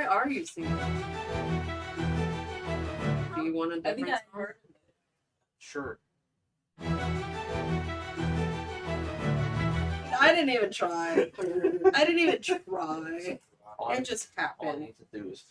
are you seeing? Do you want a I different think I song? heard it. Sure. I didn't even try. I didn't even try. All It just I happened. need to do is.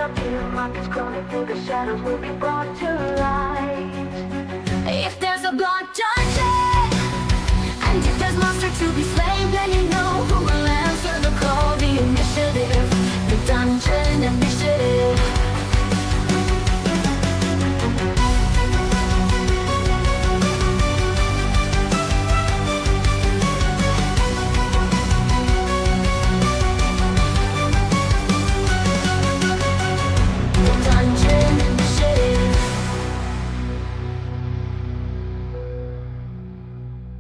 appear, monsters crawling through the shadows will be brought to light. If there's a blood dungeon, and if there's monster to be slain, then you know who will answer the call. The initiative, the dungeon initiative.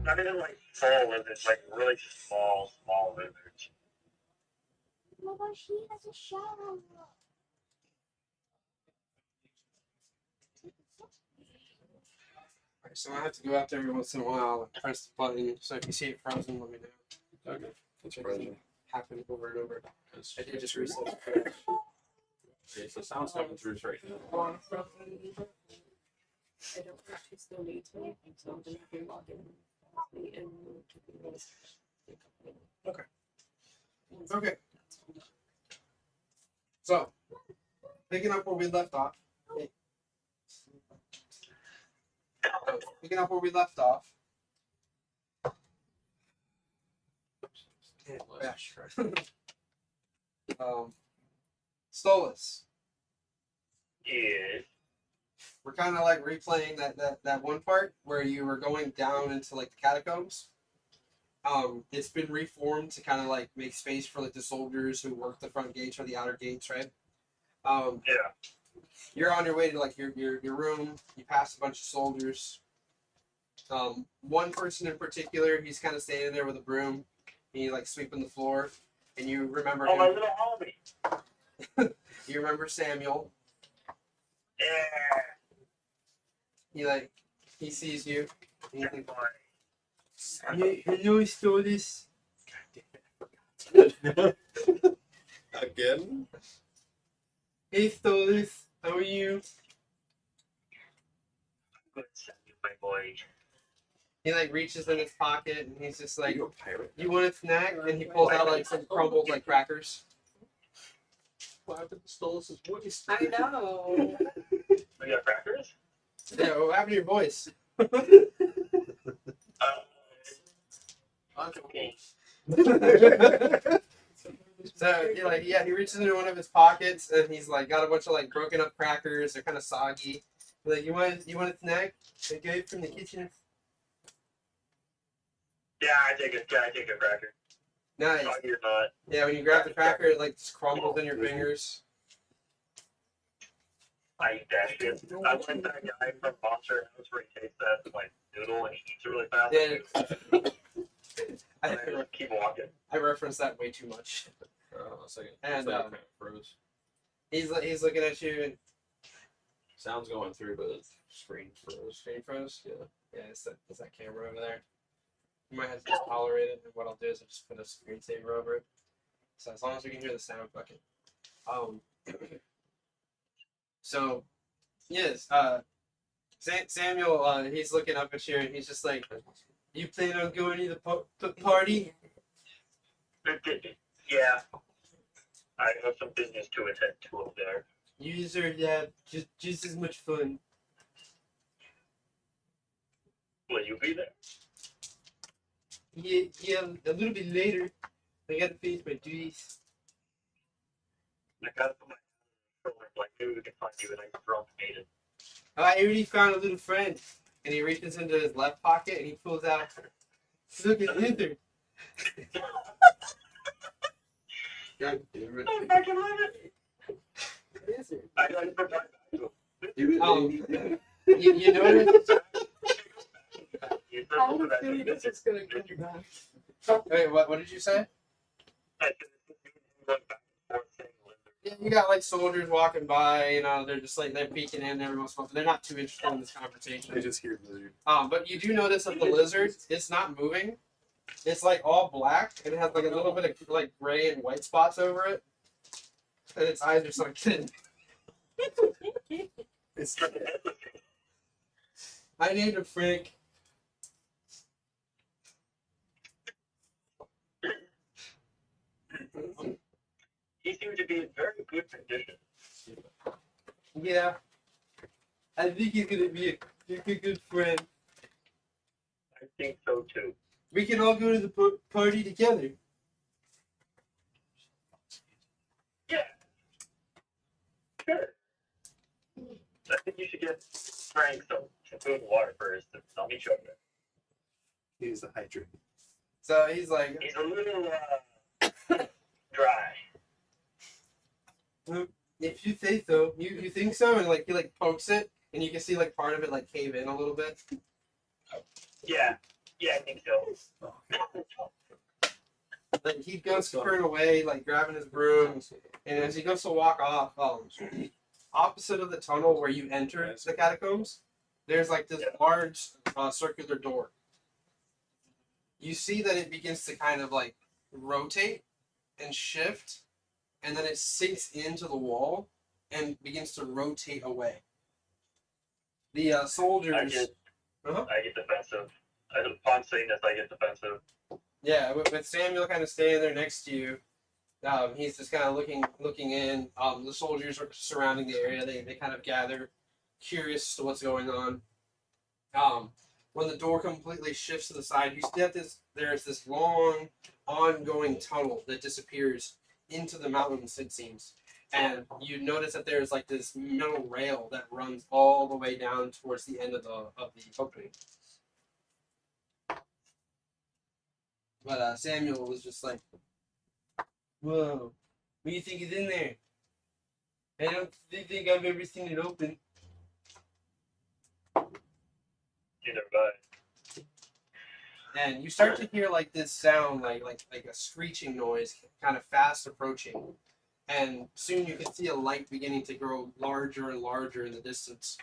Not even like full lizards, like really small lizards. Oh, but he has a shadow. Alright, so I have to go out there every once in a while and press the button. So if you see it frozen, let me know. Okay. It's It frozen. happened over and over. It's, I did just reset. okay, so sound's coming through right now. I don't actually still need to, so I'm gonna have to log in. Okay. Okay. So, picking up where we left off. Picking up where we left off. Stolas. Yeah. We're kind of like replaying that one part where you were going down into like the catacombs. It's been reformed to kind of like make space for like the soldiers who work the front gates or the outer gates, right? Yeah. You're on your way to like your room. You pass a bunch of soldiers. One person in particular, he's kind of standing there with a broom. He's like sweeping the floor, and you remember Oh, my him. little homie. You remember Samuel. Yeah. He sees you. And he's Boy. like, hello, Stolas. Again? Hey, Stolas. How are you? Good Samuel, my boy. He like reaches in his pocket and he's just Are like, you a pirate? "You want a snack?" And he pulls out like some crumbled like crackers. What happened to Stolas' voice? I know. We got crackers? Yeah, what happened to your voice? Okay. So he reaches into one of his pockets and he's like got a bunch of like broken up crackers. They're kind of soggy. He's like, you want a snack? I got it from the kitchen. Yeah, I take a cracker. Nice. No, you're not. Yeah, when you grab the cracker, it like just crumbles in your fingers. I eat that shit. I like that guy from Monster House where he takes that like noodle and he eats it really fast. Yeah. And I just keep walking. I reference that way too much. A second. And, It's like kind of froze. He's looking at you and Sound's going through, but the screen froze. screen froze. Yeah. Yeah, it's that camera over there. You might have to just tolerate it, and what I'll do is I'll just put a screensaver over it. So as long as we can hear the sound, fuck it. So, yes, Samuel, he's looking up at you, and he's just like, "You plan on going to the party?" Yeah. I have some business to attend to up there. You deserve that. Just as much fun. Will you be there? Yeah, a little bit later. I gotta finish my duties. I gotta put my like maybe we can find you a nice drunk maiden. I already found a little friend. And he reaches into his left pocket and he pulls out. Look at Lizard. God damn it. I'm back in limit. I provide You notice? I have a feeling this is gonna come back. Wait, what did you say? Yeah, you got like soldiers walking by, you know, they're just like they're peeking in every once in a while. They're not too interested in this conversation. I just hear lizard. But you do notice that the lizard is not moving. It's like all black and it has like a little bit of like gray and white spots over it. And its eyes are sunken. It's I named him Frank. He seemed to be in very good condition. Yeah. I think he's gonna be a good friend. I think so too. We can all go to the party together. Yeah. Sure. I think you should get Frank some food and water first, and I'll meet you over there. He's the hydrant. So he's like, He's a little dry. if you say so, you think so, and like he like pokes it, and you can see like part of it like cave in a little bit. Yeah, I think so. Like he goes to turn away, like grabbing his broom, and as he goes to walk off, opposite of the tunnel where you enter the catacombs, there's like this large circular door. You see that it begins to kind of like rotate and shift, and then it sinks into the wall and begins to rotate away. The soldiers. I get defensive. Upon seeing this, I get defensive. Yeah, with Samuel kind of standing there next to you, he's just kind of looking in. The soldiers are surrounding the area. They kind of gather, curious as to what's going on. When the door completely shifts to the side, you see that there's this long, ongoing tunnel that disappears into the mountains, it seems. And you notice that there's like this metal rail that runs all the way down towards the end of the opening. But Samuel was just like, "Whoa, what do you think is in there? I don't think I've ever seen it open." Either way. And you start to hear like this sound, like a screeching noise, kind of fast approaching. And soon you can see a light beginning to grow larger and larger in the distance.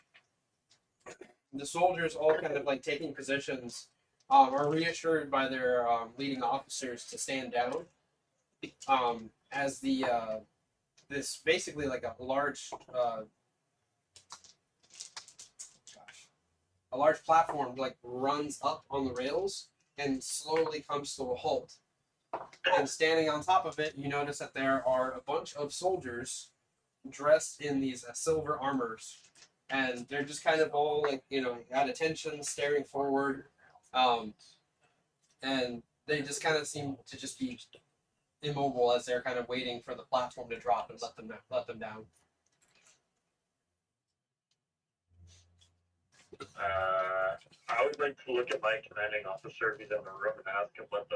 The soldiers, all kind of like taking positions, are reassured by their leading officers to stand down. As this basically like a large platform like runs up on the rails and slowly comes to a halt. And standing on top of it, you notice that there are a bunch of soldiers dressed in these silver armors, and they're just kind of all like, at attention, staring forward, and they just kind of seem to just be immobile as they're kind of waiting for the platform to drop and let them down. I would like to look at my commanding officer if he's in the room and ask him what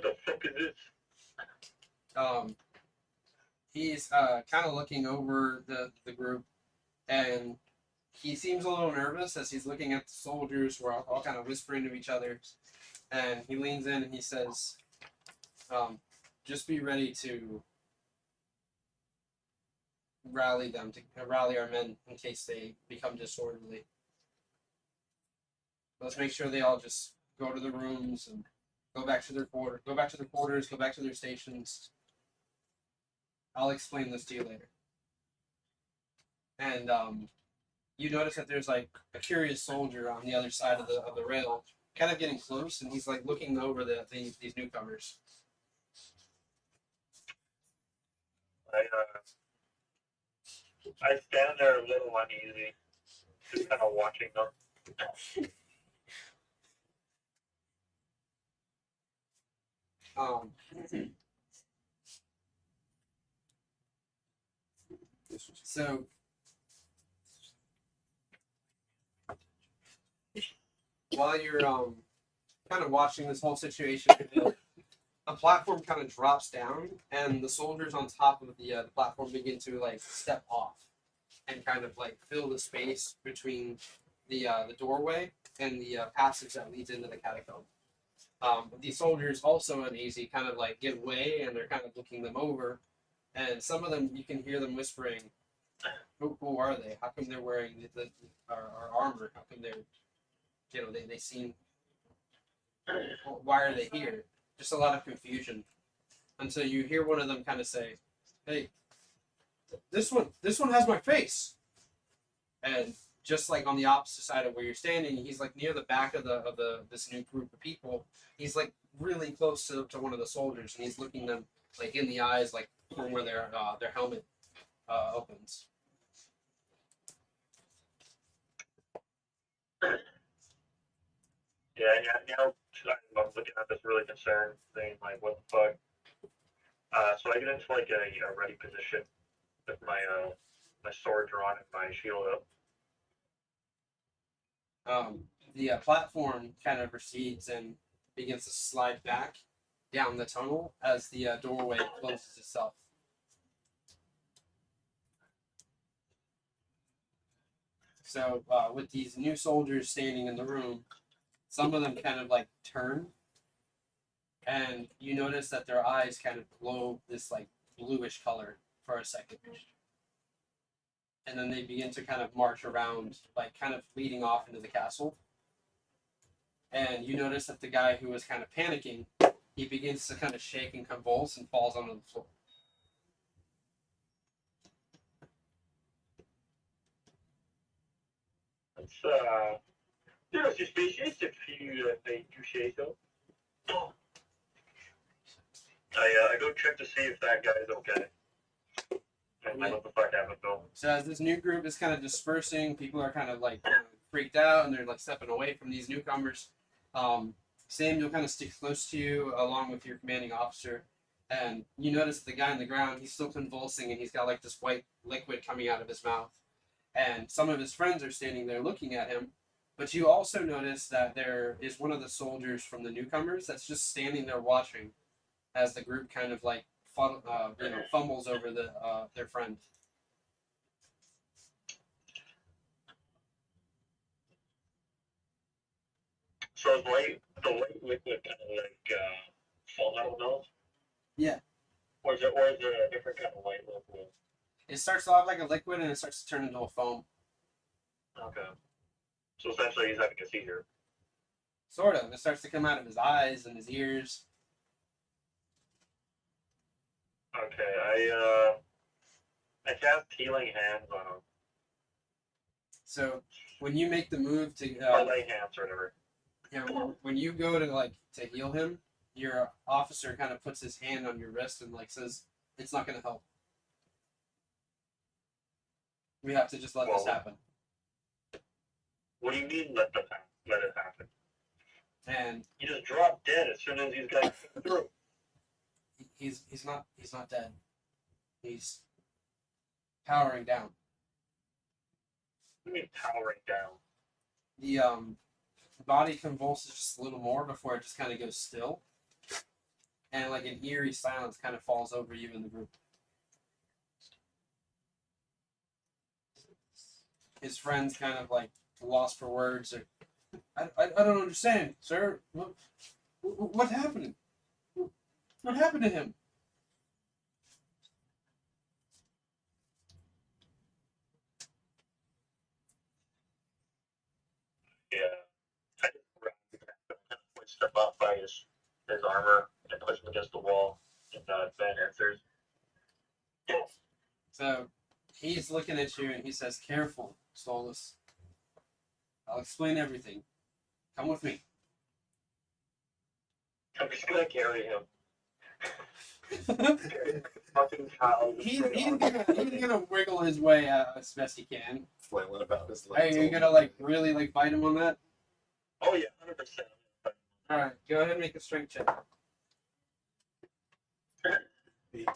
the fuck is this? He's kind of looking over the group, and he seems a little nervous as he's looking at the soldiers who are all kind of whispering to each other. And he leans in and he says, just be ready to rally our men in case they become disorderly. Let's make sure they all just go to the rooms and go back to their quarters, go back to their stations. I'll explain this to you later. And you notice that there's like a curious soldier on the other side of the rail, kind of getting close, and he's like looking over these newcomers. I stand there a little uneasy, just kind of watching them. So while you're kind of watching this whole situation, a platform kind of drops down, and the soldiers on top of the platform begin to like step off and kind of like fill the space between the doorway and the passage that leads into the catacomb. The soldiers, also uneasy, kind of like give way, and they're kind of looking them over, and some of them you can hear them whispering, "Who are they? How come they're wearing our armor? How come they're, they seem, why are they here?" Just a lot of confusion until you hear one of them kind of say, "Hey, this one has my face," and just like on the opposite side of where you're standing, he's like near the back of this new group of people. He's like really close to one of the soldiers, and he's looking them like in the eyes, like from where their helmet opens. Yeah, now I'm looking at this really concerned thing, like, what the fuck? So I get into like a ready position with my sword drawn and my shield up. The platform kind of recedes and begins to slide back down the tunnel as the doorway closes itself. So, with these new soldiers standing in the room, some of them kind of like turn, and you notice that their eyes kind of glow this like bluish color for a second. And then they begin to kind of march around, like kind of leading off into the castle. And you notice that the guy who was kind of panicking, he begins to kind of shake and convulse and falls onto the floor. It's suspicious if you they do say so. I go check to see if that guy's okay. And what the fuck happened, Bill? So as this new group is kind of dispersing, people are kind of like freaked out and they're like stepping away from these newcomers. Samuel kind of sticks close to you along with your commanding officer, and you notice the guy on the ground, he's still convulsing and he's got like this white liquid coming out of his mouth. And some of his friends are standing there looking at him, but you also notice that there is one of the soldiers from the newcomers that's just standing there watching as the group kind of like fumbles over their friend. So the white liquid kind of like fall out of the nose? Yeah. Or is it a different kind of white liquid? It starts off like a liquid and it starts to turn into a foam. Okay. So essentially he's having a seizure. Sort of. It starts to come out of his eyes and his ears. Okay, I cast healing hands on him. So when you make the move to Or lay hands or whatever. when you go to heal him, your officer kind of puts his hand on your wrist and like says, "It's not going to help. We have to just let this happen." What do you mean let it happen? And He just dropped dead as soon as these guys came through. he's not dead. He's powering down. What do you mean powering down? The body convulses just a little more before it just kind of goes still, and like an eerie silence kind of falls over you in the group. His friends kind of like lost for words. Or, I don't understand, sir. What happened? What happened to him? Yeah. I just step up by his armor and push him against the wall. And Ben answers. So he's looking at you and he says, "Careful, Solus. I'll explain everything. Come with me." I'm just gonna carry him. Fucking child. He's gonna wiggle his way out as best he can. Flailing about his Hey, legs. you gonna like really like fight him on that? Oh yeah, 100%. All right, go ahead and make a strength check. Then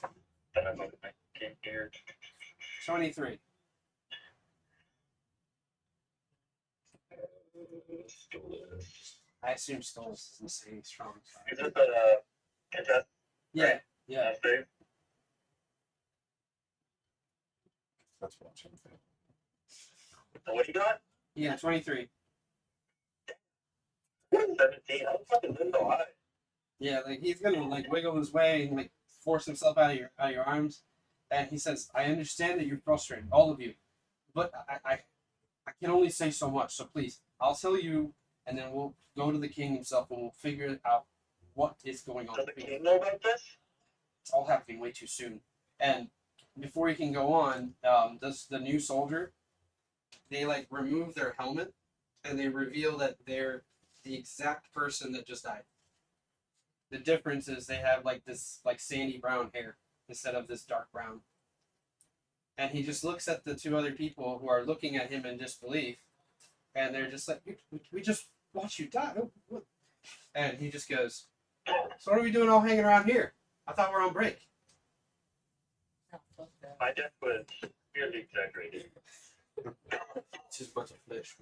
I look at my game gear. 23. I assume Stolus is the same strong side. Is it the contest? Yeah, yeah. Save? That's watching. And what you got? Yeah, 23. 17. I'm fucking this so high. Yeah, like he's gonna like wiggle his way and like force himself out of your arms, and he says, "I understand that you're frustrated, all of you, but I can only say so much. So please, I'll tell you, and then we'll go to the king himself and we'll figure out what is going on." Does the king know about this? It's all happening way too soon. And before you can go on, does the new soldier, they like remove their helmet and they reveal that they're the exact person that just died. The difference is they have like this like sandy brown hair instead of this dark brown. And he just looks at the two other people who are looking at him in disbelief, and they're just like, we just watch you die. Oh, what? And he just goes, so what are we doing all hanging around here? I thought we're on break. My death was really exaggerated. It's just a bunch of flesh.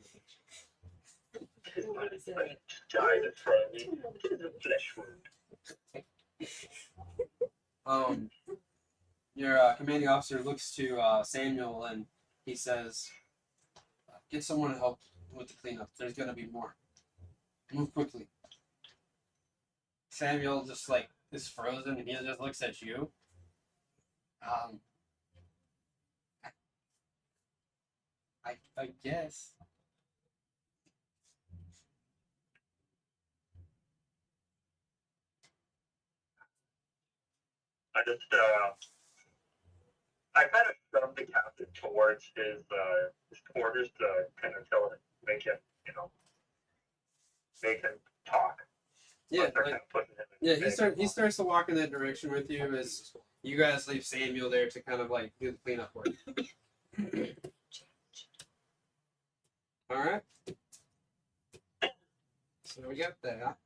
I died in front of me. It's a flesh wound. Your commanding officer looks to Samuel and he says, get someone to help with the cleanup. There's going to be more. Move quickly. Samuel just like is frozen and he just looks at you. I guess. I just, I kind of shoved the captain towards his quarters to kind of tell him, make him, make him talk. Yeah, They're like, kind of pushing him in yeah. the He starts to walk in that direction with you as you guys leave Samuel there to kind of like do the cleanup work. All right. So we got that.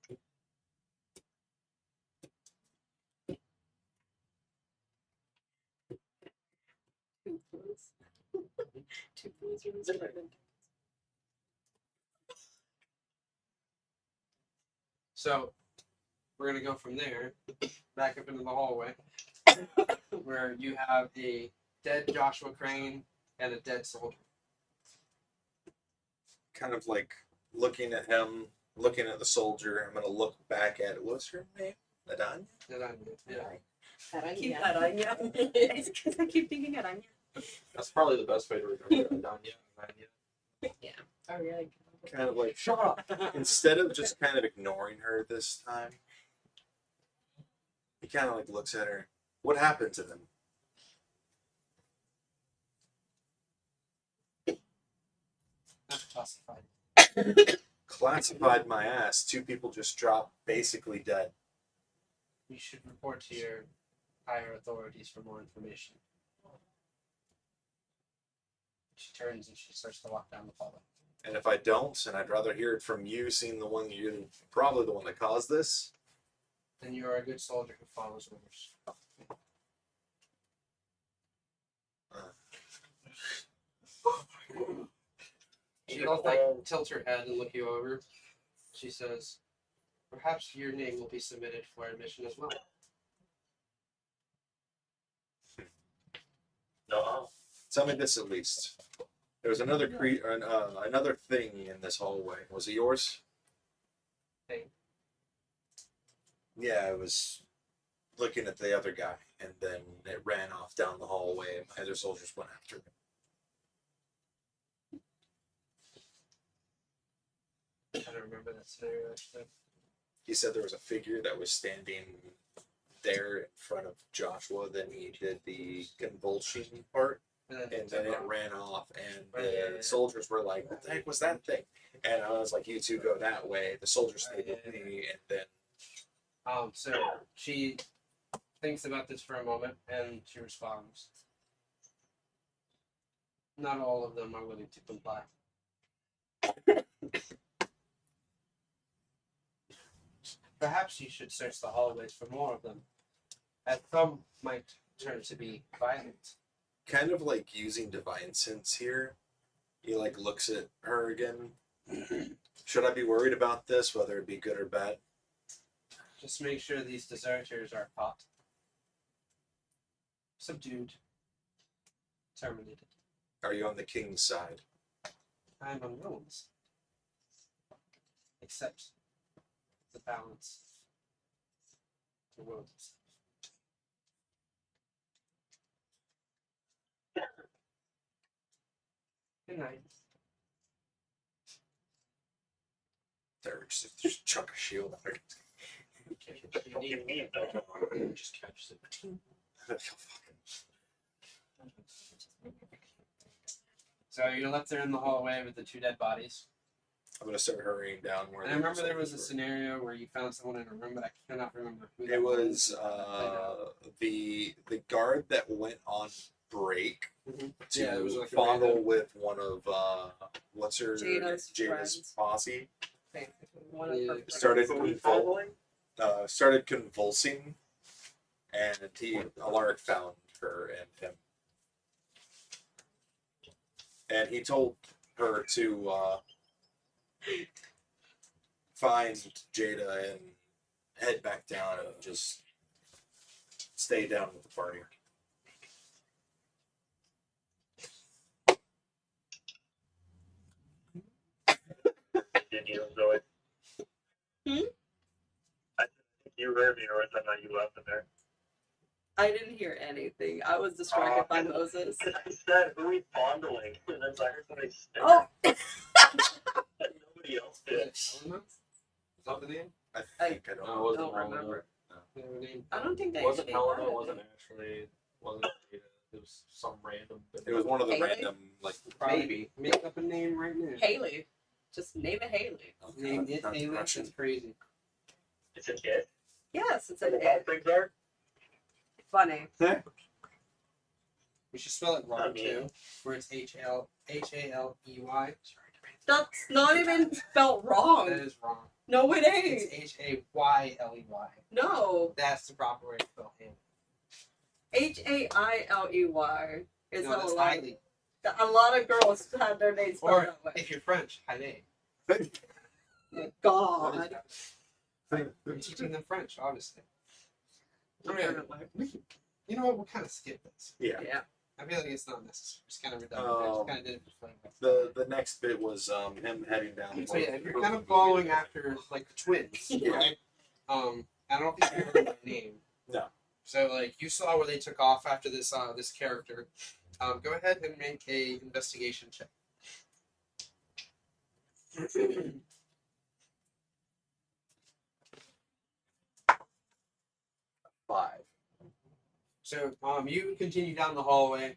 So we're gonna go from there back up into the hallway where you have a dead Joshua Crane and a dead soldier. Kind of like looking at him, looking at the soldier. I'm gonna look back at it. What's her name? Adanya? Yeah. Keep that on you. It's because I keep thinking it on you. That's probably the best way to remember Adanya. Oh, really? Kind of like, shut up. Instead of just kind of ignoring her this time, he kind of like looks at her. What happened to them? That's classified. Classified my ass. 2 people just dropped, basically dead. You should report to your higher authorities for more information. She turns and she starts to walk down the hallway. And if I don't, and I'd rather hear it from you, seeing the one you're probably the one that caused this. Then you are a good soldier who follows orders. She does like tilt her head and look you over. She says, perhaps your name will be submitted for admission as well. No. Tell me this at least. There was another another thing in this hallway. Was it yours? Thing. Yeah, I was looking at the other guy, and then it ran off down the hallway, and my other soldiers went after it. I don't remember that scenario actually. He said there was a figure that was standing there in front of Joshua. Then he did the convulsion part, and then it ran off, and the soldiers were like, "What the heck was that thing?" And I was like, "You two go that way." The soldiers stayed with me, and then So she thinks about this for a moment and she responds. Not all of them are willing to comply. Perhaps you should search the hallways for more of them, as some might turn to be violent. kind of like using divine sense here. He like looks at her again. Should I be worried about this, whether it be good or bad? Just make sure these deserters are caught, subdued, terminated. Are you on the king's side? I'm on Rome's. Except the balance. The world itself. Good night. There, just chuck a shield at her. What do you mean, though? Just catches it. So you're left there in the hallway with the two dead bodies. I'm gonna start hurrying down where. And I remember there was a scenario where you found someone in a room, but I cannot remember who. It was the guard that went on break Mhm. to Yeah, it was like a fondle random- with one of what's her Jada's Jada's friends. posse, One of Yeah. her Started Who we convul- following? started convulsing, and Alaric found her and him, and he told her to find Jada and head back down and just stay down with the party. Did you enjoy it? Hmm? I think you heard me, or is that not you left in there? I didn't hear anything. I was distracted by Moses. I said, who we fondling? And then I heard somebody stare. Oh, And nobody else did. Is that the name? I think I don't No, it know. wasn't don't Helena. remember. Yeah, the name. I don't think they Wasn't actually Helena, had wasn't it. Ashley, wasn't Jada. It was some random. It was one of the Haley? random like Probably make up a name right now. Haley. Just name it Haley. Name it not Haley. Russian. That's crazy. It's an it. Yes, it's What an the it. things are? Funny. We should spell it wrong I mean- too, where it's Haley. That's not even spelled That wrong. is wrong. No, it It's ain't. Hayley. No. That's the proper way to spell Haley. Hailey is No, how that's a lot. Hailey. A lot of girls had their names spelled Or that way. if you're French, Hailey. God. We're teaching them French, obviously. Okay. Apparently. You know what? We'll kind of skip this. Yeah. Yeah. I feel like it's not necessary. It's kind of redundant. I just kind of did it for fun. The next bit was him heading down. So yeah, if you're kind of following after like the twins, right? I don't know if you remember their name. No. So like you saw where they took off after this this character. Go ahead and make a investigation check. 5. So you continue down the hallway.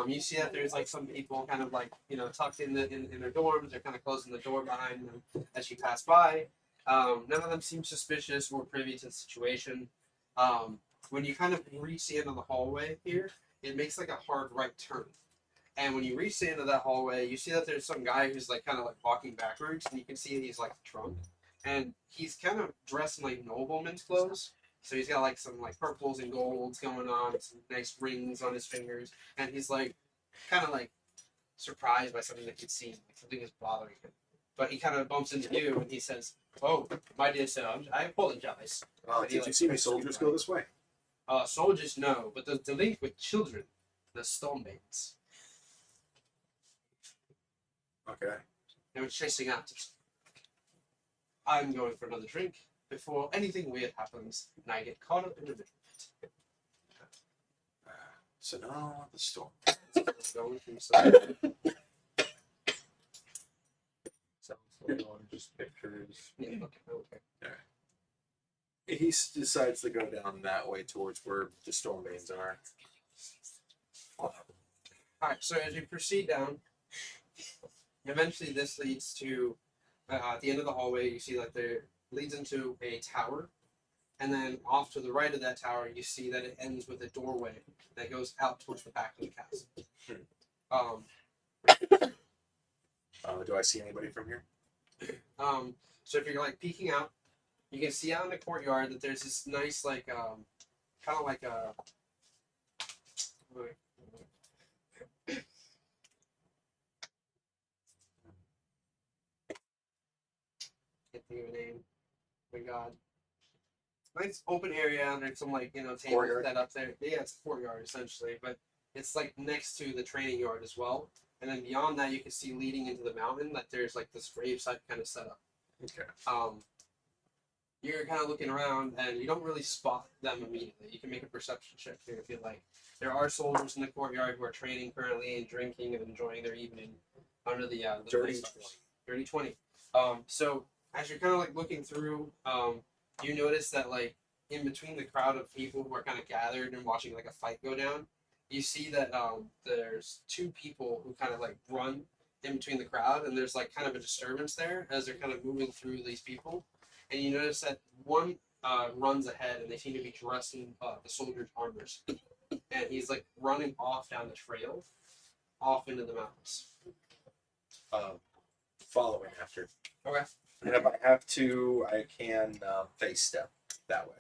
You see that there's like some people kind of like tucked in their dorms. They're kind of closing the door behind them as you pass by. None of them seem suspicious or privy to the situation. When you kind of reach the end of the hallway here, it makes like a hard right turn. And when you reach the end of that hallway, you see that there's some guy who's like kind of like walking backwards, and you can see he's like drunk, and he's kind of dressed in like nobleman's clothes. So he's got like some like purples and golds going on, some nice rings on his fingers, and he's like kind of like surprised by something that he'd seen, like something is bothering him. But he kind of bumps into you, and he says, "Oh, my dear sir, I apologize." Did you see my soldiers go this way? Soldiers, no, but the delinquent children, the Stormbanes, Okay. they were chasing after us. I'm going for another drink before anything weird happens, and I get caught up in the middle of So now the storm. it. Going through some- Sounds like just pictures. Yeah, okay. He decides to go down that way towards where the Stormbanes are. Alright, so as you proceed down, eventually this leads to, at the end of the hallway, you see that there leads into a tower, and then off to the right of that tower, you see that it ends with a doorway that goes out towards the back of the castle. Do I see anybody from here? So if you're like peeking out, you can see out in the courtyard that there's this nice like kind of like a can't think of a name. Oh my God. Nice open area and there's some like tables Courtyard? set up there. Yeah, it's a courtyard essentially, but it's like next to the training yard as well. And then beyond that, you can see leading into the mountain that there's like this gravesite kind of set up. Okay. You're kind of looking around and you don't really spot them immediately. You can make a perception check here if you'd like. There are soldiers in the courtyard who are training currently and drinking and enjoying their evening under the Dirty nice stars. Dirty 20. So as you're kind of like looking through, you notice that like in between the crowd of people who are kind of gathered and watching like a fight go down, you see that there's two people who kind of like run in between the crowd, and there's like kind of a disturbance there as they're kind of moving through these people. And you notice that one runs ahead, and they seem to be dressed in the soldiers' armors, and he's like running off down the trail, off into the mountains. Following after. And if I have to, I can face step that way.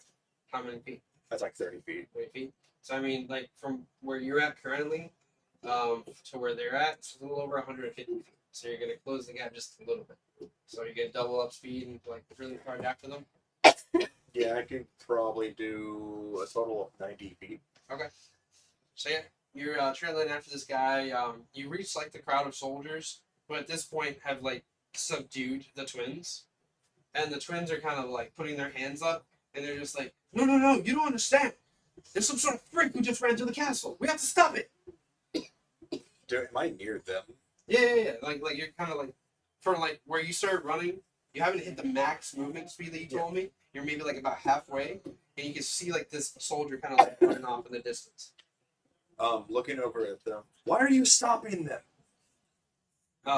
How many feet? That's like 30 feet. 30 feet. So I mean, like from where you're at currently, to where they're at, it's a little over 150 feet. So you're gonna close the gap just a little bit. So you get double up speed and like really hard after them. Yeah, I can probably do a total of 90 feet. So yeah, you're trailing after this guy. You reach like the crowd of soldiers, but at this point have like subdued the twins, and the twins are kind of like putting their hands up, and they're just like, no, no, no, you don't understand. There's some sort of freak who just ran through the castle. We have to stop it. Am I near them? Yeah. Like you're kind of like, for like where you started running, you haven't hit the max movement speed that you told me. You're maybe like about halfway, and you can see like this soldier kind of like running off in the distance. Looking over at them. Why are you stopping them?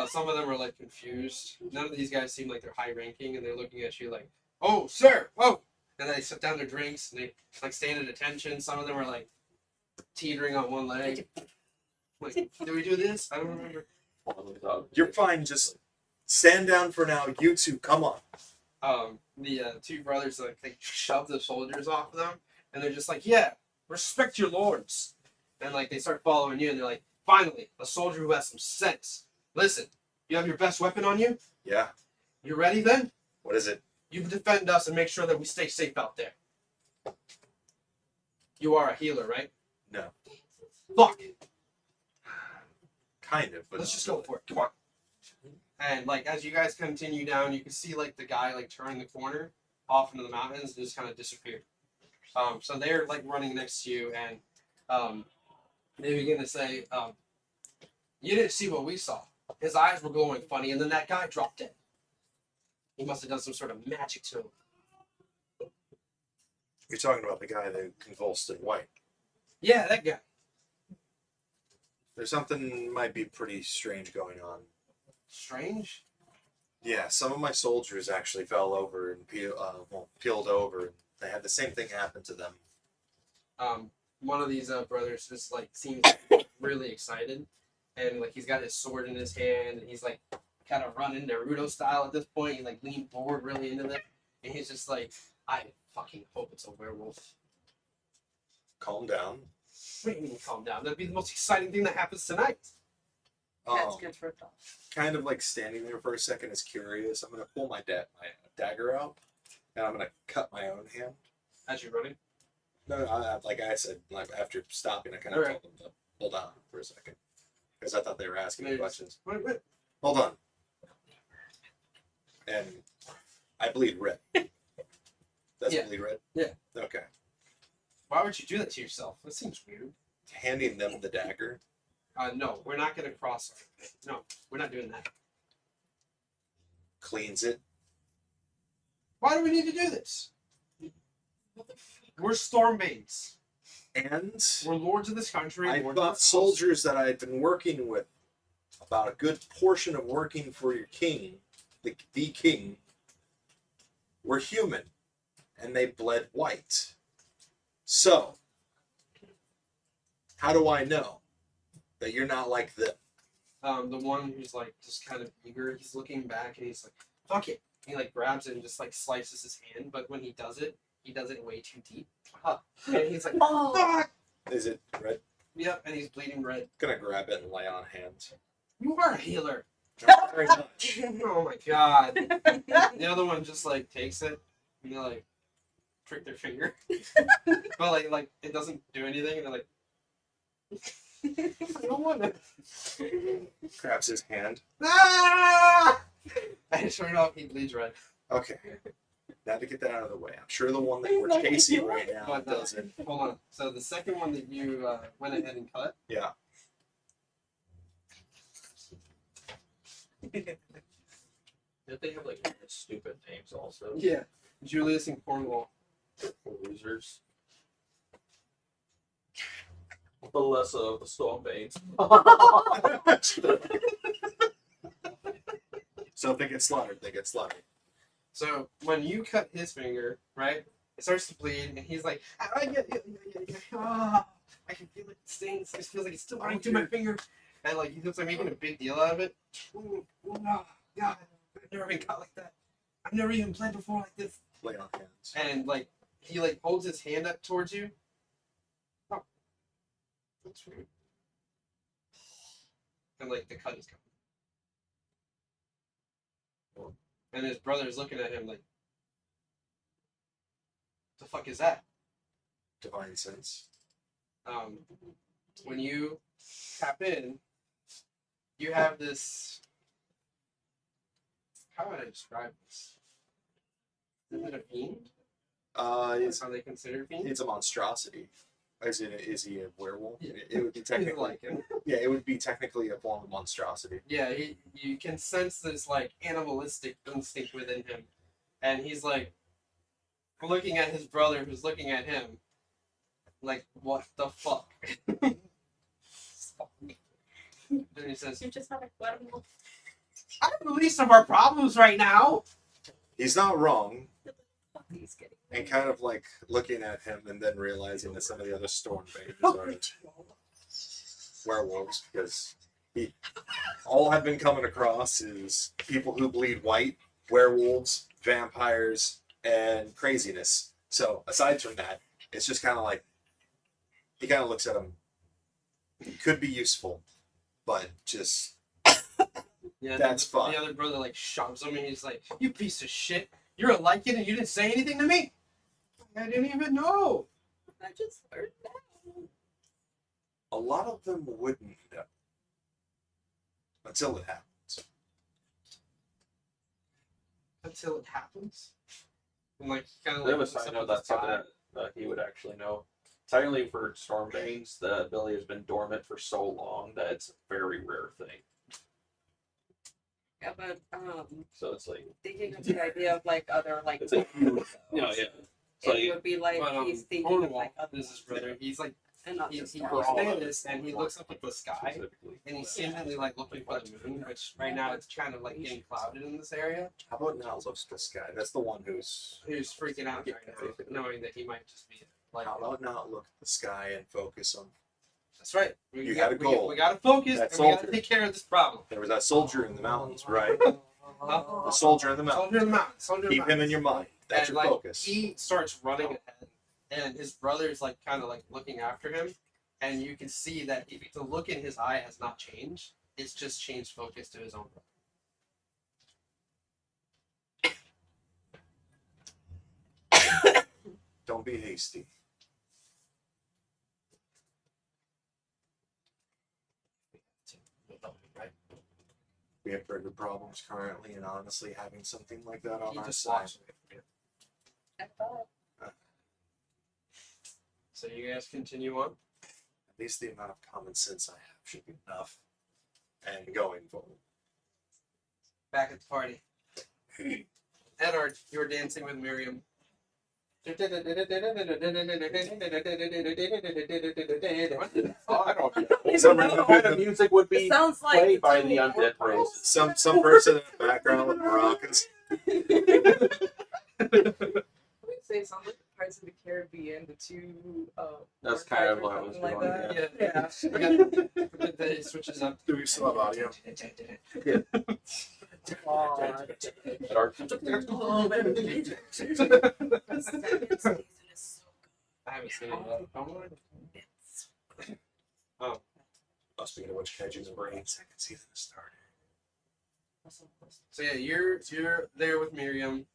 Some of them are like confused. None of these guys seem like they're high ranking, and they're looking at you like, "Oh, sir, oh!" And they sit down their drinks and they like stand at attention. Some of them are like teetering on one leg. Like, did we do this? I don't remember. You're fine. Just stand down for now. You two, come on. The two brothers like they shove the soldiers off of them, and they're just like, "Yeah, respect your lords." And like they start following you, and they're like, "Finally, a soldier who has some sense. Listen, you have your best weapon on you. Yeah. You ready then? What is it? You defend us and make sure that we stay safe out there. You are a healer, right? No. Fuck. Kind of, but Let's just go for it. Come on." And like as you guys continue down, you can see like the guy like turn the corner off into the mountains and just kind of disappear. So they're like running next to you, and they begin to say, "You didn't see what we saw. His eyes were glowing funny, and then that guy dropped dead. He must have done some sort of magic to him." You're talking about the guy that convulsed in white. Yeah, that guy. There's something might be pretty strange going on. Strange. Yeah, some of my soldiers actually fell over and peeled over. And they had the same thing happen to them. One of these brothers just like seems really excited, and like he's got his sword in his hand, and he's like kind of running Naruto style at this point. He like leaned forward really into them, and he's just like, "I fucking hope it's a werewolf." Calm down. What do you mean, calm down? That'd be the most exciting thing that happens tonight. That's gets ripped off. Kind of like standing there for a second is curious. I'm gonna pull my dagger out, and I'm gonna cut my own hand. As you're running. No, like I said, like after stopping, I kind of Alright. told them to hold on for a second because I thought they were asking me There's- questions. Wait. Hold on. And I bleed red. Does Yeah. it bleed red? Yeah. Okay. Why would you do that to yourself? That seems weird. Handing them the dagger. No, we're not gonna cross. No, we're not doing that. Cleans it. Why do we need to do this? We're Stormbanes. And We're lords of this country. I we're thought not soldiers that I had been working with, about a good portion of working for your king, the king, were human, and they bled white. So, how do I know that you're not like them? The one who's like just kind of eager, he's looking back and he's like, "Fuck it." He like grabs it and just like slices his hand, but when he does it way too deep. And he's like, Oh. "Fuck!" Is it red? Yep, and he's bleeding red. Gonna grab it and lay on hands. You are a healer. Not very much. Oh my god. The other one just like takes it and they like prick their finger. But like it doesn't do anything, and they're like, "I don't want it." Grabs his hand. Ah! And sure enough, he bleeds red. Okay. Now to get that out of the way, I'm sure the one that we're chasing right now But doesn't. hold on. So the second one that you went ahead and cut. Yeah. Did they have like stupid names also? Yeah. Julius and Cornwall. Losers. The lesser of the Stormbanes. So if they get slaughtered, they get slaughtered. So when you cut his finger, right, it starts to bleed, and he's like, I can feel it stings. It just feels like it's still running through my finger, and like he feels like making a big deal out of it. God, I've never been cut like that. I've never even played before like this. Lay on hands. And like he like holds his hand up towards you. Oh, that's weird. And like the cut is coming. And his brother is looking at him like, the fuck is that? Divine sense. When you tap in, you have this. How would I describe this? Is it a fiend? It's That's how they consider fiends. it's a monstrosity. Is he a werewolf? Yeah. It would be He's technically like him. yeah, it would be technically a form of monstrosity. Yeah, you can sense this like animalistic instinct within him, and he's like looking at his brother, who's looking at him, like what the fuck. And he says, You just had a werewolf. "I'm the least of our problems right now." He's not wrong, He's getting and kind of like looking at him and then realizing that some of the other Stormbanes are werewolves because all I've been coming across is people who bleed white, werewolves, vampires, and craziness. So aside from that, it's just kind of like he kind of looks at him. Could be useful, but just Yeah, That's the fun. other brother like shoves him, and he's like, "You piece of shit! You're a Lycan, and you didn't say anything to me. I didn't even know." I just heard that. a lot of them wouldn't until it happens. Until it happens. And like kind of They like have a side note that's something that he would actually know. Technically, for Stormbanes, the ability has been dormant for so long that it's a very rare thing. Yeah, but So it's like thinking of the idea of like other like it's a huge. Yeah. So it would be like But he's thinking of Cornwall, like other this is brother. He's like and not he just stands Stormbanes. and he looks up at the sky, specifically. and he's seemingly like looking for the moon, which right now it's kind of like getting clouded in this area. How about now looks to the sky? That's the one who's. Who's freaking out right now, knowing that he might just be like. How about not look at the sky and focus on? That's right. You had a goal. We gotta focus. That And we gotta soldier. take care of this problem. There was that soldier in the mountains, right? Huh? The soldier in the mountains. Soldier in the mountain. Soldier in the Keep him mountain. in your mind. That's And your like focus. he starts running ahead, and his brother's like kind of like looking after him, and you can see that if the look in his eye has not changed. It's just changed focus to his own brother. Don't be hasty. Right? We have bigger problems currently, and honestly, having something like that on He our just side. walks away from you. So you guys continue on. At least the amount of common sense I have should be enough. And going forward. Back at the party. Edward, you were dancing with Miriam. Oh, I don't know. Some What kind of music would It be sounds like played by two the Undead more Roses? some person in the background with maracas. I would say it sounds like the Pirates of the Caribbean, the two. That's war kind of guys or what I was something doing, like yeah. that. Yeah. It switches up. Do we still have audio? At our- I haven't seen it yet. Speaking of which, Kaju's brain second season has started. So yeah, you're there with Miriam.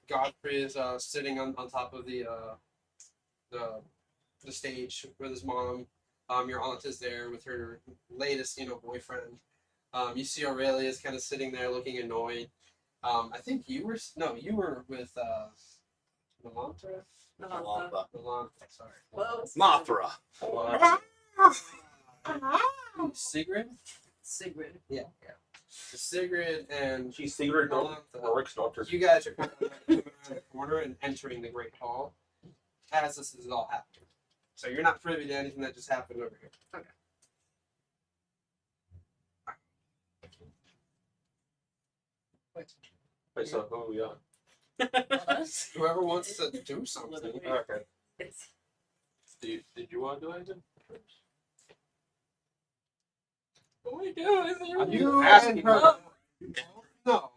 Godfrey is sitting on top of the stage with his mom. Your aunt is there with her latest, boyfriend. You see Aurelia is kind of sitting there looking annoyed. I think you were with Melantra. Melantra, sorry. Close. Mothra. Sigrid. Sigrid. Yeah. Sigrid and She's Sigrid Melantra. Norik's daughter. You guys are kind of coming around the corner and entering the Great Hall as this is all happening. So you're not privy to anything that just happened over here. Okay. Wait, so who are we on? Whoever wants to do something. Okay. It's Did you want to do anything? What are we doing? You asking and her her? know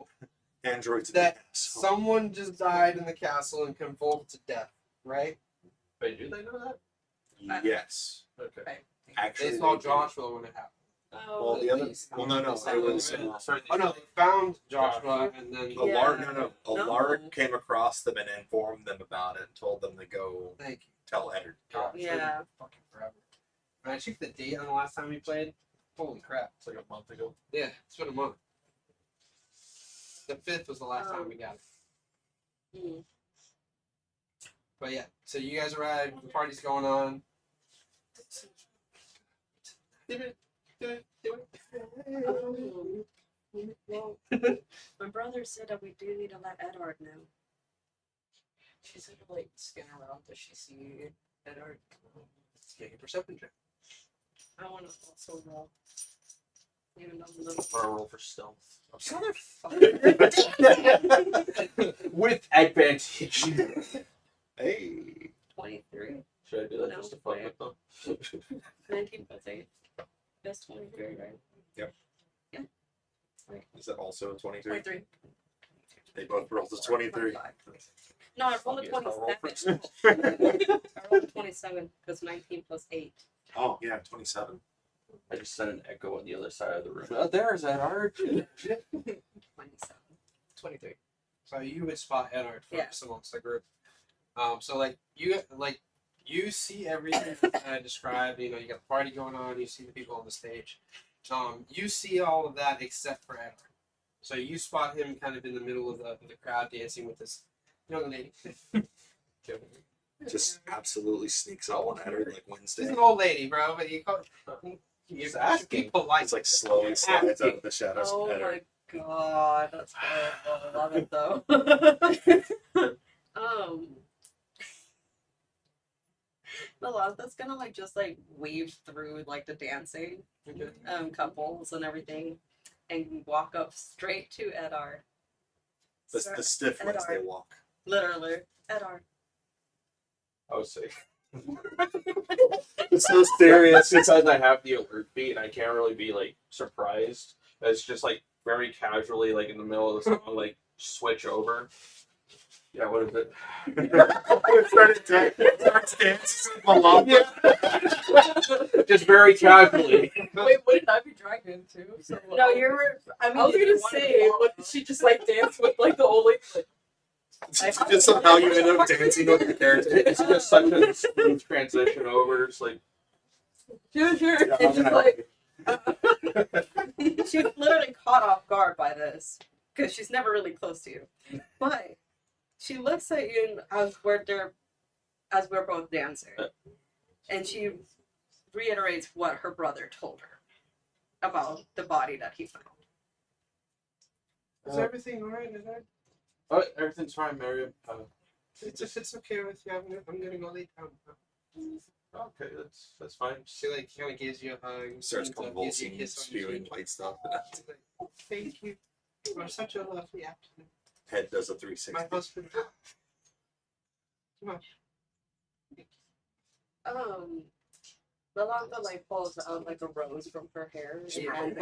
Androids in that the castle. someone just died in the castle and convulsed to death, right? Wait, do they know that? Yes. Okay. Actually, They saw do. Joshua when it happened. Well, the other. Well, no. It was. Oh no, they found Joshua and then. Alar, Yeah. no. No. Alar came across them and informed them about it and told them to go Thank you. tell Eddard. God, it's been Yeah. fucking forever. When I checked the date on the last time we played, holy crap. It's like a month ago. Yeah, it's been a month. The 5th was the last time we got it. Hmm. But yeah, so you guys arrived, the party's going on. Well, my brother said that we do need to let Edward know. She's gonna like scan around. Does she see Edward? Make a perception check. I want to also roll. Even though I'm a little. I'm gonna roll for stealth. With advantage. Hey. 23. Should I do that No, just to fuck wait. with them? 19 plus 8. That's 23, right? Is that also a 23? 23. They both rolled a 23. No, I rolled a Yes, I'll roll for 27. I rolled a 27 because 19 plus 8. Oh, yeah, 27. I just sent an echo on the other side of the room. Oh, there's that art. 27. 23. So you would spot Edward Yeah. first amongst the group. So you see everything that I described. You know, you got a party going on. You see the people on the stage. You see all of that except for Edward. So you spot him kind of in the middle of the crowd dancing with this young lady. Just absolutely sneaks up on Eddard like She's Wednesday. an old lady, bro. But you He's should be asking. polite. It's like slowly slides out of the shadows. Oh of my Eddard. god, that's horrible. I love it though. Melanth's gonna like just like weave through like the dancing couples and everything and walk up straight to Edar. The stiff ones they walk. Literally. Edar. I would say. It's so Serious because I have the alert beat and I can't really be like surprised. It's just like very casually, like in the middle of the song, like switch over. Yeah, what is it? Starts dancing with Malamba. Just very casually. Wait, what did I be dragged into? So, No, you're. I mean, I was you gonna wanted say, to what did she just like dance with like the old lady? Like, Just somehow you end up dancing with the character. It's just such a smooth transition over. It's like sure. yeah, It's just I'm like- She's literally caught off guard by this because she's never really close to you. But she looks at you as we're both dancing, and she reiterates what her brother told her about the body that he found. Is everything alright? oh, everything's fine, Miriam. If it's okay with you, I'm gonna go lay down. Okay, that's fine. She like kind of gives you a hug. Starts gives you a convulsing, kiss on the spewing cheek. white stuff. She's like, oh, thank you. You are such a lovely afternoon. Head does a 360. My husband. Come on. Melanca like pulls out like a rose from her hair Yeah. and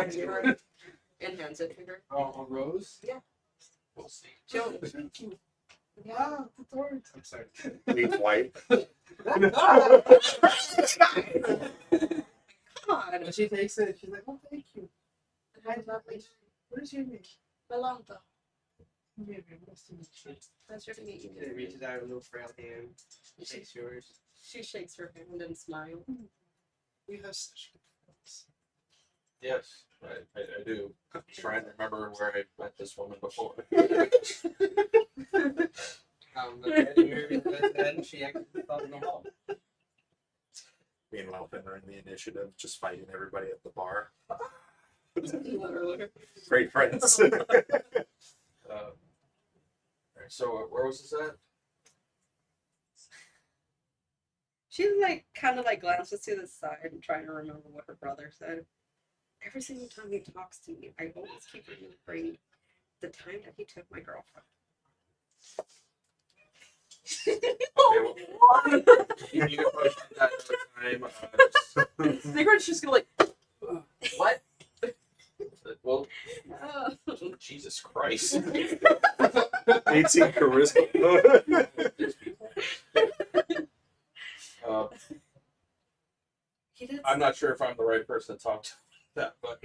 hands it to her. Oh, a rose? We'll see. She'll, Thank you. yeah. Ah, the thorns. I'm sorry. Leaves white. Come on. And she takes it. She's like, oh, thank you. Hi, lovely. What is your name? Melanca. Maybe. Nice to meet you. Pleasure to meet you. She reaches out a little frail hand. She takes yours. She shakes her hand and smiles. We have such good friends. Yes, I do. I'm trying to remember where I met this woman before. Then she actually thought in the hall. Meanwhile, Finn are in the initiative, just fighting everybody at the bar. Literally. Great friends. Alright, so where was this at? She like kind of like glances to the side and trying to remember what her brother said. Every single time he talks to me, I always keep remembering the time that he took my girlfriend. You need to push that another time. Sigurd's just gonna like, what? Well, Oh. she Jesus Christ. 18 charisma. There's people. He did. I'm not sure if I'm the right person to talk to that, but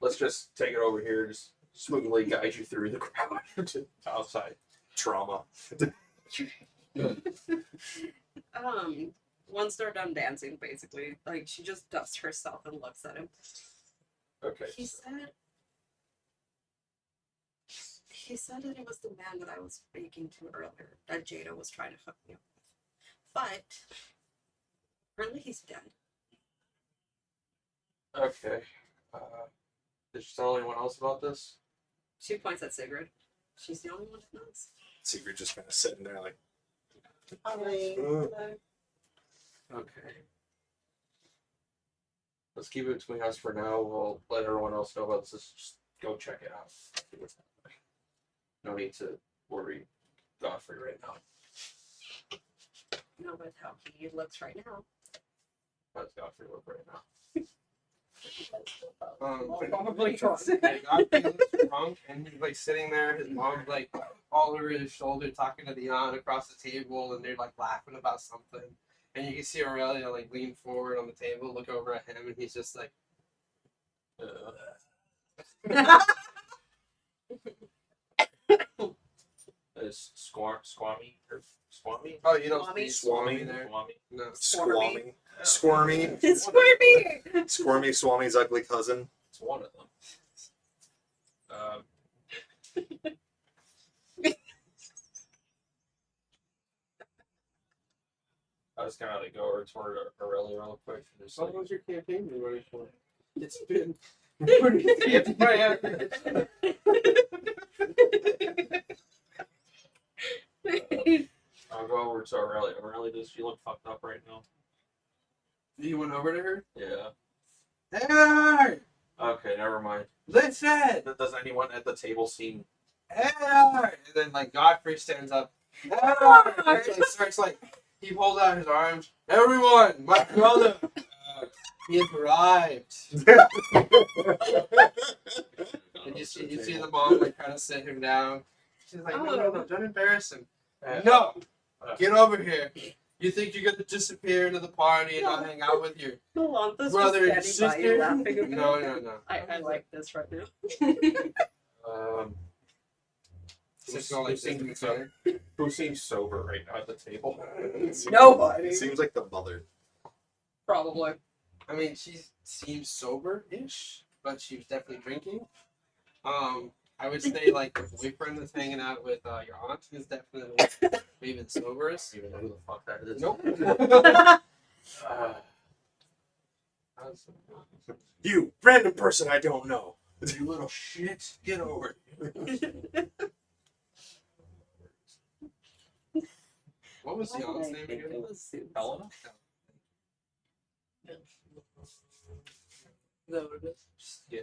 let's just take it over here. Just smoothly guide you through the crowd to outside. Trauma. Once they're done dancing, basically, like she just dusts herself and looks at him. Okay. He said that it was the man that I was speaking to earlier that Jada was trying to hook me up with. But apparently he's dead. Okay. Did you tell anyone else about this? She points at Sigrid. She's the only one that knows. Secret just kind of sitting there like, Okay. Let's keep it between us for now. We'll let everyone else know about this. Just go check it out. See what's happening. No need to worry Godfrey right now. No, but how he looks right now. How does Godfrey look right now? Probably drunk. Godfrey looks drunk, and he's like sitting there. His mom's like all over his shoulder, talking to the aunt across the table, and they're like laughing about something. And you can see Aurelia like lean forward on the table, look over at him, and he's just like, Is Squammy or Squammy? "Oh, you don't Swami? see Swami Swami? there." Squammy. No. squirmy. Squirmy. It's Squirmy! Squirmy Swami's ugly cousin. It's one of them. I was kind of like go over toward Aurelia real quick. And just How like, long was your campaign been running for? It's been it's I'll go over to Aurelia. Aurelia, does she look fucked up right now? You went over to her? Yeah. Hey! Okay, never mind. Listen! Does anyone at the table seem? Hey! And then like Godfrey stands up. Hey! And so he starts like he pulls out his arms. Everyone, my brother, he has arrived. And you see the mom like kind of sit him down. She's like, no, don't embarrass him. No, get over here. You think you're gonna disappear into the party and not hang out with your Yolanda's brother and just standing by you sister? laughing about No, it. no, no. I like this right now. It's not like seems, this. who seems sober right now at the table? Nobody. Seems like the mother. Probably. I mean, she seems sober-ish, but she was definitely drinking. I would say like the boyfriend that's hanging out with your aunt is definitely maybe the I soberest. don't even know who the fuck that is. Nope. You random person I don't know. You little shit, get over it. What was the aunt's name again? It was Sue. Helena? Is that what it is? Yeah.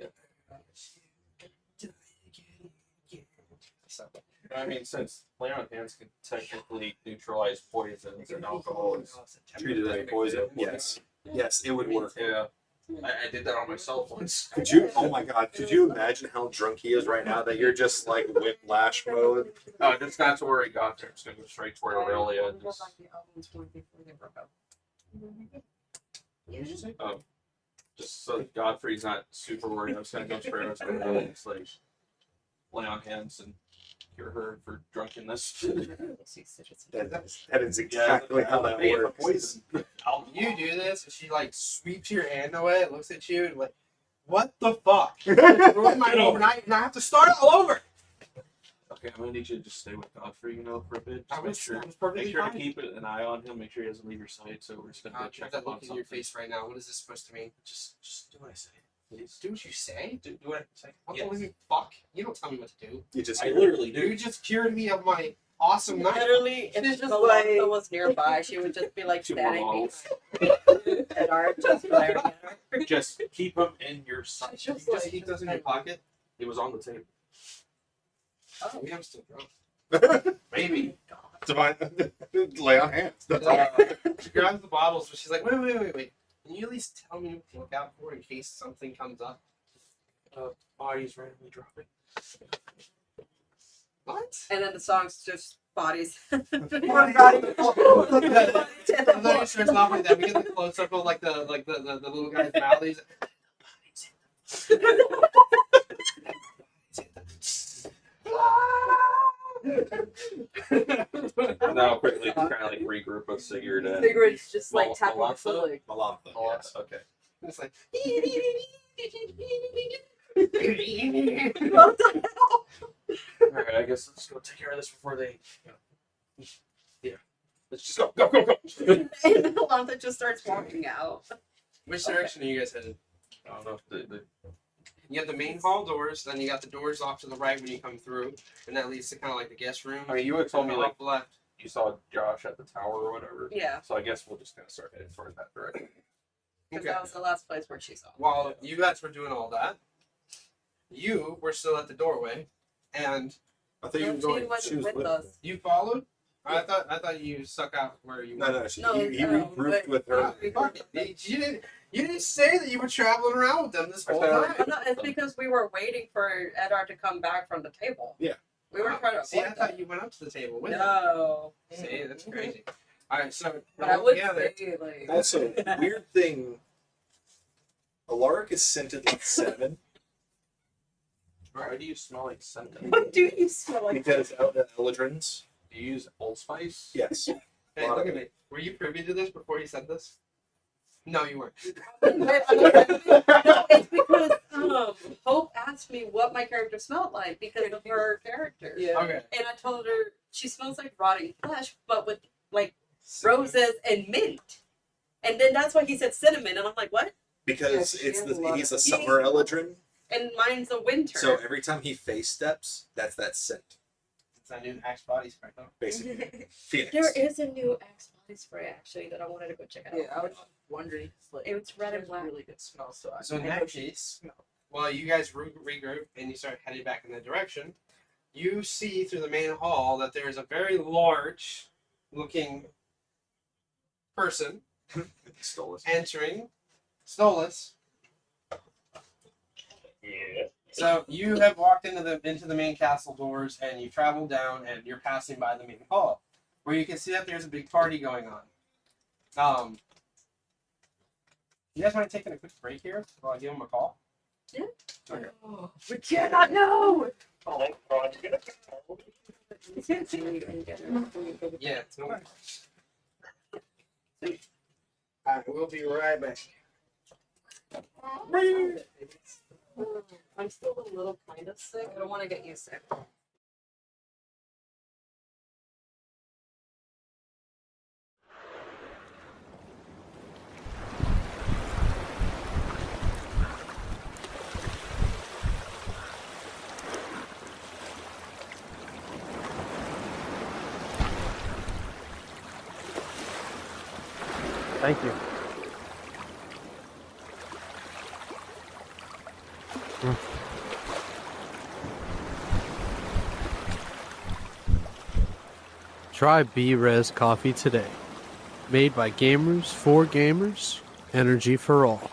I mean, since lay on hands can technically neutralize poisons and alcohol is Treated as poison. Yes. Yes, it would work. yeah. I did that on myself once. Could you? Oh my God! Could you imagine how drunk he is right now? That you're just like whiplash mode. Just not to worry, God. I'm just gonna go straight toward Aurelia and just. Just so that Godfrey's not super worried, I'm just gonna go straight up to Aurelia and just like lay on hands and cure her for drunkenness. That is exactly how that Hey, works. poison. You do this, and she like sweeps your hand away, looks at you, and like, what the fuck? Ruin my overnight, and I have to start all over. Okay, I'm gonna need you to just stay with Godfrey, for a bit. I Just was perfectly make sure to fine. keep an eye on him. Make sure he doesn't leave your sight. So we're just gonna go check that up on look in something. your face right now. What is this supposed to mean? Just do what I say, please. Do what you say. Do what I say. What Yes. the living fuck? You don't tell me what to do. You just I literally do. You just cured me of my awesome night. Literally, if It's just Yolanda like- was nearby, she would just be like Two more standing bottles. behind and Art just glaring at her. Just keep him in your sight. It's You just just like, keep those in your pocket. He was on the table. oh, Maybe I'm still drunk. Maybe. Divine. Lay on hands. She grabs the bottles, but she's like, wait. Can you at least tell me what to look out for in case something comes up? Bodies randomly dropping. What? And then the song's just bodies. Oh my god! I thought you started off like that. We get the close up of like the little guy's mouth. He's Now quickly kind of like regroup with Sigurd and Sigurd's just like Mal- tapping his Malantha? foot like, Malantha. Yes, okay. it's like. What the hell? Alright, I guess let's go take care of this before they. Yeah. Let's just go, go, go, go. And Alantha just starts walking out. Which direction are you guys headed? I don't know if the You have the main hall doors, then you got the doors off to the right when you come through, and that leads to kind of like the guest room. I mean, you had told me And like off left. you saw Josh at the tower or whatever. Yeah, So I guess we'll just kind of start heading towards that direction. because Okay. that was the last place where she saw him. While you guys were doing all that, you were still at the doorway, and I thought you were She going. wasn't She was with with us. me. you followed. I thought you stuck out where you No, were. no, No, he no, regrouped but- with her. Fuck it. You didn't say that you were traveling around with them this whole I said- time. Well, no, it's because we were waiting for Edar to come back from the table. Yeah. We were trying to See, I avoid thought that. you went up to the table with them. No. See, that's crazy. All right, so But I would together. say, like, Also, weird thing. Alaric is scented like 7 Why do you smell like scented? what do you smell like? because out at Eldrin's. Do you use Old Spice? Yes. Hey, look at me. Were you privy to this before you said this? No, you weren't. No, it's because Hope asked me what my character smelled like because of her character. yeah. Okay. And I told her she smells like rotting flesh, but with like roses and mint. And then that's why he said cinnamon, and I'm like, what? Because Yeah, she it's has a lot he's of a it. summer Eldrin, And mine's a winter. so every time he face steps, that's that scent, It's a new Axe body spray, though. basically. Phoenix. There is a new Axe body spray actually that I wanted to go check out. Yeah, I was wondering. Like, It's red and has black. Really good smell. So I So in I know that she- case, while you guys regroup and you start heading back in that direction, you see through the main hall that there is a very large looking person Stole it. entering Stolas. Yeah. So you have walked into the main castle doors and you travel down and you're passing by the main hall, where you can see that there's a big party going on. You guys mind taking a quick break here while I give them a call? Yeah. Okay. Oh, we cannot know. Oh, God, you gonna Yeah. It's no Alright, we'll be right back. I'm still a little kind of sick. I don't want to get you sick. Thank you. Try B-Res coffee today. Made by gamers for gamers. Energy for all.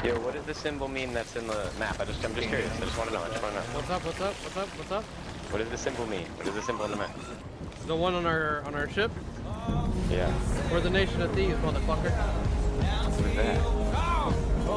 Yo, what does the symbol mean that's in the map? I'm just curious. I just want to know. What's up? What's up? What's up? What's up? What does the symbol mean? What is the symbol in the map? The one on our ship. Yeah. We're the nation of thieves, motherfucker. What is that?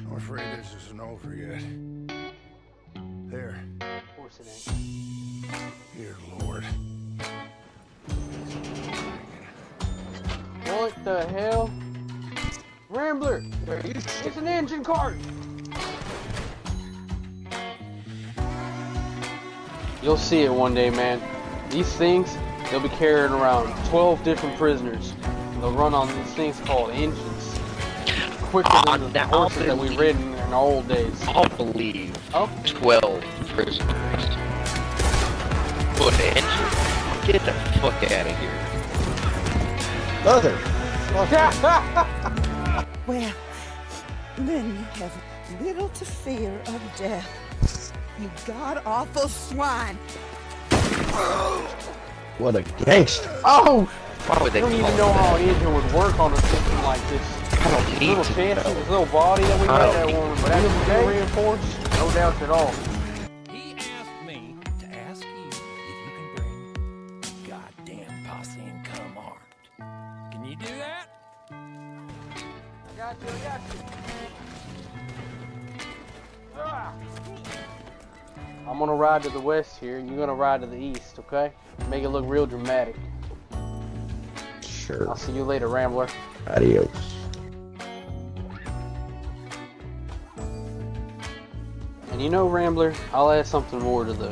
I'm afraid this isn't over yet. There. Of course it ain't. Dear Lord. What the hell? Rambler, it's an engine cart. You'll see it one day, man. These things, they'll be carrying around 12 different prisoners. They'll run on these things called engines. Quicker than the horses that we ridden in the old days. I'll believe Oh, 12 prisoners. Put engine? Get the fuck out of here. Mother. Well, then you have little to fear of death. You god-awful swine. What a gangster. oh! Why would I they don't even call know how that? an engine would work on a system like this. I don't need Little to chassis, know. this little body that we I made don't that need one, to but that's reinforced, no doubt at all. He asked me to ask you if you can bring a goddamn posse and come armed. Can you do that? I got you. Ah. I'm gonna ride to the west here, and you're gonna ride to the east, okay? Make it look real dramatic. Sure. I'll see you later, Rambler. Adios. And you know, Rambler, I'll add something more to the...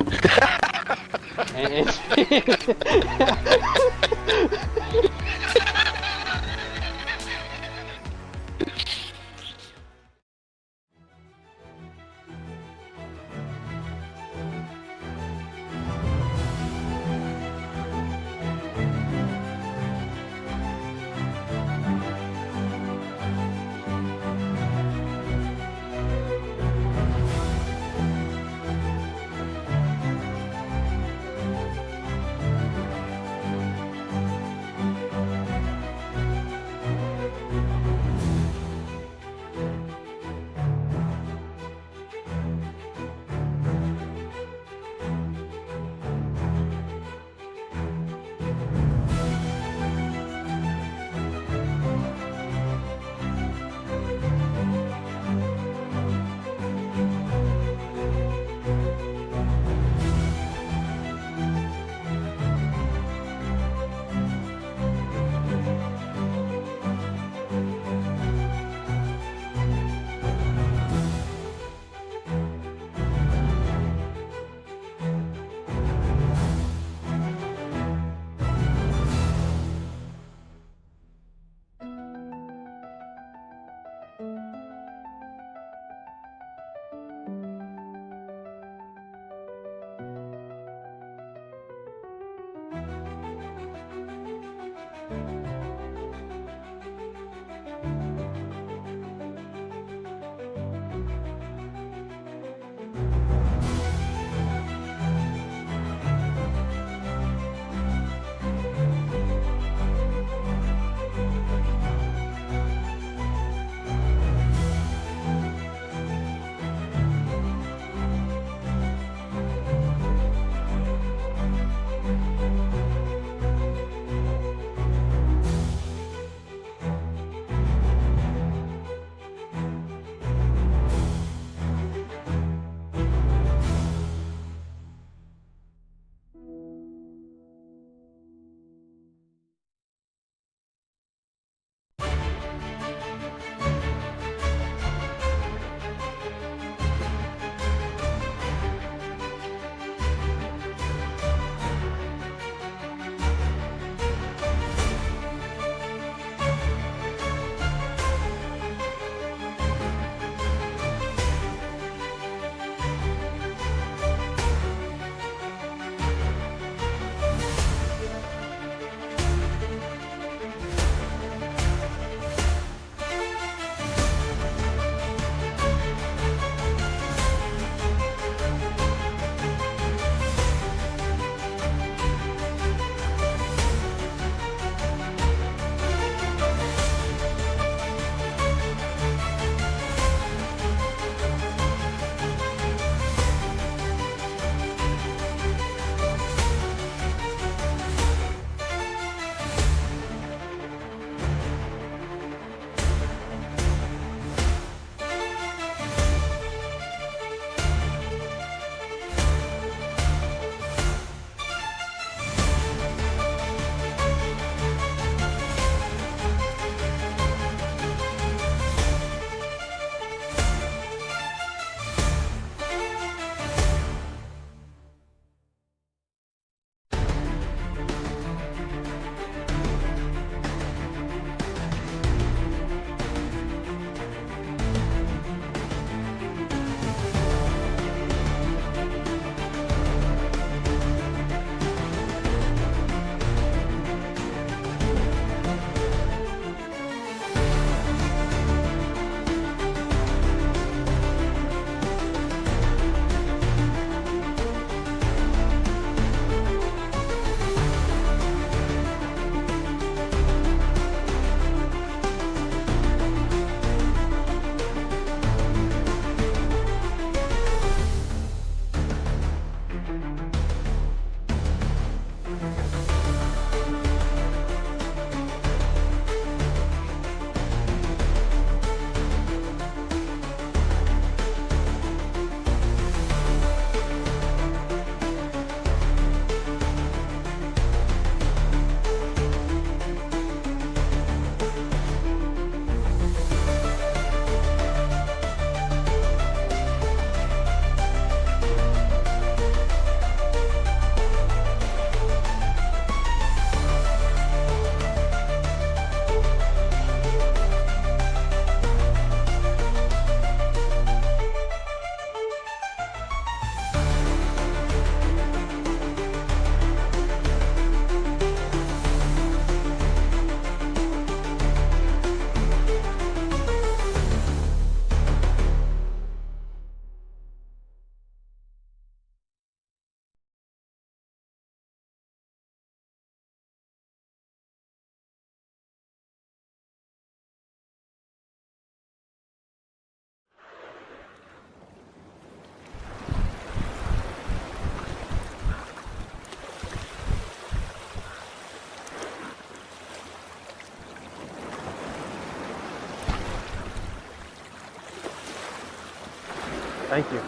Thank you.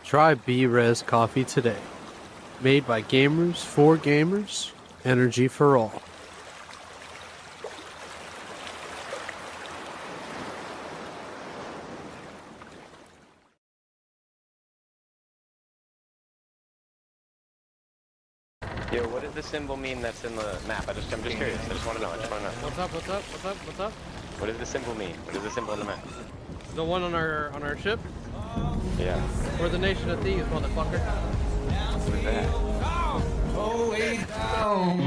Try B-Res coffee today. Made by gamers for gamers. Energy for all. Yo, what does the symbol mean that's in the map? I'm just curious. I just want to know. What's up? What's up? What does the symbol mean? What is the symbol in the map? The one on our ship? Yeah. We're the nation of thieves, motherfucker. What is that? Oh, way down.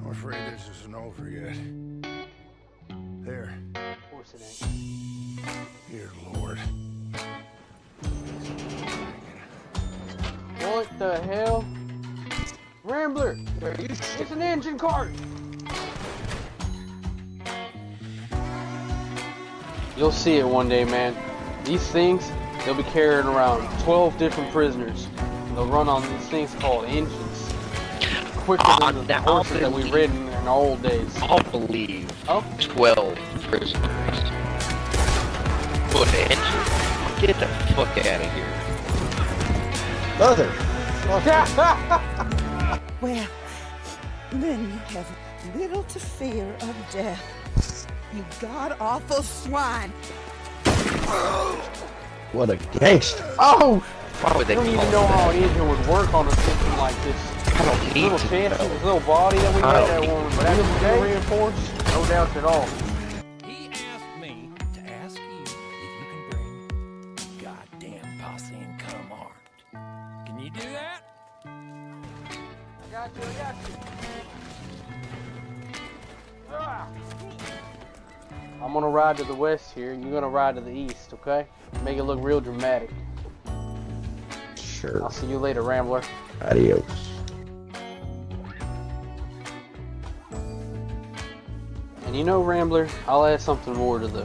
I'm afraid this isn't over yet. There. Of course it ain't. Dear Lord. What the hell? Rambler! It's an engine cart! You'll see it one day, man. These things, they'll be carrying around 12 different prisoners. They'll run on these things called engines. Quicker than the horses that we ridden in the old days. I'll believe. Oh? 12 prisoners. What engine? Get the fuck out of here. Mother! Well, then you have little to fear of death. You god-awful swine. What a gangster! Oh! Why would I they don't even call know it how that? an engine would work on a system like this. I don't need Little to chassis, know. this little body that we I had, don't that need one, but that's reinforced, no doubt at all. He asked me to ask you if you can bring goddamn posse and come armed. Can you do that? I got you. Ah. I'm gonna ride to the west here, and you're gonna ride to the east, okay? Make it look real dramatic. Sure. I'll see you later, Rambler. Adios. And you know, Rambler, I'll add something more to the...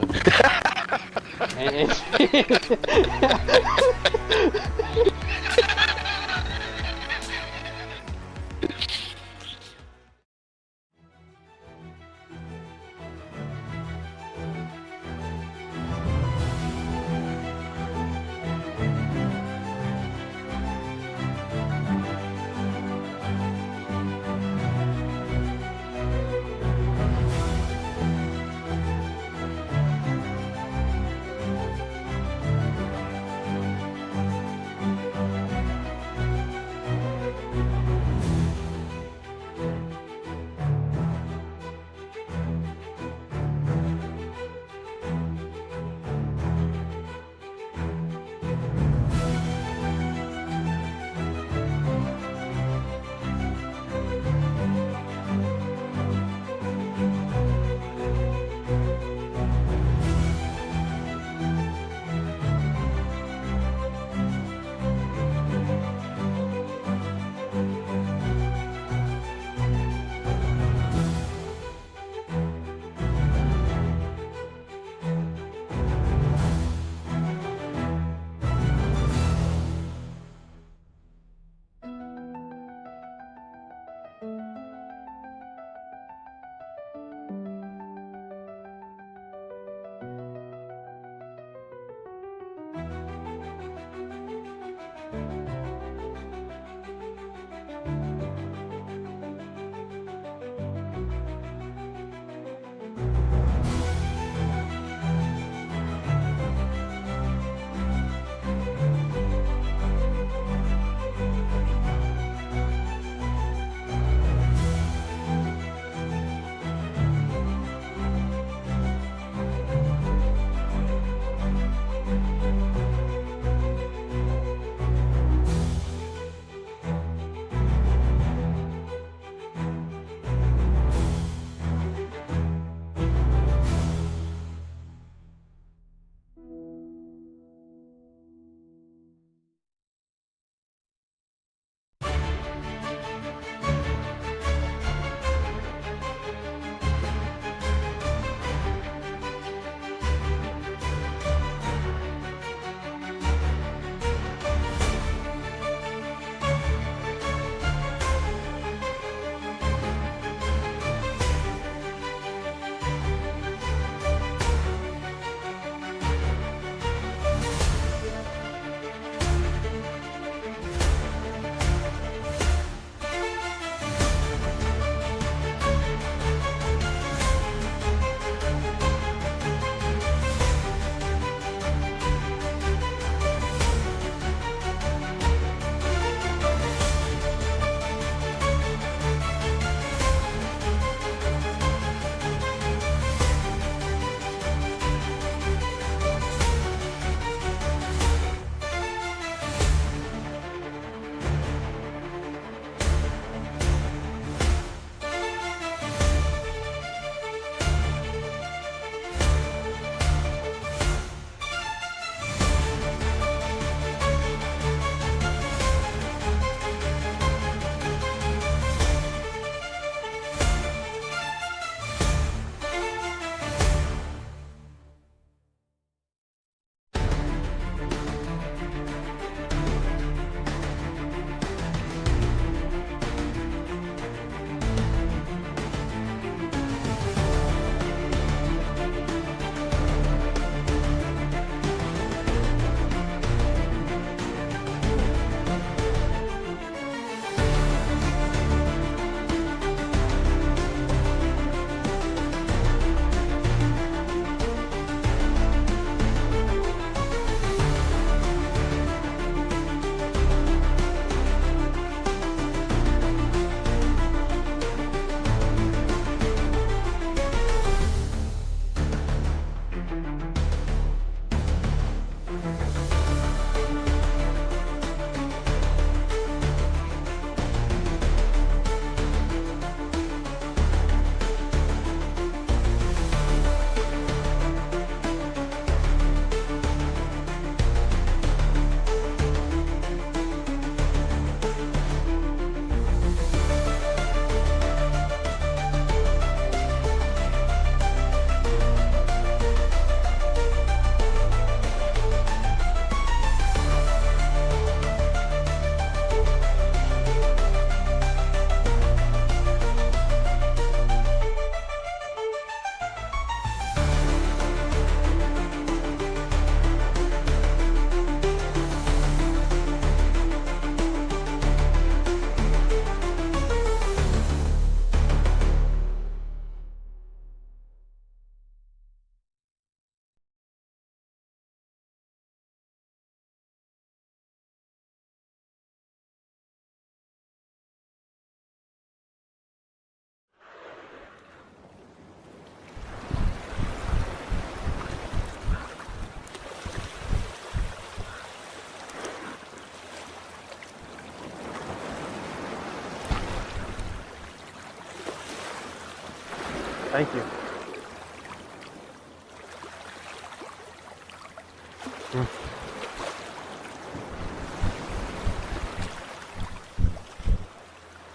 Thank you.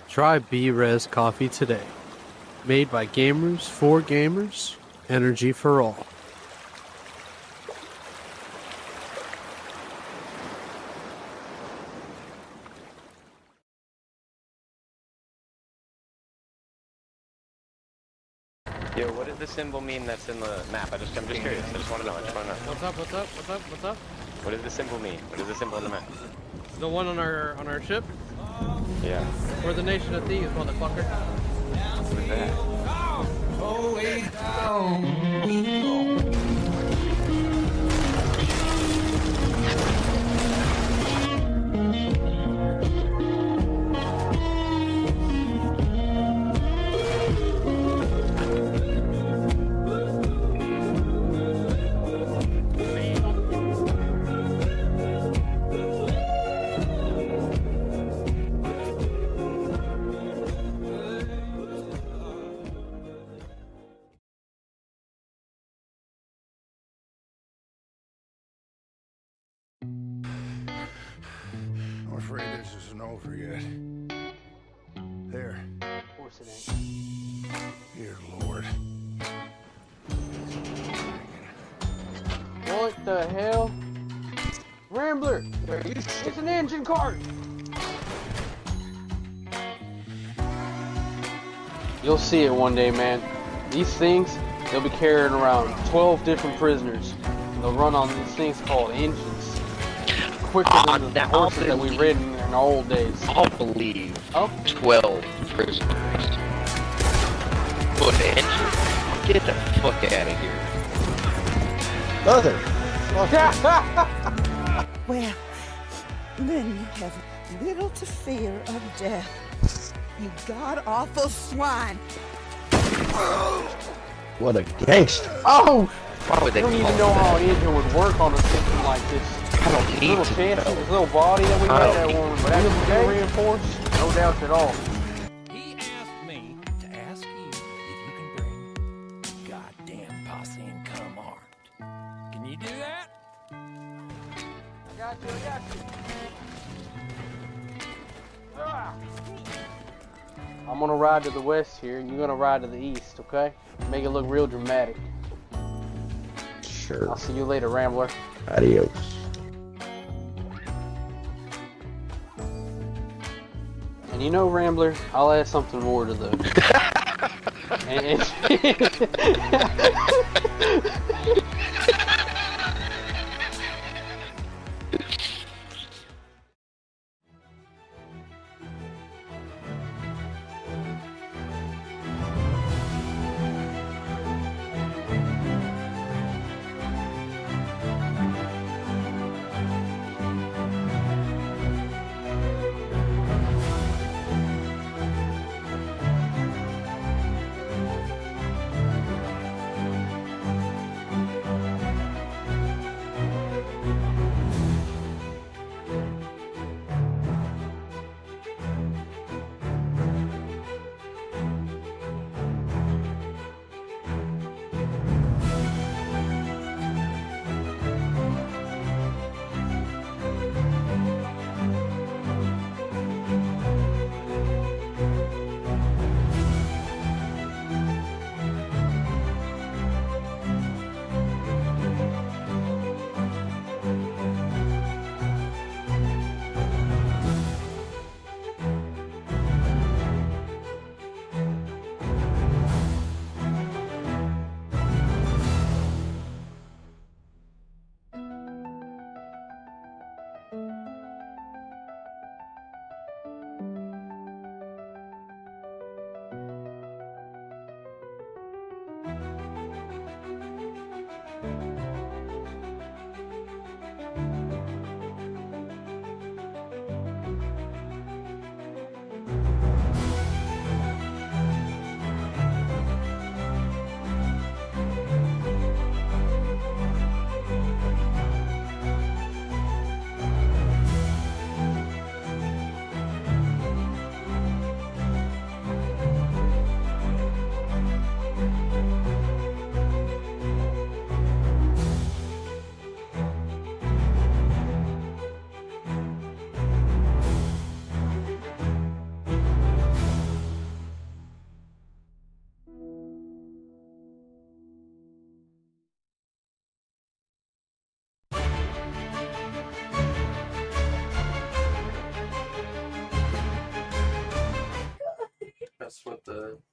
Try B-Res coffee today. Made by gamers for gamers, energy for all. Yo, what does the symbol mean that's in the map? I'm just curious. I just want to know. What's up? What's up? What's up? What's up? What does the symbol mean? What is the symbol in the map? The one on our ship? Yeah. We're the nation of thieves, motherfucker. What is that? Oh, way down. I'm afraid this isn't over yet. There. Of course it ain't. Dear Lord. What the hell? Rambler! It's an engine cart! You'll see it one day, man. These things, they'll be carrying around 12 different prisoners. They'll run on these things called engines. Quicker than the horses that we rid in the old days. I'll believe Oh? 12 prisoners. Put engine? Get the fuck out of here. Well, then you have little to fear of death. You god-awful swine. What a gangster. Oh! Why would I they don't even call know how that? an engine would work on a system like this. I don't need Little to chassis, know. this little body that we I made don't that need one to with know. reinforced, no doubt at all. He asked me to ask you if you can bring goddamn posse and come armed. Can you do that? I got you. Ah. I'm gonna ride to the west here, and you're gonna ride to the east, okay? Make it look real dramatic. Sure. I'll see you later, Rambler. Adios. And you know, Rambler, I'll add something more to the...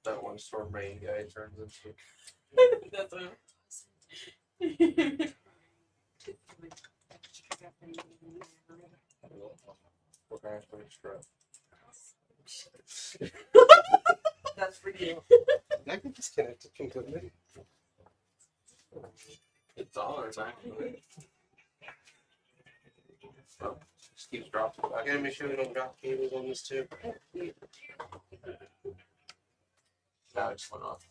that one storm rain guy turns into. That's what What kind of strap? That's for you. I get disconnected completely. It's on, actually. Oh, just keeps dropping I back. gotta make sure we don't drop cables on this too. Now it just went off.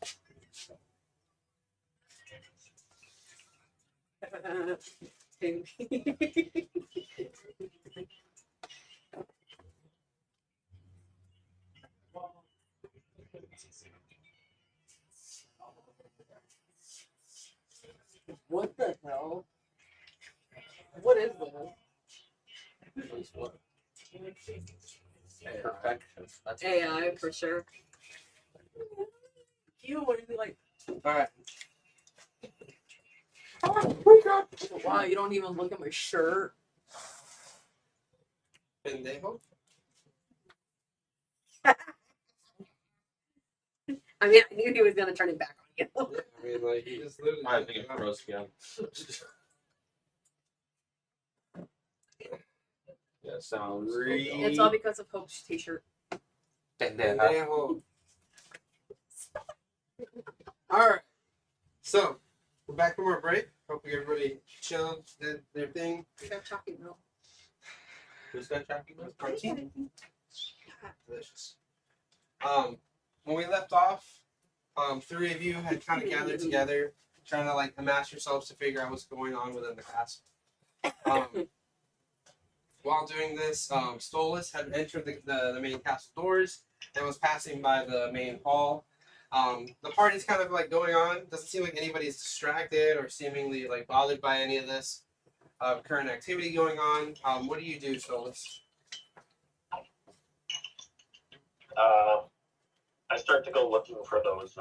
What the hell? What is this? Perfection. That's AI for sure. You what is it like? Alright. Wow, you don't even look at my shirt. Pendejo. I mean, I knew he was gonna turn it back on you. I mean, like, he just literally. I think it froze again. Yeah, sounds. It's all because of Hope's t-shirt. Pendejo. Alright. So, we're back from our break. Hopefully everybody chilled, did their thing. We got talking milk. Who's got chocolate milk? Protein? Delicious. When we left off, three of you had kind of gathered together, trying to like amass yourselves to figure out what's going on within the castle. While doing this, Stolas had entered the main castle doors and was passing by the main hall. The party's kind of like going on. Doesn't seem like anybody's distracted or seemingly like bothered by any of this current activity going on. What do you do, Stolas? I start to go looking for those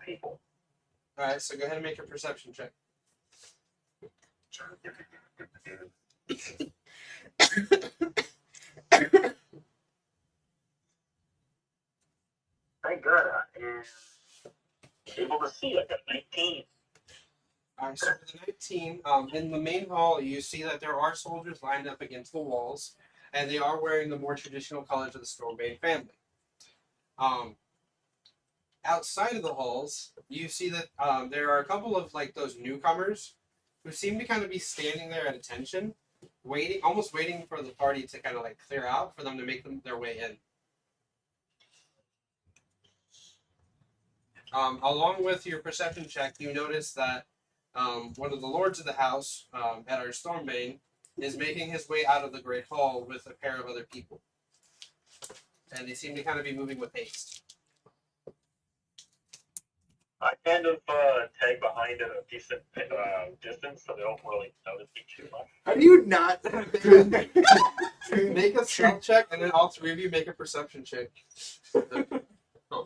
people. All right, so go ahead and make a perception check. Thank God I am able to see. I got 19. All right, so for the 19, in the main hall, you see that there are soldiers lined up against the walls, and they are wearing the more traditional colors of the Stormbane family. Outside of the halls, you see that there are a couple of like those newcomers who seem to kind of be standing there at attention, almost waiting for the party to kind of like clear out for them to make their way in. Along with your perception check, you notice that one of the lords of the house at our Stormbane is making his way out of the Great Hall with a pair of other people. And they seem to kind of be moving with haste. I kind of tag behind at a decent distance so they don't really notice me too much. How do you not make a stealth check, and then all three of you make a perception check?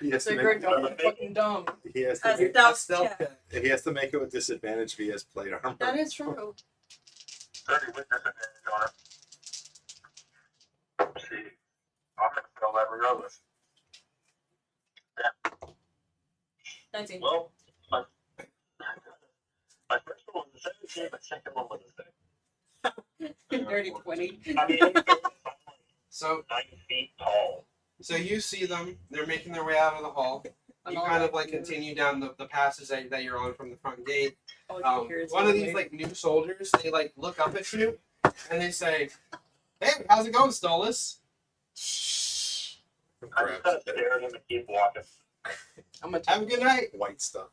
He has, So to you're make, dumb and fucking dumb. he has to That's make, stealth check. he has to make it with disadvantage if he has plate armor. That is true. 30 with disadvantage on it. Let's see. I'm going to fail that regardless. 19. Well, my first one was a 17, my second one was a 6. Dirty 20. I mean, So 9 feet tall. So you see them, they're making their way out of the hall. You kind of like continue down the passage that you're on from the front gate. One of these like new soldiers, they like look up at you and they say, "Hey, how's it going, Stolas?" I just kind of stare at him and keep walking. I'm gonna Have a good night. White stuff.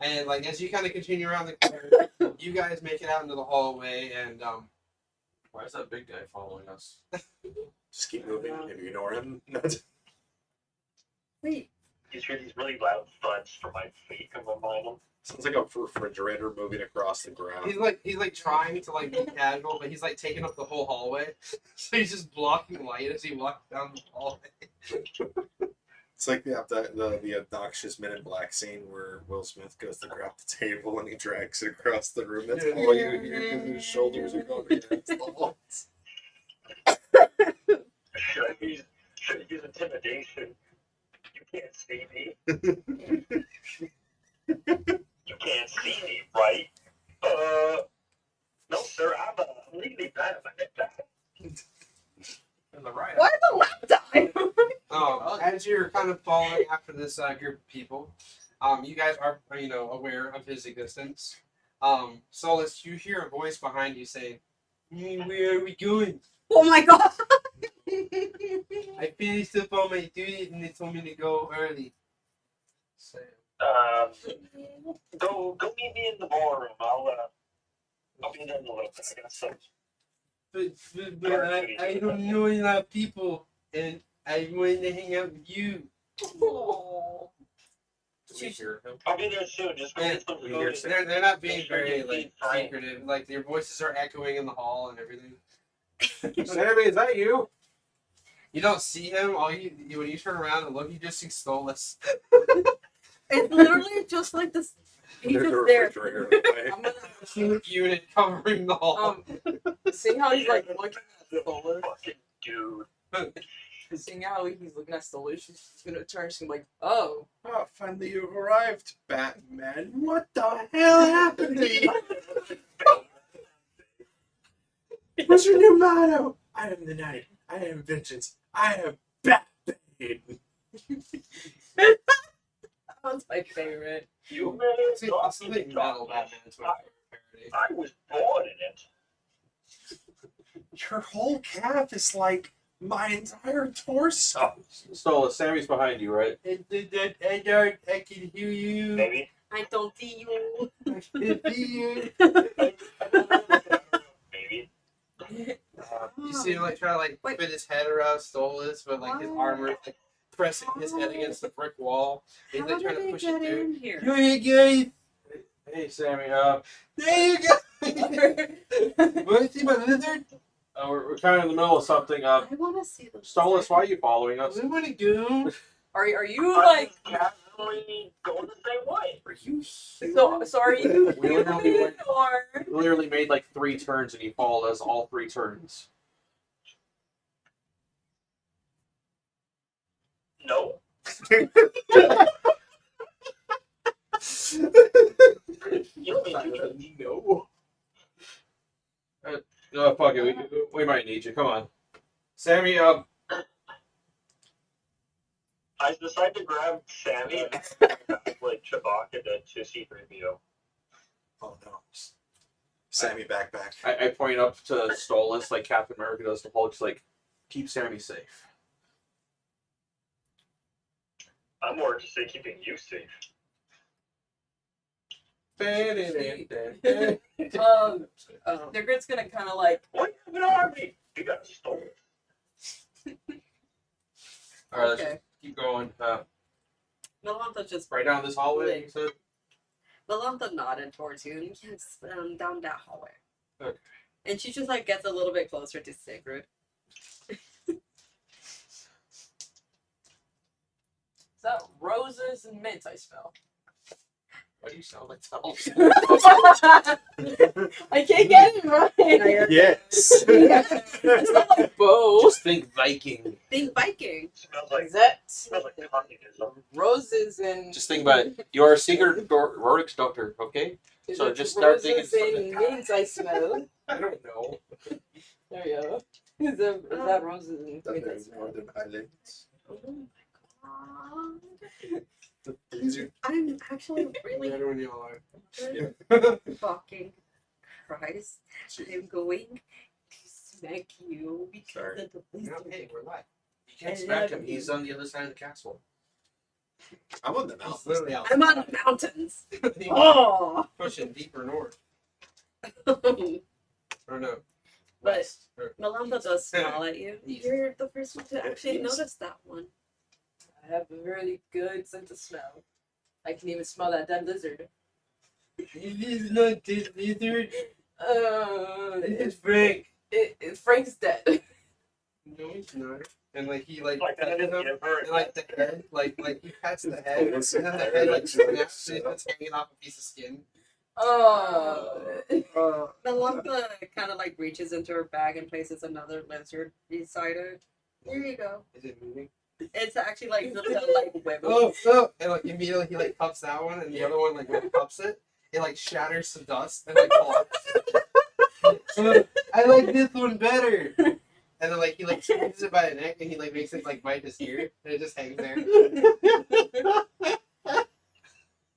And like as you kind of continue around the corner, you guys make it out into the hallway, and Why is that big guy following us? Just keep moving and ignore him. Wait. You hear these really loud thuds from my feet come behind him. Sounds like a refrigerator moving across the ground. he's like trying to like be casual, but he's like taking up the whole hallway, so he's just blocking light as he walks down the hallway. It's like the obnoxious Men in Black scene where Will Smith goes to grab the table and he drags it across the room. That's all you hear because his shoulders are going against the walls. Should Should use intimidation. You can't see me. You can't see me, right? No, sir. I'm legally blind. My neck died. Why the left eye? As you're kind of following after this group of people, you guys are, aware of his existence. Solus, you hear a voice behind you saying, "Where are we going? Oh my god! I finished up all my duties and they told me to go early." Go meet me in the ballroom. I'll be there in a little bit. I got some. But I don't know a lot of people, and I wanted to hang out with you. I'll be there soon. Just go get some food. They're not being very secretive. Like your voices are echoing in the hall and everything. Sammy, is that you? You don't see him. When you turn around and look, you just see Stolas. It's literally just like this. He's There's a just there. refrigerator in the way. I'm gonna Unit covering the hall. seeing how he's like looking at Stolas. Fucking dude. Seeing how he's looking at Stolas, she's gonna turn. She's gonna be like, "Oh, Oh, finally you've arrived, Batman. What the hell happened to you? What's your new motto? I am the night. I am vengeance. I am Batman. that was my favorite." You See, also think metal Batman's my favorite parody. I was born in it. Your whole calf is like my entire torso. Stola, Sammy's behind you, right? I can hear you. Maybe. I don't see you. I can see you. Maybe. You see him like trying to like fit his head around Stolas, but like his armor is like pressing his head against the brick wall. He's How like did trying to they push get it through. in here? Hey guys, Hey, Sammy. there you go. Want to see my lizard? We're kind of in the middle of something. I want to see the Stolas, why are you following us? We want to go. Are you like Casually going the same way. Are you? so? Are you We literally, human or? literally made like 3 turns and he followed us all 3 turns. No. You don't mean to. No. Oh, fuck it. We might need you. Come on. Sammy, I decided to grab Sammy and like Chewbacca to C-3PO. Oh no. Sammy backpack. I point up to Stolas like Captain America does to Hulk, just like, keep Sammy safe. I'm more interested in keeping you safe. Nigrid's gonna kind of like. What? You have an army? You got stolen. Alright, let's Okay. just keep going. Melantha just Right down this hallway, you said? Melantha nodded towards you and yes, down that hallway. Okay. And she just like gets a little bit closer to Sigrid. Is that roses and mints I smell? Why do you sound like that? I can't get it right. Yes. It's not like bow. Just think Viking. Think Viking. Smells like Is that communism. roses and Just think about it. You are a secret Rorik's doctor, okay? is So it just start roses thinking and mints I smell? I don't know. There you go. Is that roses and mints I smell? Northern Islands. Oh my god. These are I'm actually really Better when y'all are. fucking Christ. I'm going to smack you because Sorry. of the No, blizzard. hey, we're live. You can't smack him. He's on the other side of the castle. I'm on the He's mountains. literally out. I'm on the mountains. He's Oh. pushing deeper north. But Or no. West. Or- Melantha does smile at you. You're the first one to actually Yes. notice that one. I have a really good sense of smell. I can even smell that dead lizard. It is not this lizard. It's Frank. Frank's dead. No, he's not. And like he like Like that touches is him, never. and like the head, like he pats the head, and then the head like snaps and it's hanging off a piece of skin. Melantha kind of like reaches into her bag and places another lizard beside it. Here you go. Is it moving? It's actually like the like wiggle. Oh, oh! And like immediately he like cups that one, and the other one like when he cups it, it like shatters to dust and like falls. I like this one better. And then like he like squeezes it by the neck, and he like makes it like bite his ear, and it just hangs there.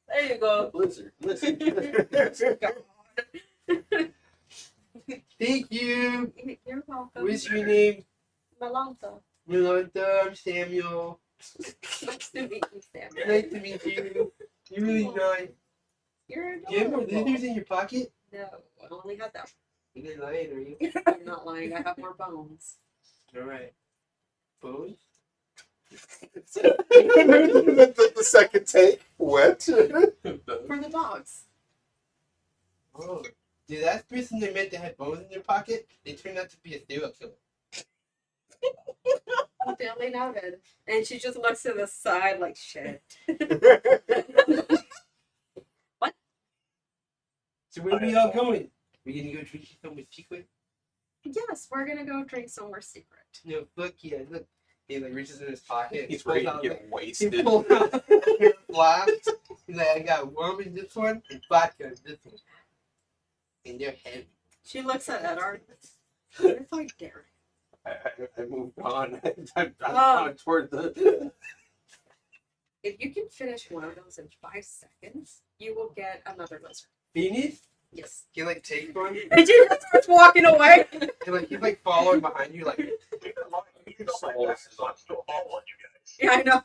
There you go. Lizard. Thank you. You're welcome. What's your name? Malanta. Milanta. I'm Samuel. Nice to meet you, Sam. Nice to meet you. You're really nice. You're Do you have more adorable. lizards in your pocket? No, I only had that. You're not lying, are you? I'm not lying. I have more bones. All right. Bones? the second take. What? For the dogs. Oh. Dude, that person they meant to have bones in their pocket, they turned out to be a serial killer. Duly noted. And she just looks to the side like shit. What? So where are we all going? We gonna go drink somewhere secret? Yes, we're gonna go drink somewhere secret. No, fuck yeah. Look. He like reaches in his pocket. He's pulls ready to out, get like, he wasted. pulls out a flask. He's like, I got rum in this one and vodka in this one. And they're heavy. She looks at Edard. What if I dare? I moved on. I'm Oh. on toward the. If you can finish one of those in 5 seconds, you will get another lizard. Phoenix? Yes. He like takes one. And she just starts walking away. And like he's like following behind you like I'm still following you guys. Yeah, I know.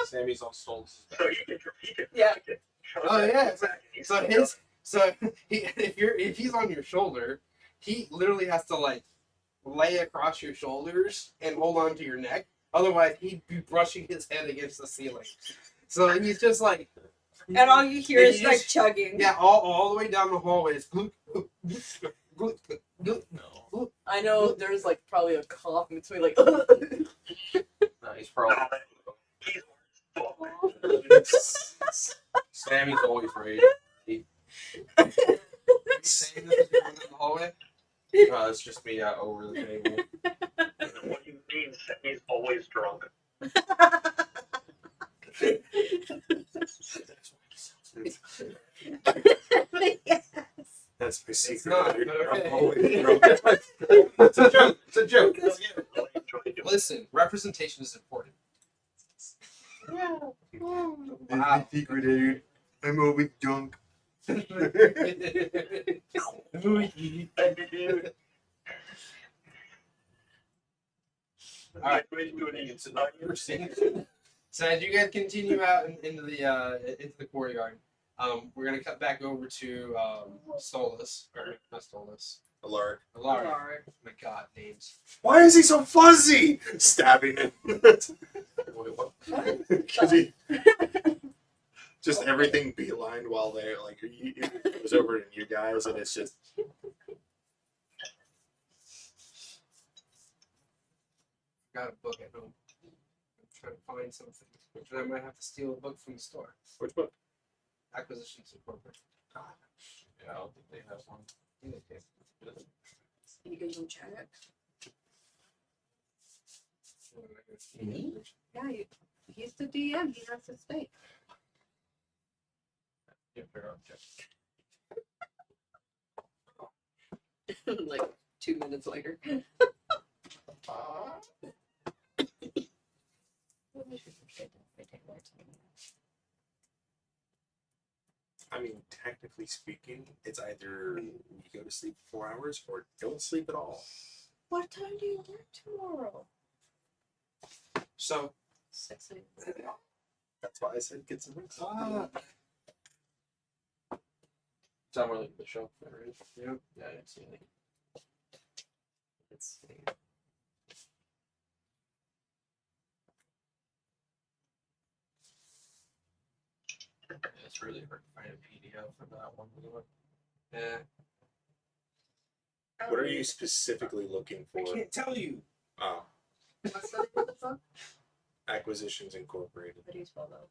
Sammy's on Stoltz's back. So you can Yeah. oh yeah. So if he's on your shoulder, he literally has to like lay across your shoulders and hold on to your neck. Otherwise he'd be brushing his head against the ceiling. So he's just like And all you hear and is you like just- chugging. Yeah, all the way down the hallway is gluk, gluk, gluk, gluk, gluk, gluk. I know there's like probably a cough in between, like. No, he's probably. Sammy's always ready. Saying this as you're going down the hallway. No, it's just me out over the table. What do you mean Sammy's always drunk? Yes. That's my secret. not, dude. but I'm okay. always drunk. It's a joke. It's a joke. Listen, representation is important. Yeah. That's my secret, dude. I'm always drunk. Alright. So as you guys continue out into the courtyard, we're gonna cut back over to Stolas, or not Stolas, Alaric. Alaric. Alaric. Oh my God, names. Why is he so fuzzy? Stabbing him. Because he just everything beelined while they're like it was over to you guys, and it's just Got a book at home. I'm trying to find something. And I might have to steal a book from the store. which book? Acquisitions Incorporated. Yeah, I don't think they have one. Okay. You can go check. Me? Yeah, he's the DM. He has to stay. Yeah, fair enough. Like 2 minutes later. I mean, technically speaking, it's either you go to sleep 4 hours or don't sleep at all. What time do you work tomorrow? So 6 a.m. That's why I said get some rest. Time we're leaving the show. Right? Yep. Yeah, I didn't see anything. Let's see. It's really hard to find a PDF for that one. yeah. What are you specifically looking I for? can't tell you. Oh, What's the name of the book? Acquisitions Incorporated. How do you spell that?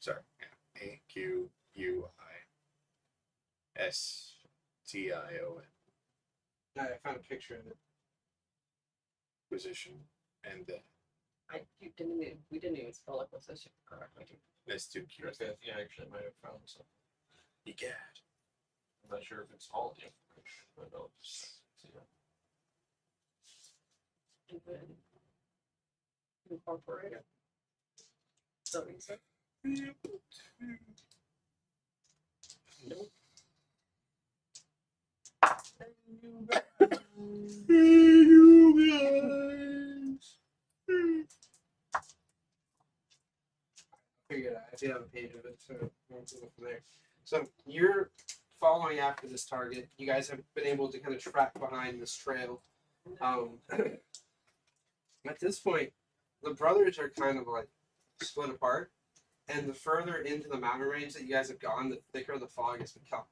Sorry, AQUISTION. Yeah, I found a picture of it. position, and We didn't even spell acquisition correctly. there's two keys. Yeah, actually, I might have found some. Egad. I'm not sure if it's all the information, but I'll just see it. And then incorporate it. So you said? Nope. Figured out. I do have a page of it, so we'll go from there. So you're following after this target. You guys have been able to kind of track behind this trail. At this point, the brothers are kind of like split apart, and the further into the mountain range that you guys have gone, the thicker the fog has become.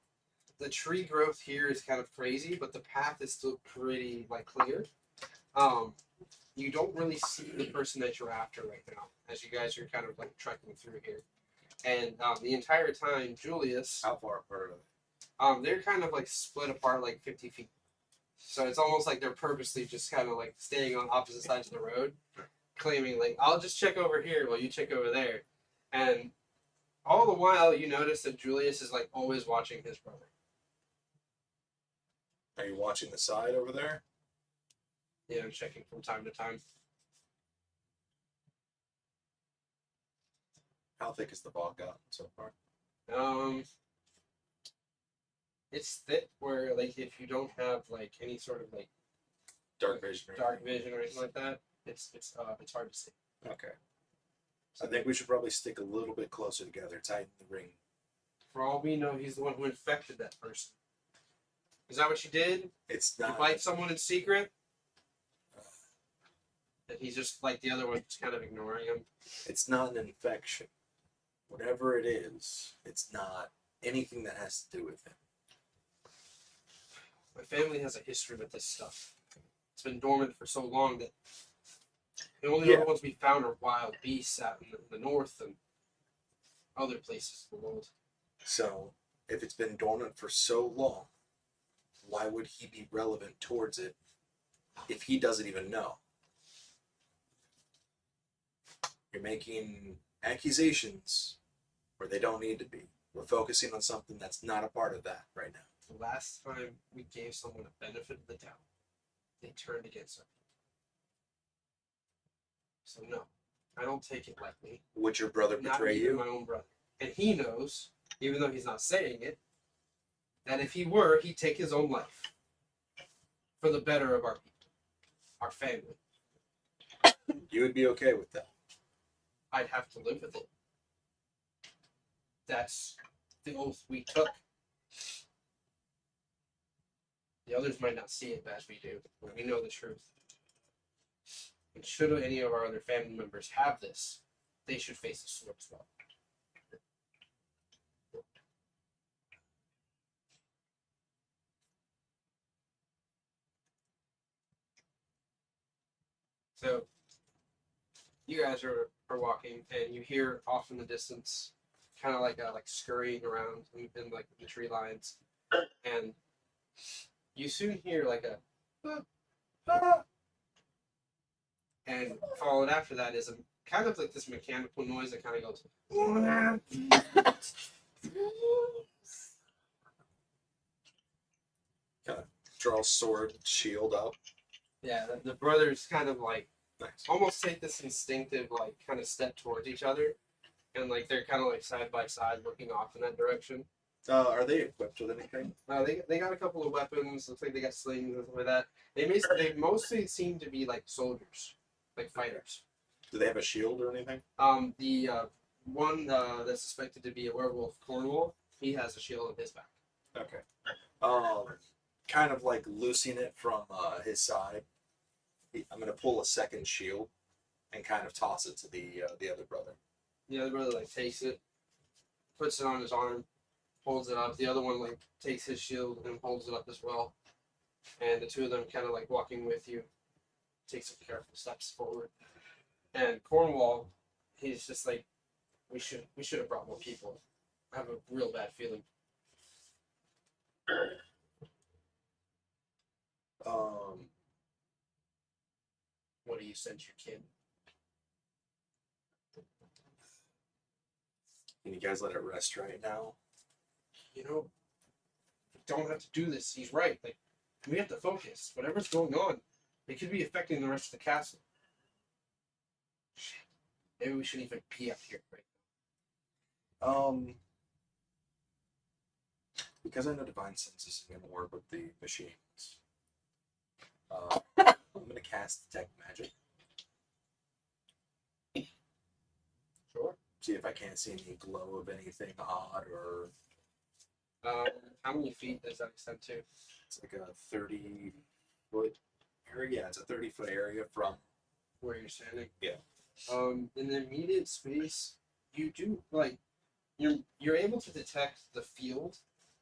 The tree growth here is kind of crazy, but the path is still pretty like clear. You don't really see the person that you're after right now, as you guys are kind of like trekking through here. And the entire time, Julius, How far apart are they? they're kind of like split apart like 50 feet. So it's almost like they're purposely just kind of like staying on opposite sides of the road, claiming like, I'll just check over here while you check over there. And all the while, you notice that Julius is like always watching his brother. Are you watching the side over there? Yeah, I'm checking from time to time. How thick has the fog gotten so far? It's thick where like if you don't have like any sort of like Dark vision. dark vision or anything like that, it's hard to see. Okay. I think we should probably stick a little bit closer together, tighten the ring. For all we know, he's the one who infected that person. Is that what you did? It's You not. fight someone in secret? And he's just like the other one, just kind of ignoring him. It's not an infection. Whatever it is, it's not anything that has to do with him. My family has a history with this stuff. It's been dormant for so long that the only other ones we found are wild beasts out in the north and other places in the world. So, if it's been dormant for so long, why would he be relevant towards it if he doesn't even know? You're making accusations where they don't need to be. We're focusing on something that's not a part of that right now. The last time we gave someone a benefit of the doubt, they turned against us. So no, I don't take it lightly. Would your brother Not betray even you? my own brother. And he knows, even though he's not saying it, that if he were, he'd take his own life for the better of our people, our family. You would be okay with that. I'd have to live with it. That's the oath we took. The others might not see it as we do, but we know the truth. And should any of our other family members have this, they should face the sword as well. So, you guys are walking, and you hear off in the distance, kind of like scurrying around in like the tree lines, and you soon hear like a, and followed after that is a kind of like this mechanical noise that kind of goes. Kind of draw sword, shield up. Yeah, the brothers kind of like Nice. almost take this instinctive like kind of step towards each other, and like they're kind of like side by side looking off in that direction. Are they equipped with anything? They got a couple of weapons. Looks like they got slings and stuff like that. They mostly seem to be like soldiers, like fighters. Do they have a shield or anything? The one that's suspected to be a werewolf, Cornwall, he has a shield on his back. Okay. Kind of like loosening it from his side. I'm gonna pull a second shield and kind of toss it to the other brother. The other brother like takes it, puts it on his arm, holds it up. The other one like takes his shield and holds it up as well. And the two of them kind of like walking with you, take some careful steps forward. And Cornwall, he's just like, we should have brought more people. I have a real bad feeling. What do you send your kid? Can you guys let it rest right now? You know, we don't have to do this. He's right. Like, we have to focus. Whatever's going on, it could be affecting the rest of the castle. Shit. Maybe we shouldn't even be up here right Because I know divine sense isn't going to work with the machines. I'm going to cast detect magic. Sure. See if I can't see any glow of anything odd or. How many feet does that extend to? It's like a 30-foot area. Yeah, it's a 30-foot area from Where you're standing? Yeah. In the immediate space, you do like you're able to detect the field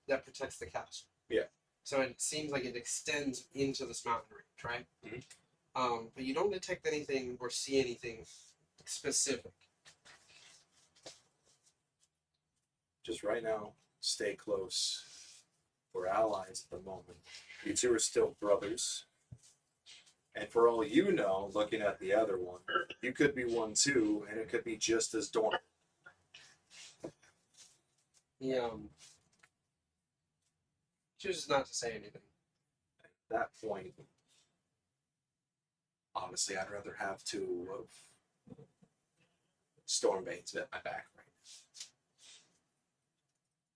that protects the castle. Yeah. So it seems like it extends into this mountain range, right? Mhm. But you don't detect anything or see anything specific. just right now. Stay close. We're allies at the moment. You two are still brothers. And for all you know, looking at the other one, you could be one too, and it could be just as dormant. He chooses not to say anything. At that point, honestly, I'd rather have two of Stormbane's at my back right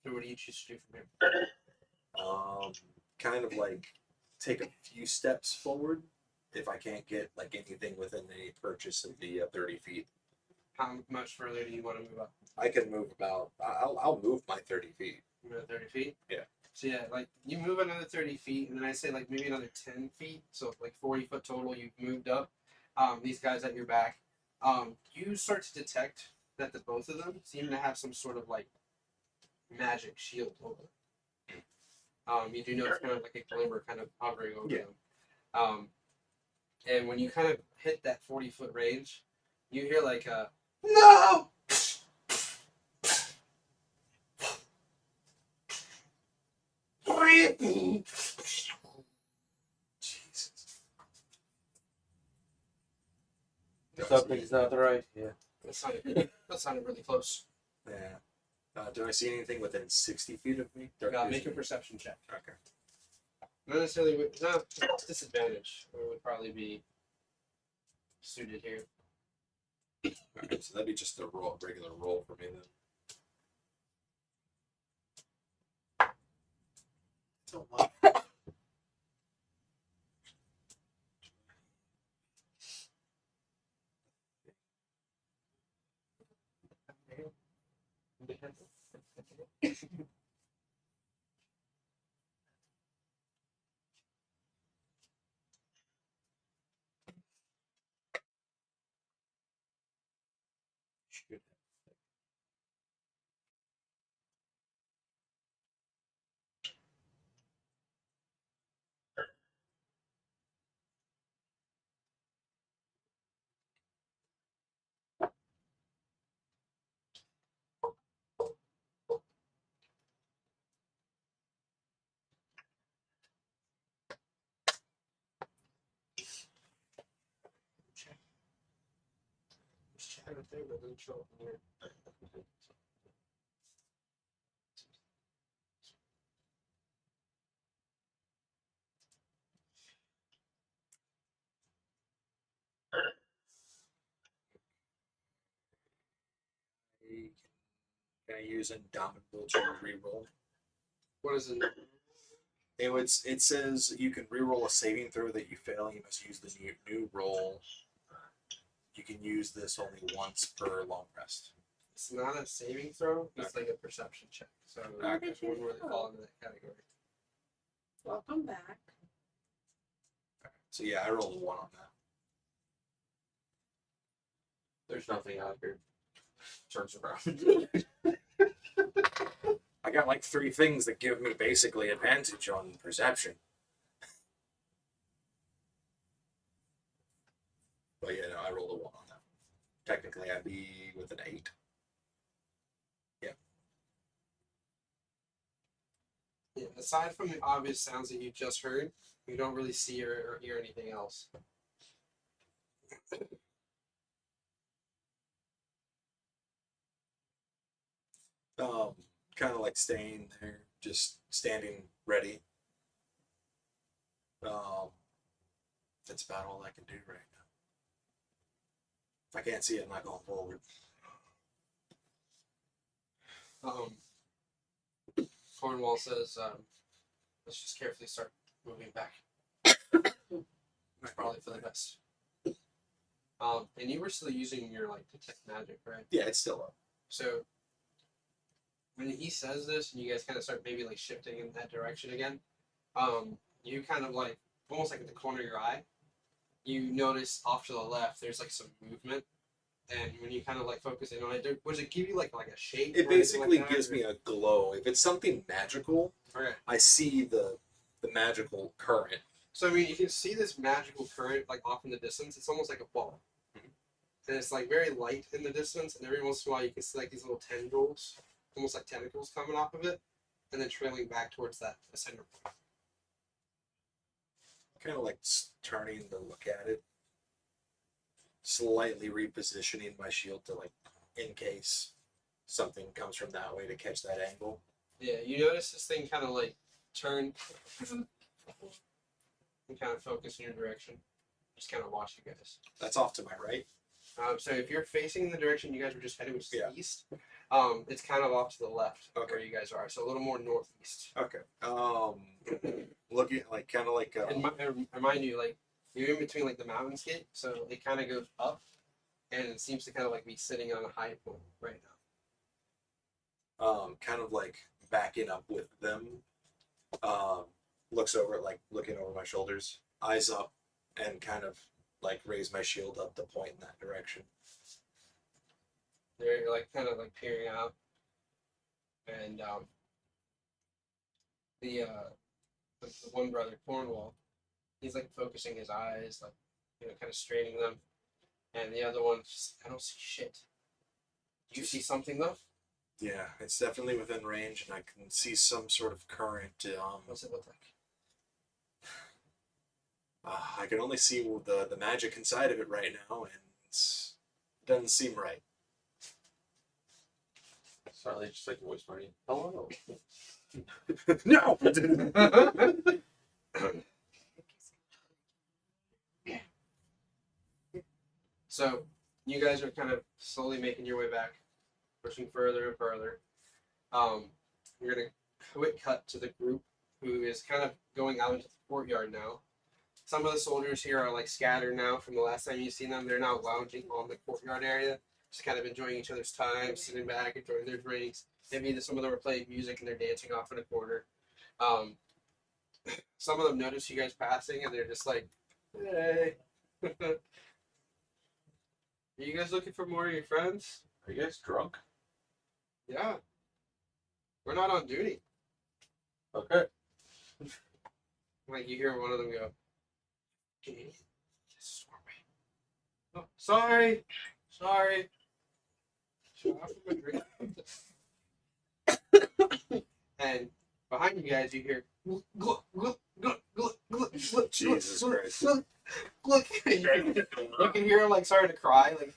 So what do you choose to do from here? now. Kind of like take a few steps forward if I can't get like anything within the purchase of the 30 feet. How much further do you want to move up? I can move about. I'll move my 30 feet. Another 30 feet? Yeah. So yeah, like you move another 30 feet, and then I say like maybe another 10 feet. So like 40 foot total you've moved up. These guys at your back. You start to detect that the both of them seem to have some sort of like magic shield over them. You do notice kind of like a glimmer kind of hovering over them. And when you kind of hit that 40-foot range, you hear like a no. Jesus. Something's not right. Yeah. That sounded really close. Yeah. Do I see anything within 60 feet of me? Make a perception check. Okay. Not necessarily with disadvantage. It would probably be suited here. Alright, so that'd be just a regular roll for me then. So what? Chat right there, but then show up here. Can I use Indomitable to reroll? What is it? It says you can reroll a saving throw that you fail. You must use the new roll. You can use this only once per long rest. It's not a saving throw. It's like a perception check. So Okay. it wouldn't really fall into that category. Welcome back. So yeah, I rolled a 1 on that. There's nothing out here. Turns around. I got like 3 things that give me basically advantage on perception. But yeah, no, I rolled a 1 on that. Technically, I'd be with an 8. Yeah, aside from the obvious sounds that you just heard, you don't really see or hear anything else. Kind of like staying there, just standing ready. That's about all I can do right now. If I can't see it, I'm not going forward. Cornwall says, let's just carefully start moving back. Probably for the best. And you were still using your like detect magic, right? Yeah, it's still up. So when he says this and you guys kind of start maybe like shifting in that direction again, you kind of like almost like at the corner of your eye, you notice off to the left there's like some movement. And when you kind of like focus in on it, does it give you like a shape? It basically gives me a glow. If it's something magical, Okay. I see the magical current. So I mean, you can see this magical current like off in the distance. It's almost like a ball, and it's like very light in the distance. And every once in a while, you can see like these little tendrils, almost like tentacles coming off of it, and then trailing back towards that center point. Kind of like turning to look at it, slightly repositioning my shield to like in case something comes from that way to catch that angle. Yeah, you notice this thing kind of like turn and kind of focus in your direction. Just kind of watch you guys. That's off to my right. So if you're facing in the direction you guys were just heading, which is Yeah. east, it's kind of off to the left of where you guys are. So a little more northeast. Okay. Looking like kind of like. And remind you, like you're in between like the mountainscape, so it kind of goes up, and it seems to kind of like be sitting on a high point right now. Kind of like backing up with them. Looks over, like looking over my shoulders, eyes up, and kind of like raise my shield up to point in that direction. They're like kind of like peering out, and the one brother Cornwall, he's like focusing his eyes, like kind of straining them, and the other one, just, I don't see shit. Do you see something though? Yeah, it's definitely within range, and I can see some sort of current. What's it look like? I can only see the magic inside of it right now, and it doesn't seem right. Sorry, just like voice party. Hello. No. So you guys are kind of slowly making your way back, pushing further and further. We're gonna quick cut to the group who is kind of going out into the courtyard now. Some of the soldiers here are like scattered now from the last time you've seen them. They're now lounging on the courtyard area, just kind of enjoying each other's time, sitting back, enjoying their drinks. Maybe some of them are playing music and they're dancing off in a corner. Some of them notice you guys passing and they're just like, hey. Are you guys looking for more of your friends? Are you guys drunk? Yeah. We're not on duty. Okay. Like you hear one of them go, oh, sorry. And behind you guys, you hear gluck, gluck, gluck, gluck, gluck, gluck, Jesus gluck, Christ. gluck, gluck. You can hear him like starting to cry, like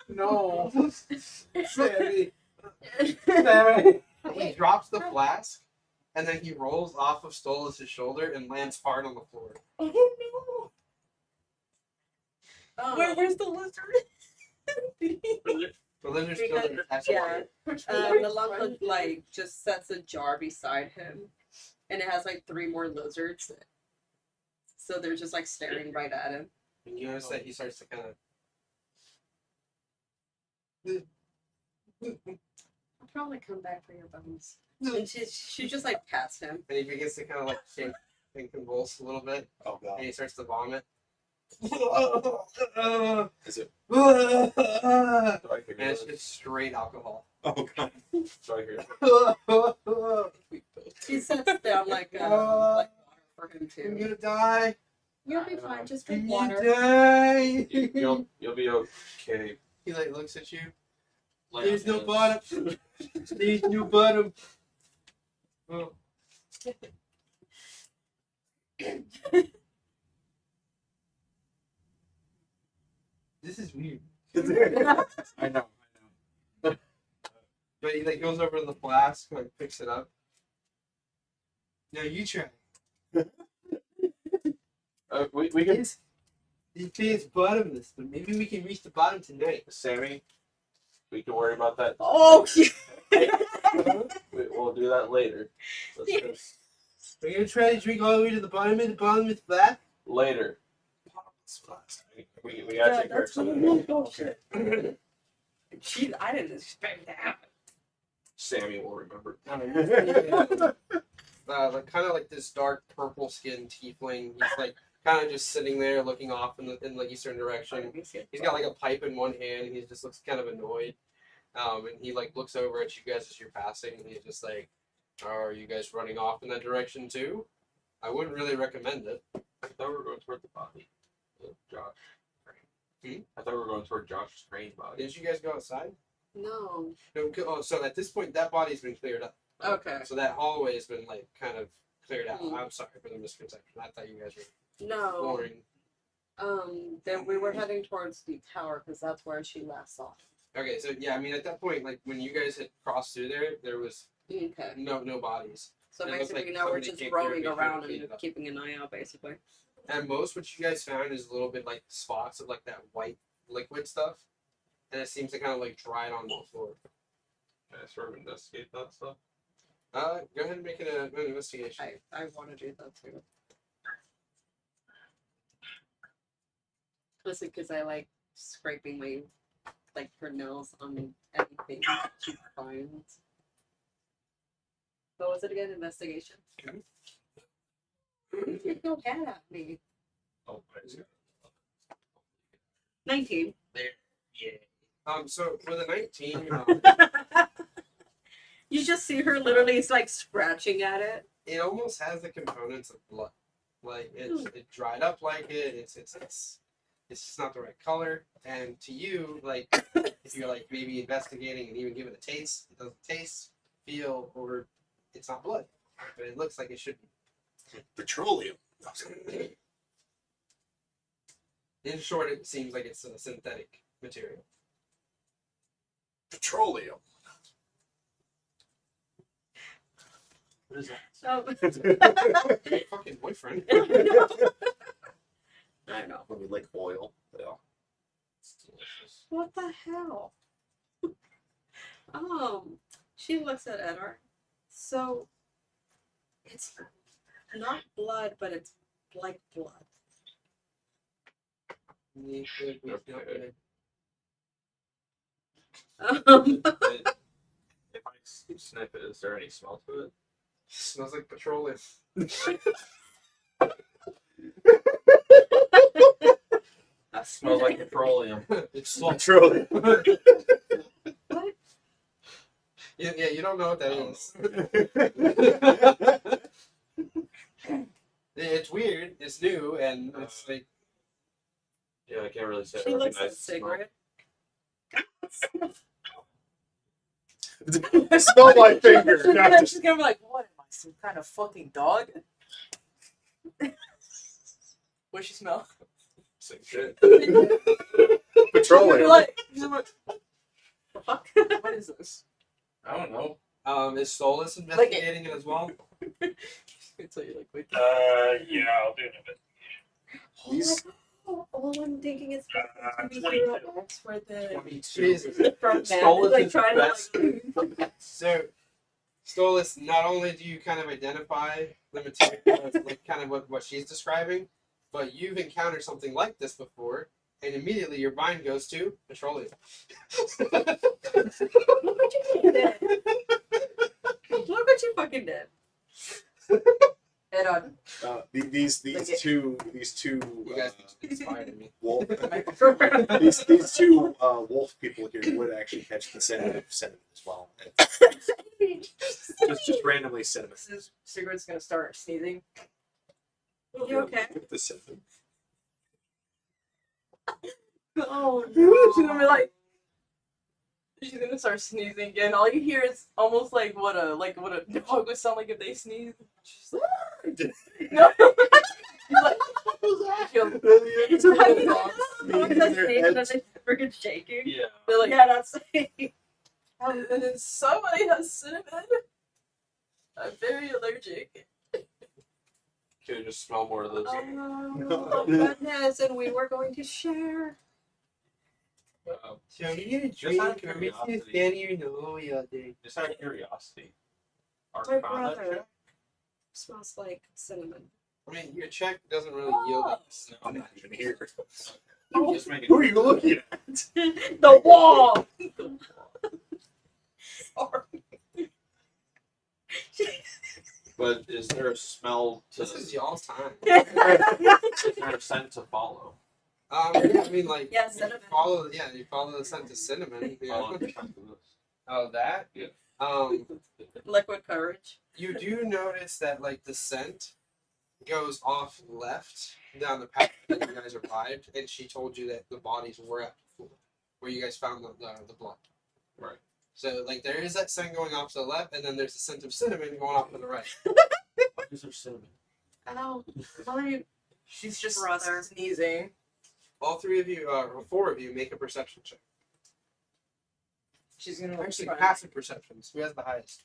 no, Sammy. He drops the flask, and then he rolls off of Stolas' shoulder and lands hard on the floor. Oh no. Where's the lizard? The lizard's still there. That's Yeah. why. The lump like just sets a jar beside him, and it has like 3 more lizards. So they're just like staring right at him. And you notice that he starts to kind of. I'll probably come back for your bones. And she just like pats him. And he begins to kind of like shake and convulse a little bit. Oh god. And he starts to vomit. Is it? And Do I hear it's it? just straight alcohol. Oh god. Do I hear it? He sets down like water for him I'm too. gonna die. You'll be fine. Just drink I'm water. gonna die. You'll be okay. He like looks at you. Lay There's on no hands. bottom. There's no bottom. Oh. This is weird. I know. But he like goes over to the flask, like picks it up. Now you try. We can. He tastes bottomless, but maybe we can reach the bottom tonight. Sammy, we can worry about that. Oh, We'll do that later. Let's Yeah. just We're gonna try to drink all the way to the bottom, and the bottom is flat. later. We gotta take care of some. bullshit. I didn't expect that. Sammy will remember. Like kind of like this dark purple skinned tiefling. He's like kind of just sitting there looking off in the eastern direction. He's got like a pipe in one hand, and he just looks kind of annoyed. And he like looks over at you guys as you're passing, and he's just like, "Are you guys running off in that direction too? I wouldn't really recommend it." I thought we were going toward the body. Josh. Hmm? I thought we were going toward Josh's crane body. Did you guys go outside? No. No. Oh, so at this point, that body's been cleared up. Okay. So that hallway has been like kind of cleared out. Hmm. I'm sorry for the misconception. I thought you guys were No. boring. Then we were heading towards the tower because that's where she last saw him. Okay, so yeah, I mean at that point, like when you guys had crossed through there was Okay. no bodies. So It looks basically like now we're somebody just came through roaming and around cleaned it and up. keeping an eye out, basically. And most what you guys found is a little bit like spots of like that white liquid stuff, and it seems to kind of like dried on the floor. Can I sort of investigate that stuff? Go ahead and make an investigation. I want to do that too. Listen, because I like scraping my her nails on anything she finds. What was it again? Investigation. You go get at me. Oh, nice. 19. There, yeah. So for the 19, You just see her literally like scratching at it. it almost has the components of blood. Like it dried up like it. It's just not the right color. And to you, like if you're like maybe investigating and even give it a taste, it doesn't taste, feel, or it's not blood, but it looks like it should be. Petroleum. In short, it seems like it's a synthetic material. Petroleum. What is that? So Your fucking boyfriend. I know. When we like oil. Yeah. What the hell? She looks at Edward. So it's not blood, but it's like blood. If I sniff it, is there any smell to it? Smells like petroleum. That smells like petroleum. It's petroleum. What? Yeah, you don't know what that is. It's weird. It's new, and it's like Yeah, I can't really say. She I looks recognize at a the smell. cigarette. I smell my finger. And then she's gonna be like, what am I, some kind of fucking dog? What's she smell? Same shit. Petroleum. Like, what the fuck? What is this? I don't know. is Solus investigating it as well? It's like, wait. Yeah, I'll do it in a bit. All I'm thinking is maybe 22. Hero X where the Jesus. from man Stolus is like is trying best. to like So, Stolas, not only do you kind of identify the material as like kind of what she's describing, but you've encountered something like this before, and immediately your mind goes to petroleum. look what you did. Look what you fucking did. Head on. These two You guys inspired me. wolf these two wolf people here would actually catch the scent of cinnamon as well. Just randomly cinnamon. This cigarette's gonna start sneezing. You okay? The cinnamon. Oh She's gonna be like, she's gonna start sneezing again. All you hear is almost like what a dog would sound like if they sneeze. She's like, no. like, freaking shaking. Yeah. they're like, Yeah, that's and then somebody has cinnamon. I'm very allergic. Can you just smell more of this? oh goodness, and we were going to share. So you get a Just out of drink, or we curiosity. just stand here and all day. Just out of curiosity. My Arthur found that brother shit? smells like cinnamon. I mean, your check doesn't really yield like No, not even here. Just making Who are you looking at? The wall. Sorry. But is there a smell to This is y'all's time. is there a scent to follow? Yeah, I mean, like, Yeah, you cinnamon. follow the scent of cinnamon. Yeah. Follow the scent of this. Oh, that? Yeah. Liquid courage. You do notice that, like, the scent goes off left down the path that you guys arrived, and she told you that the bodies were at the floor, where you guys found the blood. Right. So, like, there is that scent going off to the left, and then there's the scent of cinnamon going off to the right. Why is there cinnamon? Oh, my She's just brother. sneezing. All three of you, or four of you, make a perception check. She's gonna Actually, try. passive perceptions. Who has the highest?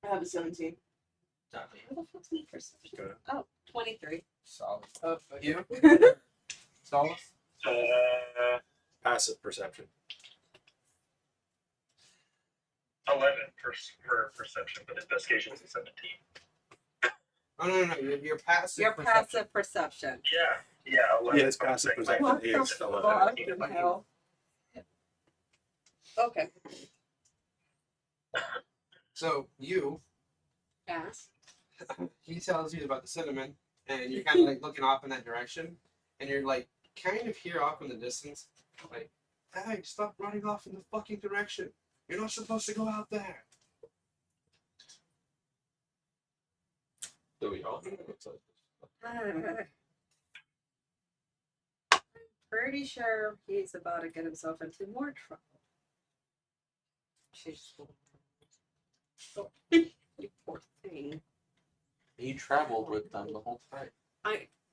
I have a 17. What the fuck's my perception? Oh, 23. Solid. Oh, fuck. You? Solid? Passive perception. 11 for perception, but investigation is a 17. Oh, no. Your passive Your perception. passive perception. Yeah, 11. Yeah, it's passive perception. What He the is 11. fuck? Hell. Okay. So, you, Yes. he tells you about the cinnamon, and you're kind of like looking off in that direction, and you're like kind of here off in the distance, like, hey, stop running off in the fucking direction. You're not supposed to go out there. Do we all? I'm pretty sure he's about to get himself into more trouble. She's oh, you poor thing. He traveled with them the whole time.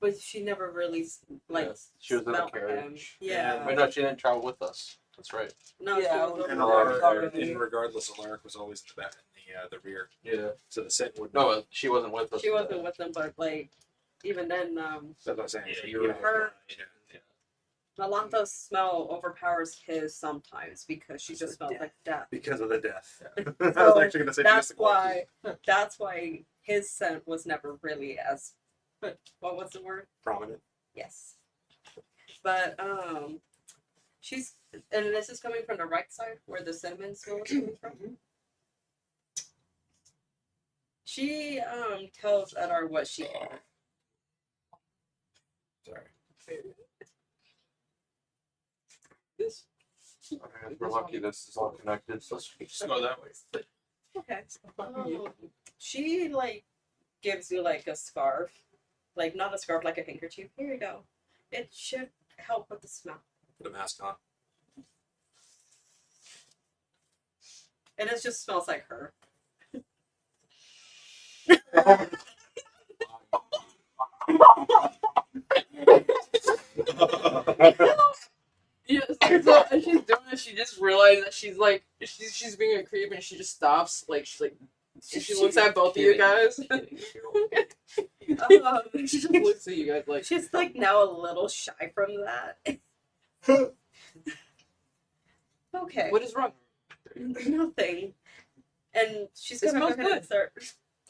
But she never really like Yeah, she was in a smelled him. carriage. Yeah. Wait, no, she didn't travel with us. That's right. No, Yeah, she was And over Alaric, there. and regardless, Alaric was always in the back, in the rear. Yeah. So the scent would. No, she wasn't with us. She wasn't with them, but like even then, That's what I'm saying. So Yeah, you were. her- Yeah. Melanthos smell overpowers his sometimes because she just smells like death. Because of the death. I So was actually going to say that's because of the why that's why his scent was never really as what was the word? prominent. Yes. But she's and this is coming from the right side where the cinnamon smell is coming from. She tells Edar what she had. Sorry. This. Okay, we're lucky this is all connected, so let's just go that way. Okay. She like gives you like a scarf, like not a scarf, like a handkerchief. Here you go. It should help with the smell. Put a mask on. And it just smells like her. Yeah, so as she's doing it, she just realized that she's like she's being a creep and she just stops, like she's like she looks at both of you guys. She just looks at you guys like She's like now a little shy from that. Okay. what is wrong? Nothing. And she's It gonna go smells ahead and good. start.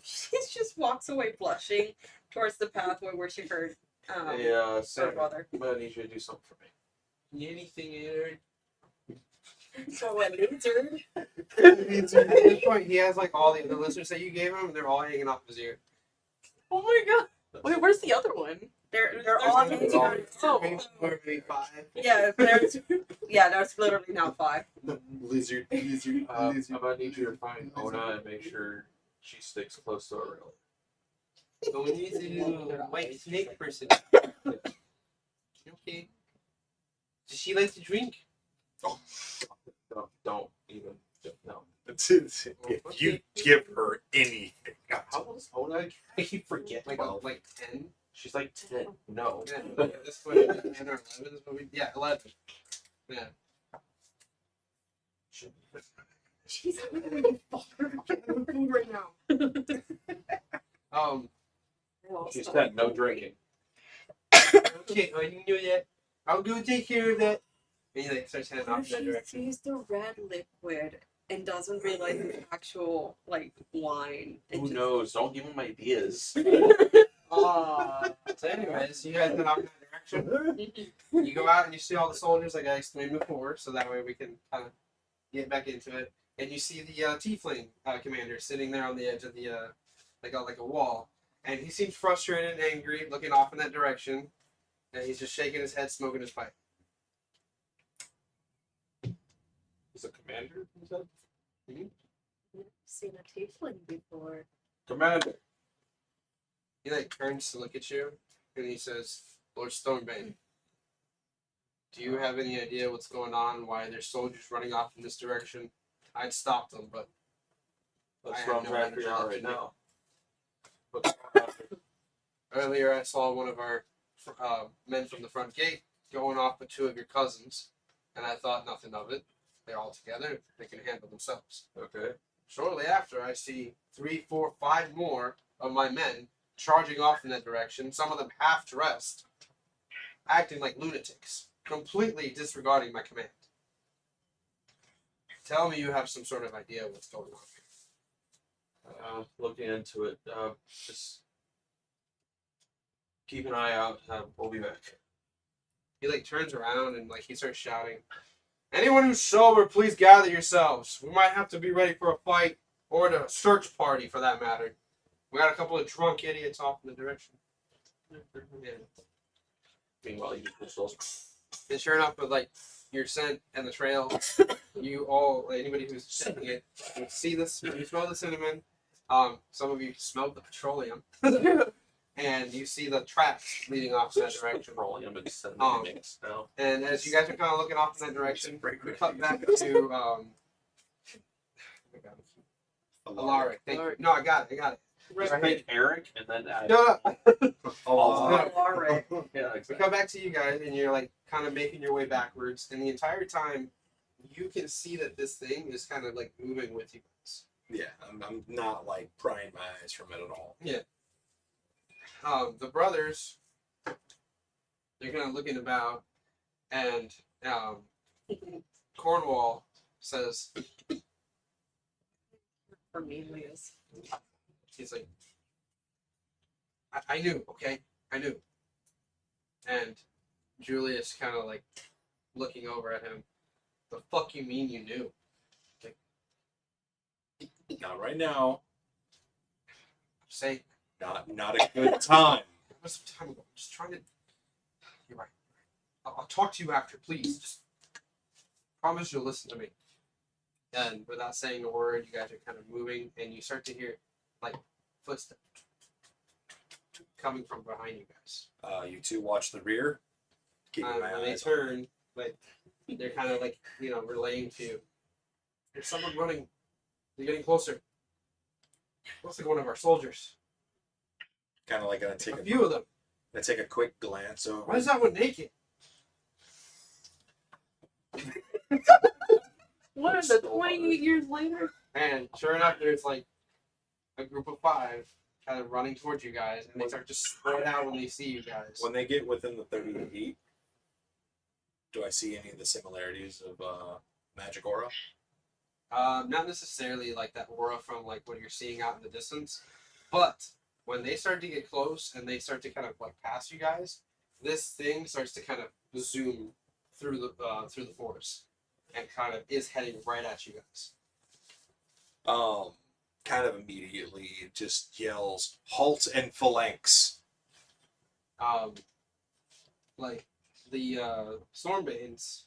She just walks away blushing towards the pathway where she heard Yeah, her Sam, brother. I'm gonna need you to do something for me. Anything, Edward? So what lizard? At this point, he has like all the other listeners that you gave him. They're all hanging off his ear. Oh my god. Wait, where's the other one? They're all hanging on. Maybe five. Yeah, there's literally now 5. Lizard. I'm gonna need you to find Ona and make sure she sticks close to Aurel. So we need to white snake person. Okay. Does she like to drink? Don't even. No. If you give her anything, How old is Ona? I keep forgetting. Like 10. She's like 10. No. Yeah, this one 10 or 11 is what we. Yeah, 11. Yeah. She's literally fucking food right now. She said no drinking. Okay, I didn't know that. I'll go take care of that. And he like starts heading What off if in that she direction. sees the red liquid and doesn't realize it's actual like wine? And Who just- knows? Don't give him ideas. So anyways, you guys head off in that direction. You go out and you see all the soldiers like I explained before, so that way we can kind of get back into it. And you see the Tiefling commander sitting there on the edge of the like a wall, and he seems frustrated and angry, looking off in that direction, and he's just shaking his head, smoking his pipe. He's a commander, he said? I've seen a tiefling before. Commander. He like turns to look at you, and he says, "Lord Stormbane, do you have any idea what's going on? Why there's soldiers running off in this direction? I'd stop them, but That's I what I'm have no trying to figure out energy right left now. Earlier, I saw one of our men from the front gate going off with two of your cousins, and I thought nothing of it. They're all together; they can handle themselves." Okay. Shortly after, I see 3, 4, 5 more of my men charging off in that direction. Some of them half dressed, acting like lunatics, completely disregarding my command. Tell me you have some sort of idea what's going on. Looking into it. Just keep an eye out. We'll be back. He like turns around and like he starts shouting, "Anyone who's sober, please gather yourselves. We might have to be ready for a fight or a search party for that matter. We got a couple of drunk idiots off in the direction." Yeah. Meanwhile, you just those. And sure enough, with like your scent and the trail, you all, anybody who's scenting it, you see this, you smell the cinnamon. Some of you smell the petroleum, and you see the tracks leading off in that direction. Petroleum and cinnamon mix now. And as you guys are kind of looking off in that direction, we cut back to Alaric. Thank you. No, I got it. Just pick Eric and then add. No. Alaric. Yeah, We exactly. come back to you guys, and you're like kind of making your way backwards, and the entire time, you can see that this thing is kind of like moving with you guys. yeah, I'm not like prying my eyes from it at all. The brothers, they're kind of looking about, and Cornwall says, Cornelius. he's like, I knew, okay? I knew. And Julius kind of like looking over at him, the fuck you mean you knew? Not right now. Say, Not a good time. that was some time ago. I'm just trying to. You're right. I'll talk to you after, please. Just promise you'll listen to me. And without saying a word, you guys are kind of moving, and you start to hear like footsteps coming from behind you guys. You two watch the rear. Keep my When they eyes. turn, like they're kind of like relaying to you. There's someone running. They're getting closer. Looks like one of our soldiers. Kind of like gonna take A few of them. Gonna take a quick glance over. Why is that one naked? What is it? 28 years later? And sure enough, there's like a group of 5 kind of running towards you guys, and they start to spread out when they see you guys. When they get within the 30 feet, do I see any of the similarities of magic aura? Not necessarily like that aura from like what you're seeing out in the distance, but when they start to get close and they start to kind of like pass you guys, this thing starts to kind of zoom through the forest and kind of is heading right at you guys. Kind of immediately just yells, "Halt and phalanx!" Like the Stormbanes,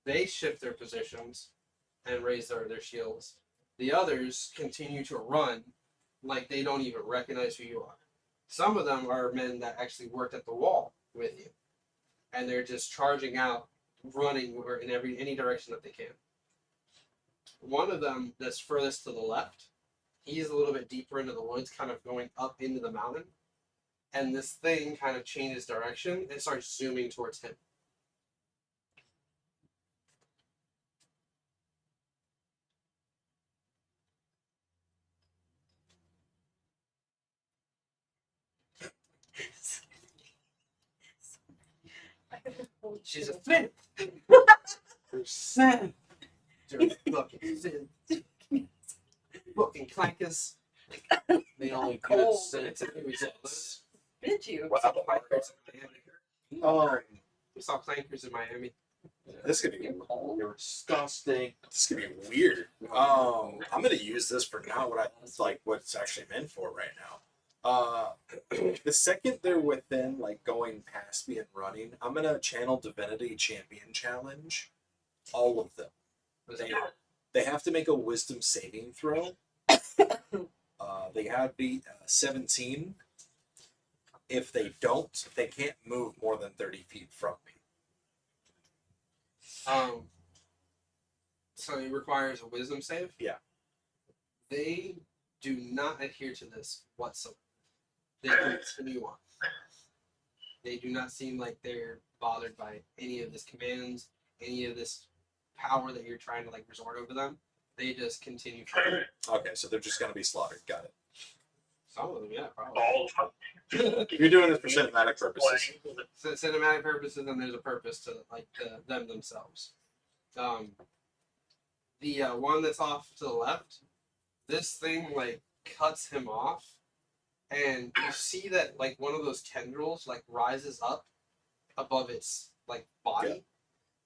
they shift their positions and raise their shields. The others continue to run like they don't even recognize who you are. Some of them are men that actually worked at the wall with you, and they're just charging out, running in any direction that they can. one of them that's furthest to the left, he's a little bit deeper into the woods, kind of going up into the mountain. And this thing kind of changes direction and starts zooming towards him. She's a flip. Percent. Dirty fucking sin. Fucking clankers. They only get Cold. sent results. Did you? We saw clankers in Miami. This could be They're disgusting. This could be weird. I'm gonna use this for not what I like. What it's actually meant for right now. The second they're within like going past me and running, I'm gonna channel Divinity Champion Challenge. All of them. They have to make a Wisdom saving throw. They have to be 17. If they don't, they can't move more than 30 feet from me. So it requires a wisdom save? Yeah. They do not adhere to this whatsoever. They continue on. They do not seem like they're bothered by any of this commands, any of this power that you're trying to like resort over them. They just continue. Okay, so they're just gonna be slaughtered. Got it. Some of them, yeah, probably. All You're doing this for cinematic purposes. So cinematic purposes, and there's a purpose to like them themselves. The one that's off to the left, this thing like cuts him off, and you see that like one of those tendrils like rises up above its like body,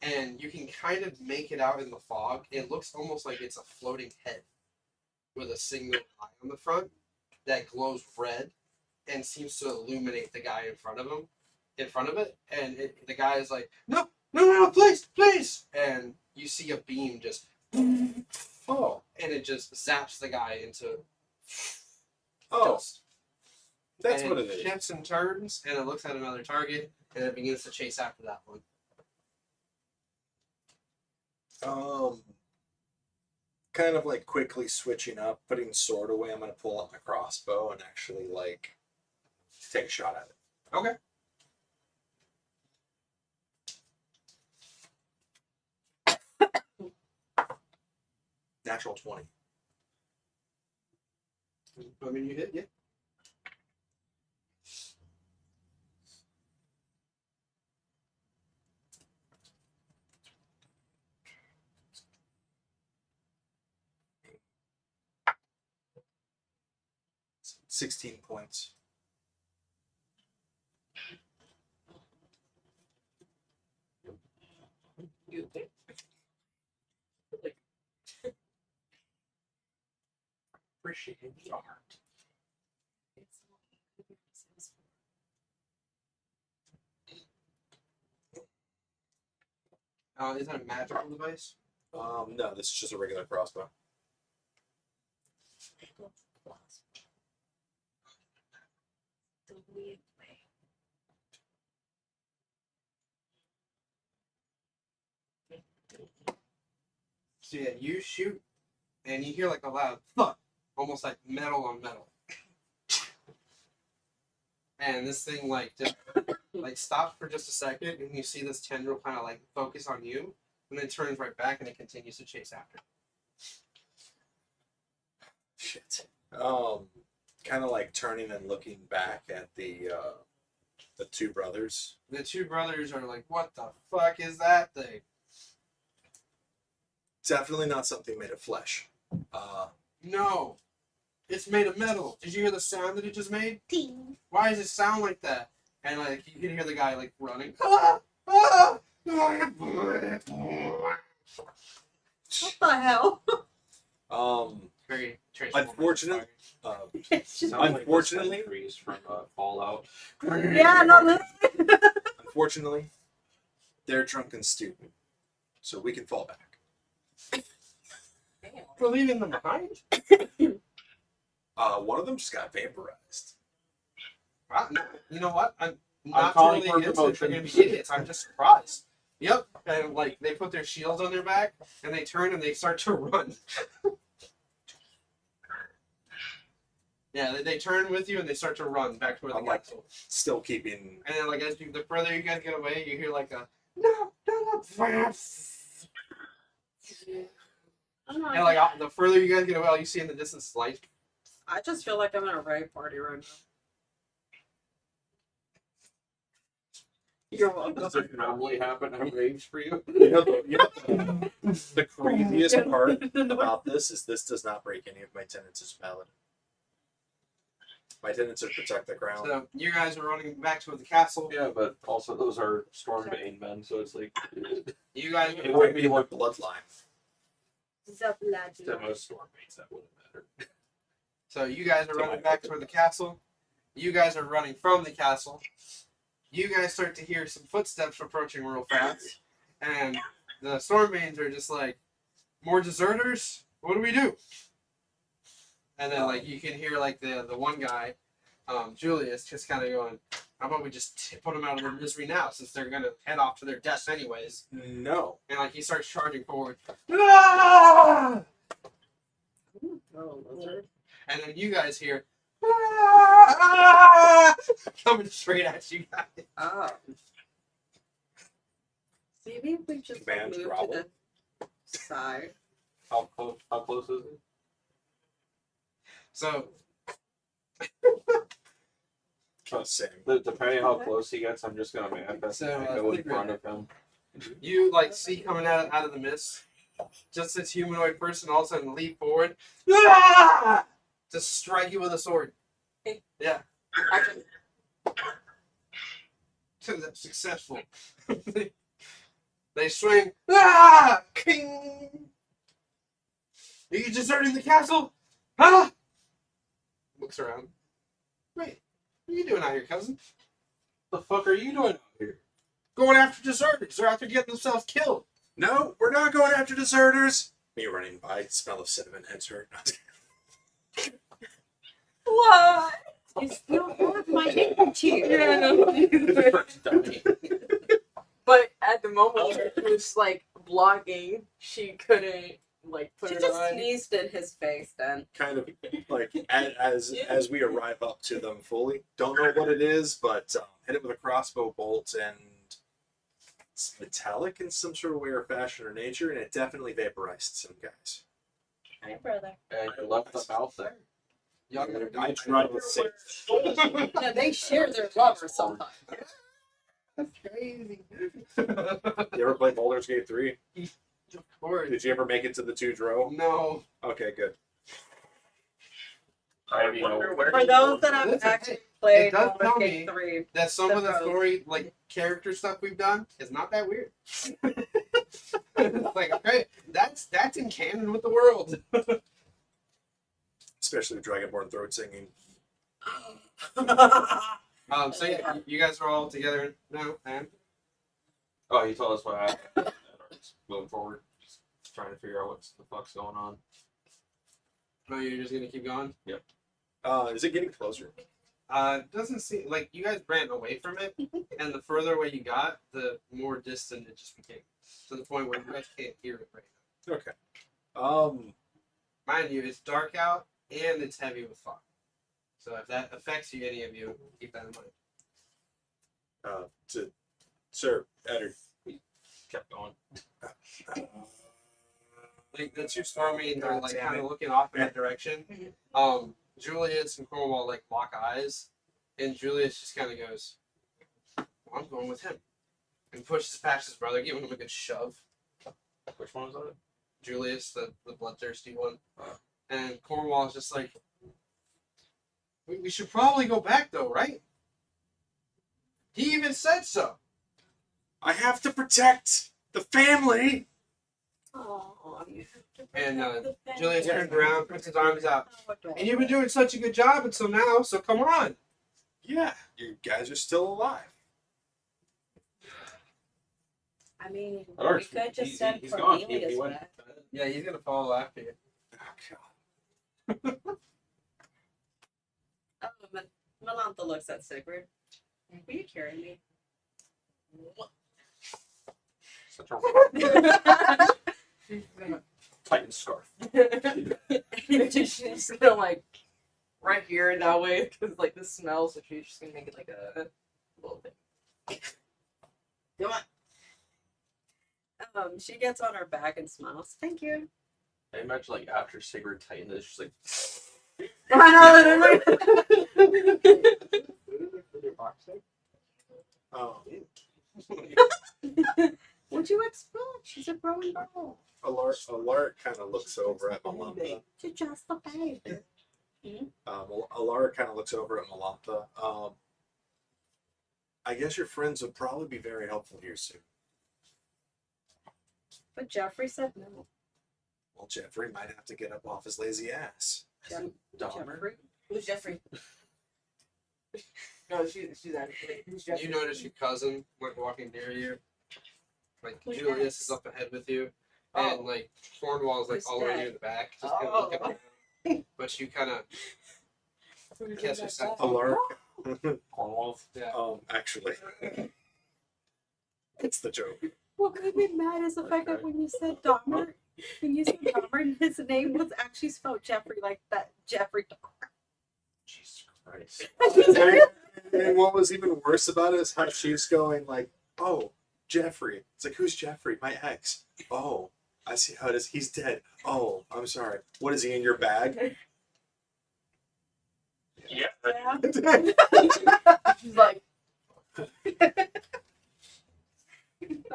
and you can kind of make it out in the fog. It looks almost like it's a floating head with a single eye on the front that glows red and seems to illuminate the guy in front of it, and the guy is like, no, please, and you see a beam just, and it just zaps the guy into dust. That's and what it is. Shifts and turns, and it looks at another target, and it begins to chase after that one. Kind of like quickly switching up, putting sword away. I'm gonna pull out my crossbow and actually like take a shot at it. Okay. Natural 20. I mean, you hit, yeah. It's 16 points. You think? Appreciate your heart. Is that a magical device? No, this is just a regular crossbow. So yeah, you shoot, and you hear like a loud thud, almost like metal on metal. And this thing like just like stops for just a second, and you see this tendril kind of like focus on you, and then turns right back, and it continues to chase after. Shit. Kind of like turning and looking back at the two brothers. The two brothers are like, "What the fuck is that thing?" Definitely not something made of flesh. No, it's made of metal. Did you hear the sound that it just made? Ding. Why does it sound like that? And like you can hear the guy like running. What the hell? Very Unfortunately, Unfortunately, freeze from Fallout. Yeah, no. Unfortunately, they're drunk and stupid, so we can fall back. For leaving them behind? One of them just got vaporized. You know what? I'm I'm not calling totally for against it. They're promotion. gonna be idiots. I'm just surprised Yep. And like they put their shields on their back and they turn and they start to run. Yeah, they turn with you and they start to run back toward the I'm like castle. still keeping. And then like the further you guys get away, you hear like a no. I'm not, And like the further you guys get away, all you see in the distance is light. I just feel like I'm in a rave party right now. You're welcome. Does it normally happen at raves for you? The craziest part about this is this does not break any of my tenets as valid. My tenets are protect the ground. So you guys are running back toward the castle. Yeah, but also those are Stormbane men, so it's like You guys It would be like bloodline. to most Stormbanes that wouldn't matter. So you guys are running back toward the castle. You guys are running from the castle. You guys start to hear some footsteps approaching real fast. And the Stormbanes are just like, more deserters? What do we do? And then like you can hear like the one guy, Julius, just kind of going, how about we just put them out of their misery now since they're going to head off to their deaths anyways. No. And like he starts charging forward. Ah! Oh, lizard. And then you guys hear "Ah!" coming straight at you guys. Oh. Maybe if we just like, Man's move grovel. to the side. How close is it? So Same. Depending on how close he gets, I'm just gonna manifest So, and go in think front right of him. you like see coming out of the mist, just this humanoid person all of a sudden leap forward, "Ah!" to strike you with a sword. Yeah. So that's successful. They swing. Ah! King! Are you deserting the castle? Huh? Looks around. Wait, what are you doing out here, cousin? The fuck are you doing out here? Going after deserters. They're out there getting themselves killed. No, we're not going after deserters. Me running by, smell of cinnamon heads hurt. What? You still have my handkerchief. Yeah, no. But at the moment, she was like blocking. She couldn't like put She it just on. sneezed in his face then. Kind of like as we arrive up to them fully. Don't know what it is, but hit it with a crossbow bolt, and it's metallic in some sort of way or fashion or nature, and it definitely vaporized some guys. Hi, brother. And you left them out there? Y'all gotta I tried to say No, they share their lover sometimes. That's crazy. You ever play Baldur's Gate 3? Of course. Did you ever make it to the 2-Dro? No. Okay, good. I wonder where For those that have Listen, actually it played does tell Baldur's me Gate 3, that some of the The story, like character stuff we've done, is not that weird. It's like, okay, that's in canon with the world. Especially with Dragonborn throat singing. So yeah, you guys are all together now, and Oh, he told us what happened. Moving forward, just trying to figure out what the fuck's going on. oh, you're just gonna keep going. Is it getting closer? Doesn't seem like you guys ran away from it, and the further away you got, the more distant it just became, to the point where you guys can't hear it right now. Okay. Mind you, it's dark out and it's heavy with fog. So if that affects you, any of you, keep that in mind. To Sir Eddard. Kept going. Like the two Stormy are like Damn kind it. of looking off in that direction. Julius and Cornwall like lock eyes, and Julius just kind of goes, well, "I'm going with him," and pushes past his brother, giving him a good shove. Which one was that? Julius, the bloodthirsty one, and Cornwall is just like, we should probably go back though, right? He even said so. I have to protect the family. Oh, you have to And protect the family. Julius turns around, puts his arms out. And you've been doing such a good job until now, so come on. Yeah, you guys are still alive. I mean, That works. we could just He's send gone. Cornelius He went. back. Yeah, he's gonna follow after you. Oh, God. Oh, Melantha looks at Sigrid. Will you carry me? Such a She's gonna, Titan scarf. she's just gonna like right here that way because like the smell, so she's just gonna make it like a little thing. Come on. She gets on her back and smiles. Thank you. I imagine like after Sigrid Titan is just like I Oh, What'd you expect? She's a growing girl. Alar kind of looks over at Malanta. She's just a baby. Alara kind of looks over at Malanta. I guess your friends would probably be very helpful here soon. But Jeffrey said no. Well, Jeffrey might have to get up off his lazy ass. Jeffrey? Who's Jeffrey? No, she's actually. Who's Jeffrey? You notice your cousin went walking near you. Like Who's Julius that? is up ahead with you, Oh. and like Cornwall is like Who's all the way that? near the back, just kind of looking around. But you kind of catch yourself. Alara. Cornwall. Yeah. Actually, it's the joke. What made me mad is the fact that when you said Dahmer, and his name was actually spelled Jeffrey, like that Jeffrey Dahmer. Jesus Christ. And what was even worse about it is how she's going like, "Oh, Jeffrey." It's like, who's Jeffrey? My ex. Oh, I see how it is. He's dead. Oh, I'm sorry. What is he in your bag? Yeah. She's like,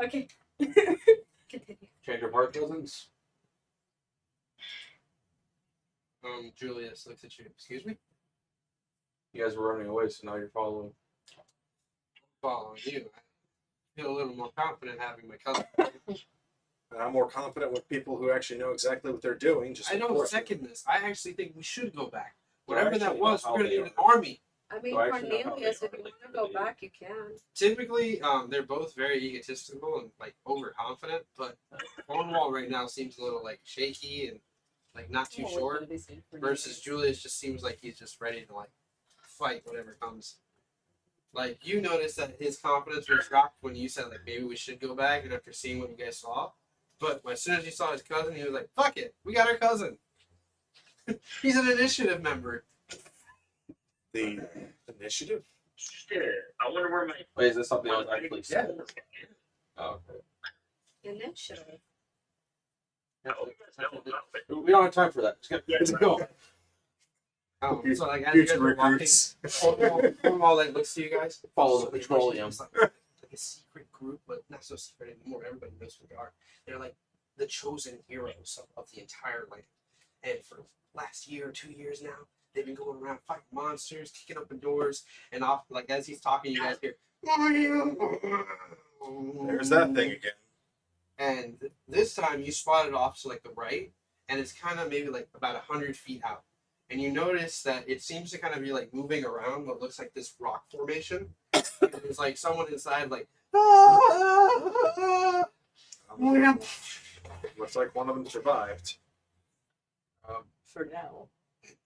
Okay. Continue. Change of heart cousins. Julius looks at you. Excuse me. You guys were running away, so now you're following. Following you. I feel a little more confident having my cousin. And I'm more confident with people who actually know exactly what they're doing. Just I don't enforce it. second this. I actually think we should go back. Do I Whatever that actually know was, how we're gonna they need an are? army. I mean, Do I actually know how Cornelius, they if are? you Like, want to go they- back, you can. Typically, they're both very egotistical and like overconfident, but Cornwall right now seems a little like shaky and like not too sure. Versus Julius just seems like he's just ready to like fight whatever comes. Like you noticed that his confidence was dropped when you said like maybe we should go back, and after seeing what you guys saw. But as soon as you saw his cousin, he was like, "Fuck it, we got our cousin." He's an initiative member. The initiative. Shit. I wonder where my. Wait, is this something I was actually Yeah. saying? Oh, okay. Initiative. No, no, We don't have time for that. Let's go. So like as you guys Future were walking, recruits. Cornwall like looks to you guys. Follow the So they petroleum. mentioned it's like a secret group, but not so secret anymore. Everybody knows who they are. They're like the chosen heroes of the entire land. And for last year or 2 years now, they've been going around fighting monsters, kicking open doors, and off like as he's talking, you guys hear. There's that thing again. And this time you spot it off to like the right, and it's kind of maybe like about 100 feet out. And you notice that it seems to kind of be like moving around what looks like this rock formation. And there's like someone inside like Looks like one of them survived. for now.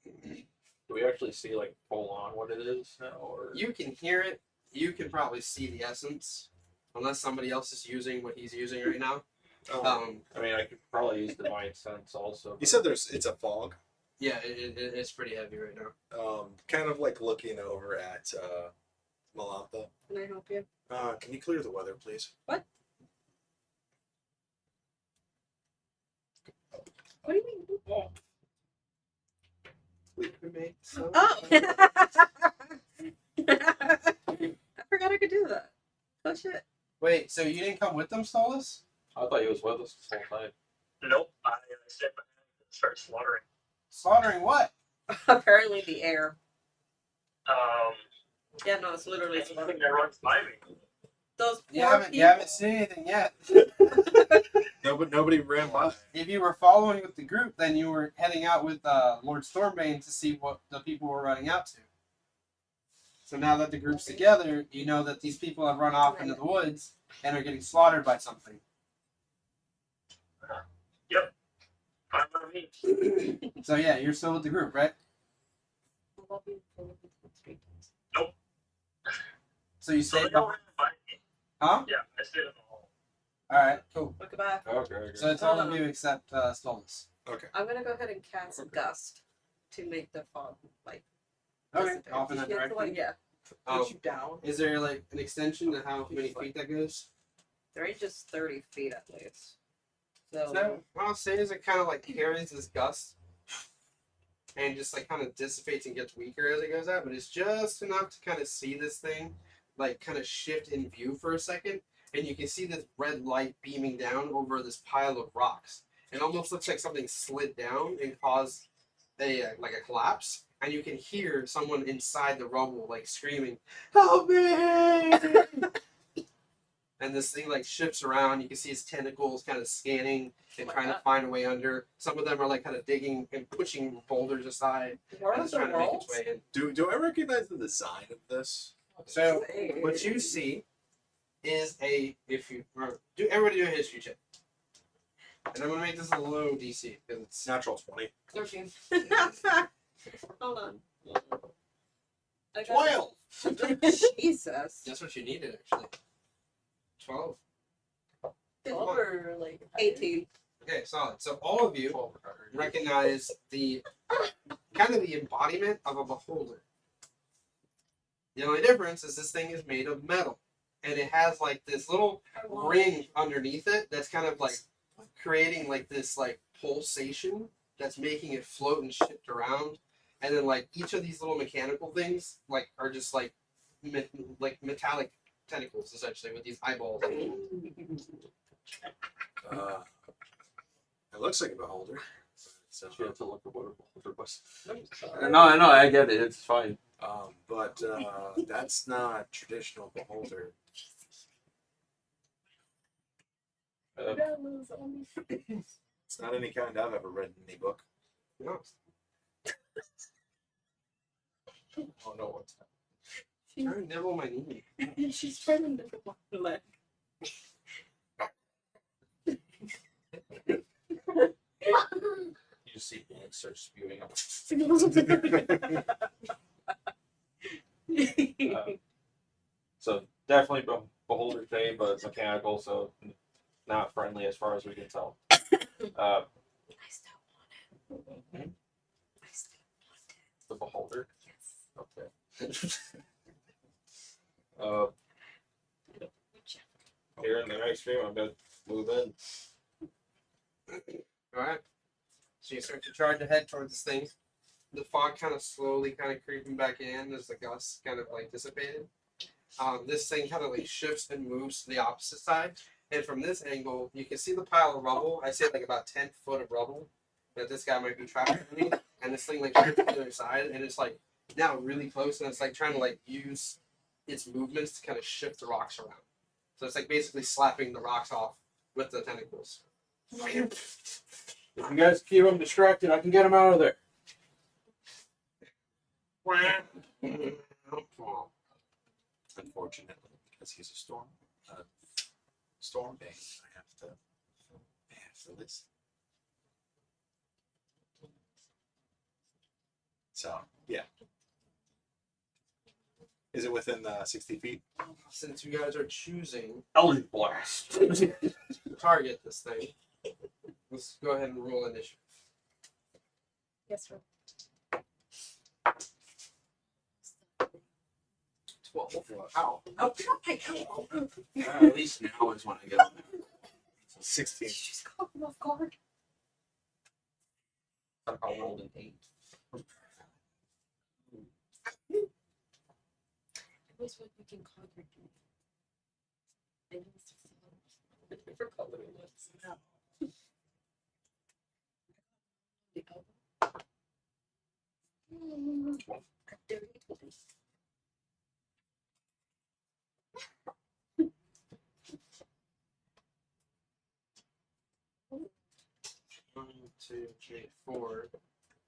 Do we actually see like full on what it is now, or you can hear it. You can probably see the essence, unless somebody else is using what he's using right now. I mean, I could probably use divine sense also. You said it's a fog. Yeah, it's pretty heavy right now. Kind of like looking over at Malantha. Can I help you? Can you clear the weather, please? What? What do you mean? Oh. We can make some. Oh! I forgot I could do that. Oh shit. Wait, so you didn't come with them, Stolas? I thought he was with us this whole time. Nope. I said start slaughtering. Slaughtering what? Apparently the air. Um. Yeah, no, it's literally Anything slaughtering. that runs by me. Those poor You haven't people. seen anything yet. Nobody ran by. If you were following with the group, then you were heading out with Lord Stormbane to see what the people were running out to. So now that the group's together, you know that these people have run off into the woods and are getting slaughtered by something. Yep. Fine by me. So yeah, you're still with the group, right? Nope. So you So they stayed. don't run by me. Huh? Yeah, I stayed in the hall. Alright, cool. Look back. Okay. So it's all of you except Stolus. Okay. I'm gonna go ahead and cast Gust to make the fog like. Okay, dissipate. off in that She has to, like, direction. yeah. Push you down. Is there like an extension to how many feet that goes? They're just 30 feet at least. So, So what I'll say is it kind of like carries this gust and just like kind of dissipates and gets weaker as it goes out, but it's just enough to kind of see this thing like kind of shift in view for a second, and you can see this red light beaming down over this pile of rocks. It almost looks like something slid down and caused a like a collapse, and you can hear someone inside the rubble like screaming, "Help me!" And this thing like shifts around. You can see its tentacles kind of scanning and trying to find a way under. Some of them are like kind of digging and pushing boulders aside. What And are it's the trying to make rolls? its way in. Do I recognize the design of this? So what you see is do everybody do a history check. And I'm gonna make this a low DC because it's natural 20. 13. Hold on. I got 12. Jesus. That's what you needed actually. 12. 12 or like 18. Okay, solid. So all of you recognize the kind of the embodiment of a beholder. The only difference is this thing is made of metal, and it has like this little ring underneath it that's kind of like creating like this like pulsation that's making it float and shift around, and then like each of these little mechanical things like are just like metallic tentacles essentially with these eyeballs. It looks like a beholder. So, You have to look at what a beholder was. No, I get it. It's fine. but that's not traditional beholder. It's not any kind I've ever read in any book. No. Oh no, what's that? Trying to nibble my knee. She's spreading the leg. You just see ants start spewing up. So definitely beholder thing, but it's mechanical, so not friendly as far as we can tell. I still want it. I still want it. The beholder. Yes. Okay. Here in the next room, I'm gonna move in. Alright. So you start to charge ahead towards this thing. The fog kind of slowly kind of creeping back in as the gusts kind of like dissipated. This thing kind of like shifts and moves to the opposite side. And from this angle, you can see the pile of rubble. I say like about 10 foot of rubble that this guy might be trapped underneath. And this thing like shifts to the other side, and it's like now really close, and it's like trying to like use its movements to kind of shift the rocks around. So it's like basically slapping the rocks off with the tentacles. If you guys keep him distracted, I can get him out of there. Unfortunately, because he's a storm bane, I have to listen. So yeah. Is it within 60 feet? Since you guys are choosing Eldritch Blast. to target this thing, let's go ahead and roll initiative. Yes, sir. 12. Ow. Oh, God. At least now is when I get on there. 16. She's caught him off guard. Somehow rolled an 8. It was what we can conquer. I forgot what it was. No. One, two, three, four.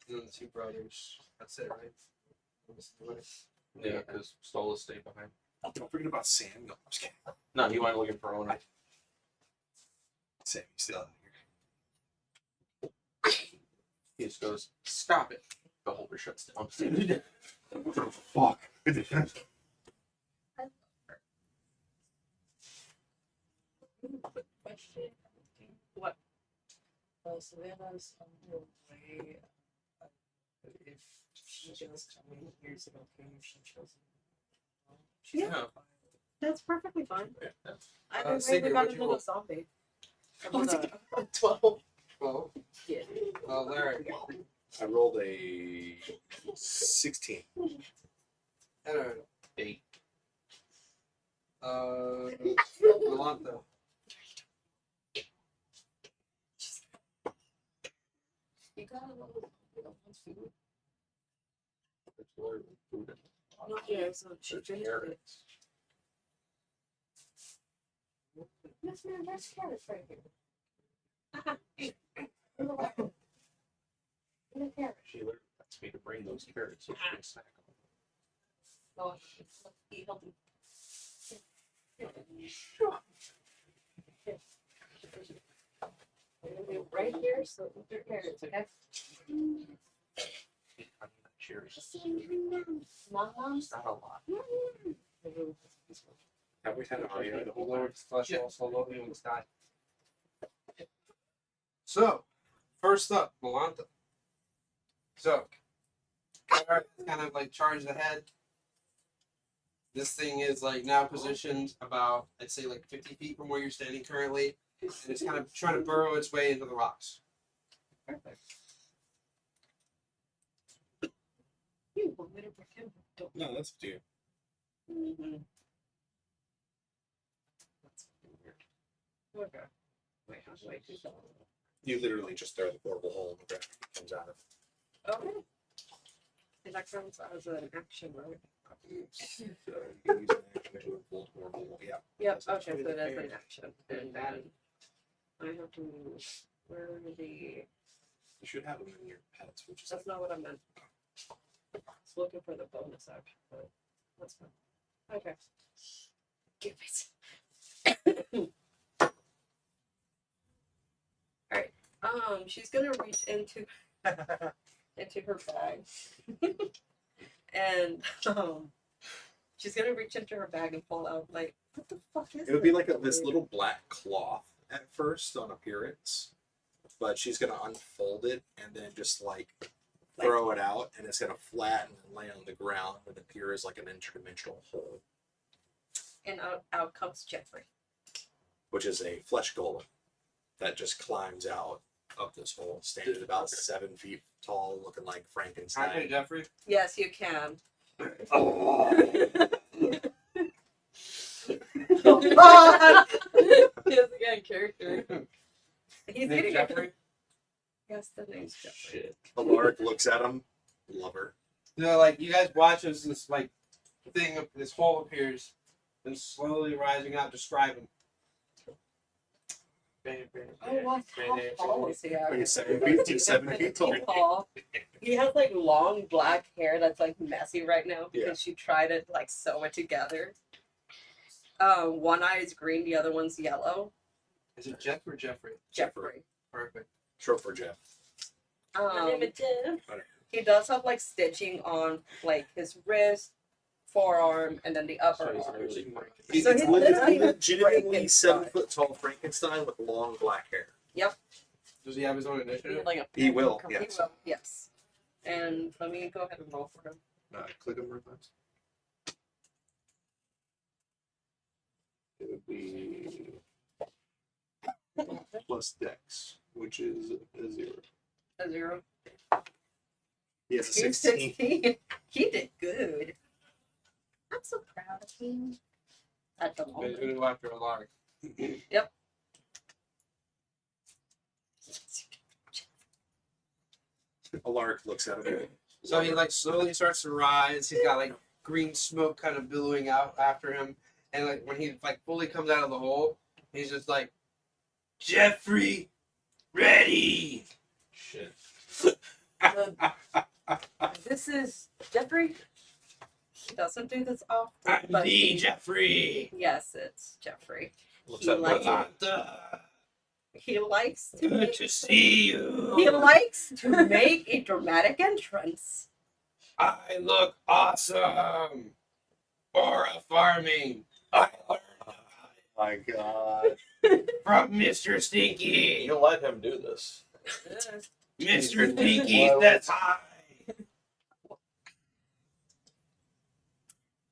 And then the two brothers. That's it, right? Yeah, because Stolas stayed behind. Don't forget about Samuel. I'm just kidding. No, he went looking for Ona. Samuel's still out here. He just goes, stop it. The holder shuts down. Fuck. What? Savannah's on her way. If she just coming years ago, if she chose. Yeah. That's perfectly fine. Either way, Sigrid, we got what'd you another roll? zombie. What's it? 12. 12. Yeah. Larry. I rolled a 16. Hello. 8. Rolando. You got a little food. Food. Yeah, so she There's finished it. carrots. Yes, ma'am, there's carrots right here. She literally asked me to bring those carrots so she can snack on them. Oh, eat healthy. Right here, so eat your carrots, okay? Cheers. Mom, It's not a lot. Have we had an audio? The Lord's flesh also lonely on the sky. So, first up, Melantha. So, Kara is kind of like charged ahead. This thing is like now positioned about, I'd say, like 50 feet from where you're standing currently, and it's kind of trying to burrow its way into the rocks. Perfect. No, that's up to you. Mm-hmm. That's weird. Okay. Wait, how do I do that? You literally just throw the portable hole in the ground and it comes out of. Okay. And that counts as an action, right? So you use an action to avoid portable. Yeah. Yep, okay, so that's an action. And then I have to move. Where are the. You should have them in your pets, which is That's not what I meant. I was looking for the bonus action, but that's fine. Okay. Give it. Alright. She's gonna reach into her bag. And she's gonna reach into her bag and pull out like, what the fuck is It would be this? like this little black cloth at first on appearance, but she's gonna unfold it and then just like throw it out, and it's gonna flatten and lay on the ground and appear as like an interdimensional hole, And out comes Jeffrey. which is a flesh golem that just climbs out of this hole, standing about 7 feet tall, looking like Okay, Frankenstein. Jeffrey. Yes, you can. Oh god! He has again character. He's Name eating Jeffrey. Yes, the name's Jeffrey. Shit. Alaric looks at him, lover. You know, like you guys watch as this like thing, this hole appears, and slowly rising out. Describe him. Oh, what? How tall is he? Like actually? he's 7 feet to 7 feet tall. Tall. He has like long black hair that's like messy right now because Yeah. she tried to like sew it together. One eye is green, the other one's yellow. Is it Jeff or Jeffrey? Jeffrey. Perfect. Short for Jeff. He does have like stitching on like his wrist, forearm, and then the upper So he's arm. really He's So he's literally legitimately 7 Frankenstein. foot tall Frankenstein with long black hair. Does he have his own He initiative? had like a He will, He yes. will, yes. And let me go ahead and roll for him. Click him real fast. It would be Plus Dex, which is a 0. A 0. He has a He's 16. 16. He did good. I'm so proud of him. At the He's moment. gonna go after Alaric. Yep. Alaric looks at him. So he like slowly starts to rise. He's got like green smoke kind of billowing out after him, and like when he like fully comes out of the hole, he's just like, Jeffrey, ready. shit. This is Jeffrey. He doesn't do this often. I'm but the Jeffrey. yes, it's Jeffrey. Looks He at likes, Melantha, he likes to good make, to see you. he likes to make a dramatic entrance. I look awesome. Aura farming. I learned. my god. from Mr. Stinky. You let him do this. Mr. Stinky says hi.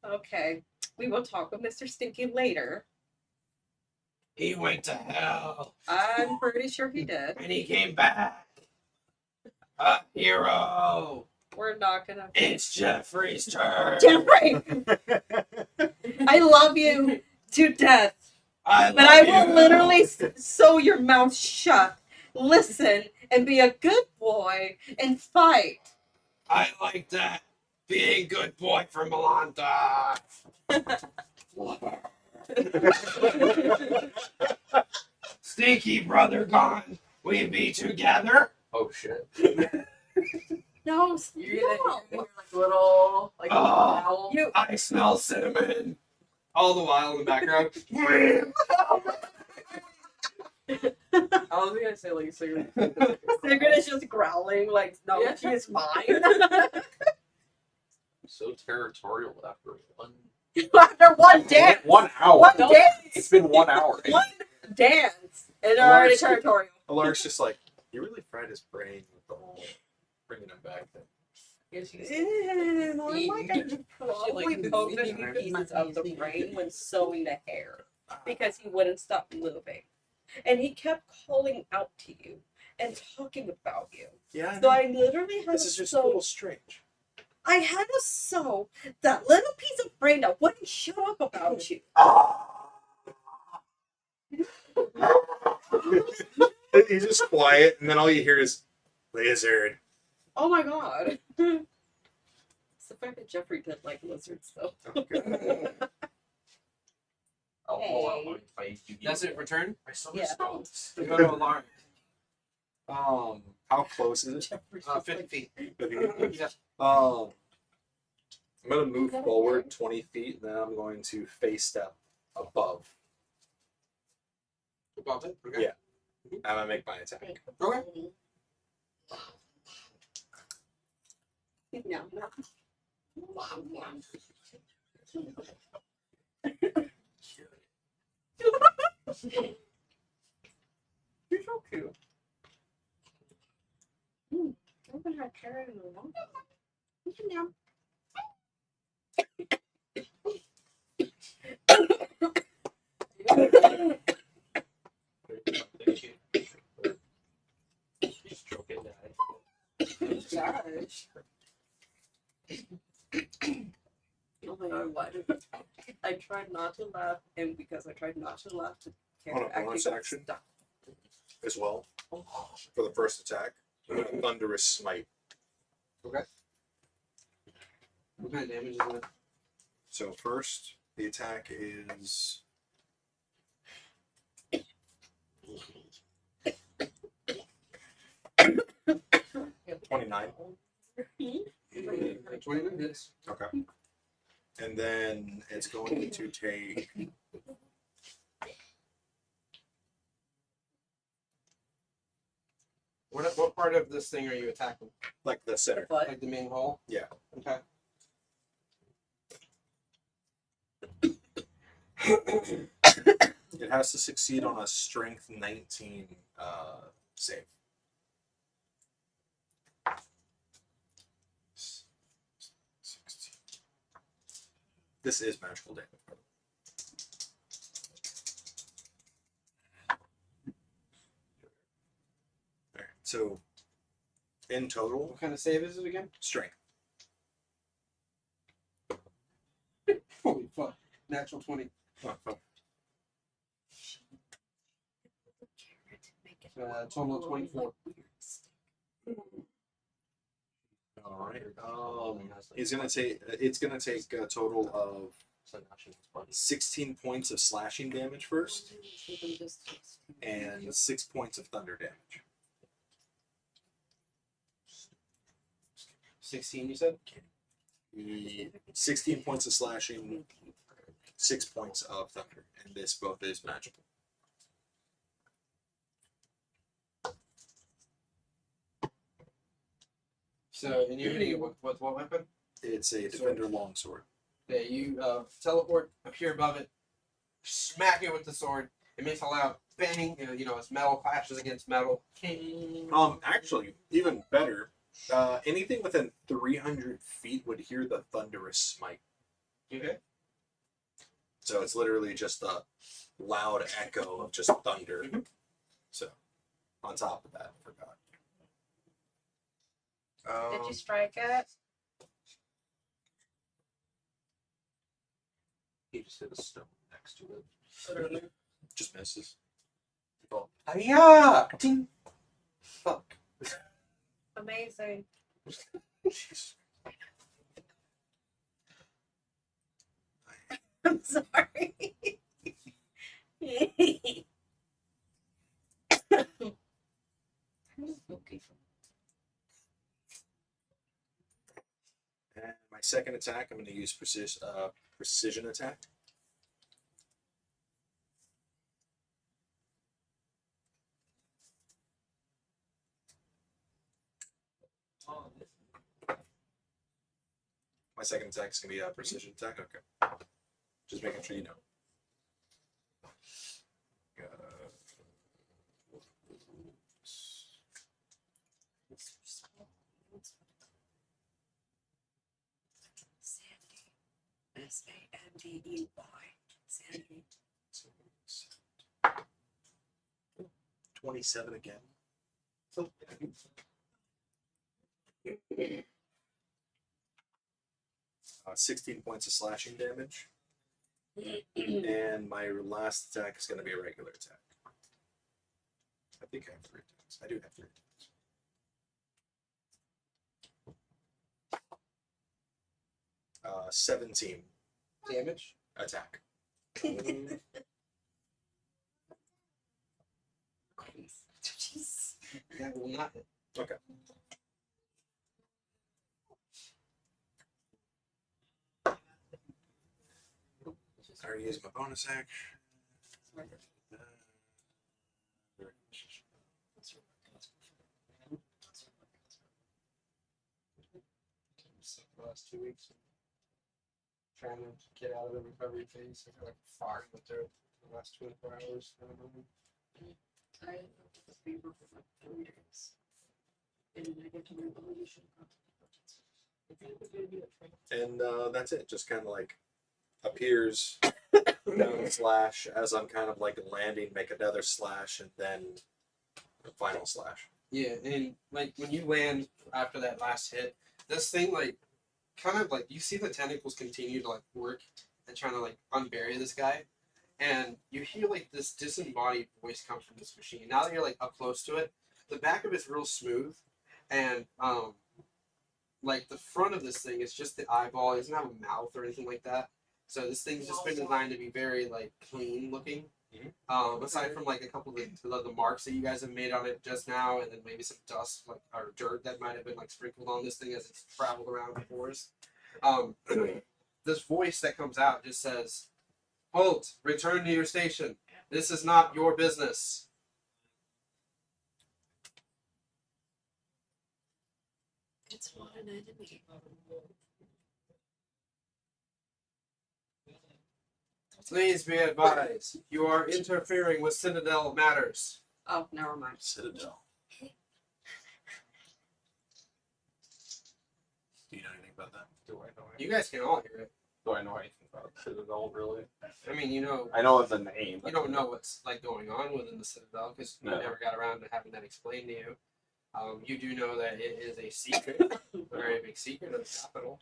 Okay, we will talk with Mr. Stinky later. He went to hell I'm pretty sure he did. and he came back. A hero. We're not gonna. It's Jeffrey's turn. Jeffrey, I love you to death, But I will literally sew your mouth shut, listen, and be a good boy and fight. I like that. Being good boy for Melanta. Stinky brother gone. We be together. Oh shit. No, You're gonna hear like little like owl. You. I smell cinnamon. All the while in the background. I was gonna say like cigarette. Sigrid is just growling like, no, Yeah. she is mine. So territorial after one. After one dance. 1 hour. One dance. It's been 1 hour. One dance. And they're already territorial. Alaric's just like, you really fried his brain with the whole bringing him back then. Like I could probably poke a few pieces of the brain when sewing the hair because he wouldn't stop moving. And he kept calling out to you and talking about you. Yeah. So I literally had This to is just a sew. little strange. I had to sew that little piece of brain that wouldn't shut up about you. He's just quiet, and then all you hear is lizard. Oh my god. It's the fact that Jeffrey did like lizards though. I'll pull out my face. That's it. Return. Yeah. We go to alarm. How close is it? 50 feet. 50 feet? Yeah. I'm gonna move forward 20 feet, and then I'm going to face step above. Above it. Okay. Yeah. I'm gonna make my attack. Okay. No, no. You're so cute. I haven't had carrot in a long time. You can now. He's joking, Gosh. Oh my god, why did I tried not to laugh, and because I tried not to laugh, the On a camera actually bonus got action? stuck. As well for the first attack. Thunderous smite. Okay. What kind of damage is that? So first, the attack is 29. 29 hits. Okay. And then it's going to take What part of this thing are you attacking? like the center. But Like the main hole? Yeah. Okay. It has to succeed on a strength 19 save. This is magical damage. Alright, so in total, What kind of save is it again? strength. Holy fuck. Natural 20. Total of 24. All right. It's gonna take a total of 16 points of slashing damage first, and 6 points of thunder damage. 16, you said? 16 points of slashing, 6 points of thunder, and this both is magical. So, and you're hitting it with what weapon? It's a defender longsword. Okay, you teleport up here above it, smack it with the sword. It makes a loud bang, as metal clashes against metal. Actually, even better, anything within 300 feet would hear the thunderous smite. Okay. So it's literally just a loud echo of just thunder. So, on top of that, I forgot. Did you strike it? He just hit a stone next to it. Literally. Just misses. Yeah. Ding. Fuck. Amazing. Jeez. I'm sorry. And my second attack, I'm going to use precision attack. My second attack is going to be a precision attack. Okay. Just making sure you know. Sandy. S-A-N-D-E-Y. Sandy. 27 again. 16 points of slashing damage. And my last attack is going to be a regular attack. I think I have 3 attacks. I do have 3 attacks. 17 damage attack. That will not hit. Okay. I already used my bonus action. The last 2 weeks, trying to get out of the recovery phase. I feel like far with the last 24 hours. I don't know. I had the fever for like 3 days. And then I get to my evolution. And that's it. Just kind of like appears down slash as I'm kind of like landing, make another slash, and then a final slash. Yeah, and like when you land after that last hit, this thing like kind of like you see the tentacles continue to like work and trying to like unbury this guy, and you hear like this disembodied voice come from this machine. Now that you're like up close to it, the back of it's real smooth, and like the front of this thing is just the eyeball. It doesn't have a mouth or anything like that. So this thing's just been designed to be very like clean looking. Aside from like a couple of the marks that you guys have made on it just now, and then maybe some dust like or dirt that might have been like sprinkled on this thing as it's traveled around the forest. This voice that comes out just says, "Halt! Return to your station. This is not your business." It's not an enemy. Please be advised, you are interfering with Citadel matters. Oh, never mind. Citadel. Do you know anything about that? Do I know? You guys can all hear it. Do I know anything about Citadel, really? I mean, I know the name. You don't know what's like going on within the Citadel because you No. never got around to having that explained to you. You do know that it is a secret, a very big secret of the capital.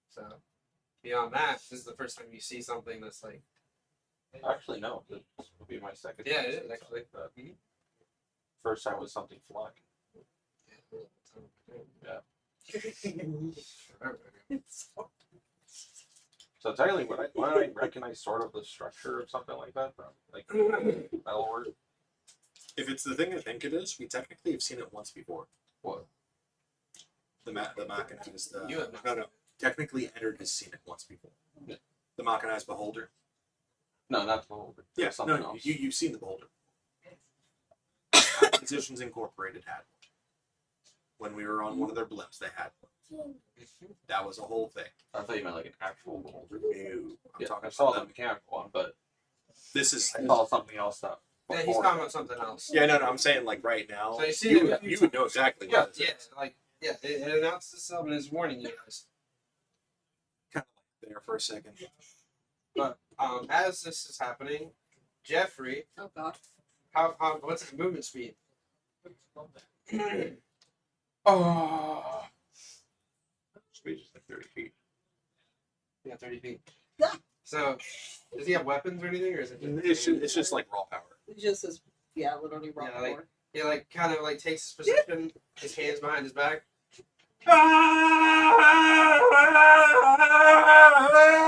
So, beyond that, this is the first time you see something that's like. Actually, no. This will be my second. Yeah, time it is seeing actually. something like that. First time was something flying. Yeah. So technically, would I recognize sort of the structure of something like that? Like metalwork? If it's the thing I think it is, we technically have seen it once before. What? The Machinized. You have not no. Technically, Eddard has seen it once before. Yeah. The Machinized Beholder. No, not the Beholder. Yeah, something no, else. you've seen the Beholder. Acquisitions Incorporated had one. When we were on one of their blimps, they had one. That was a whole thing. I thought you meant like an actual Beholder. No, I'm Yeah, talking I saw about the mechanical one, but this is I saw something else that Yeah, he's talking about something else. Yeah, no, I'm saying like right now. So you see you, it- you would know exactly Yeah, what it is. yeah, like it announces itself and is warning you guys. Kind of like there for a second. But as this is happening, Jeffrey, Oh god. how what's his movement speed? Oh. Speed is like 30 feet. Yeah, 30 feet. So, does he have weapons or anything, or is it? It's just like raw power. It just is, yeah, literally raw Yeah, like- power. He like kind of like takes his position, his hands behind his back.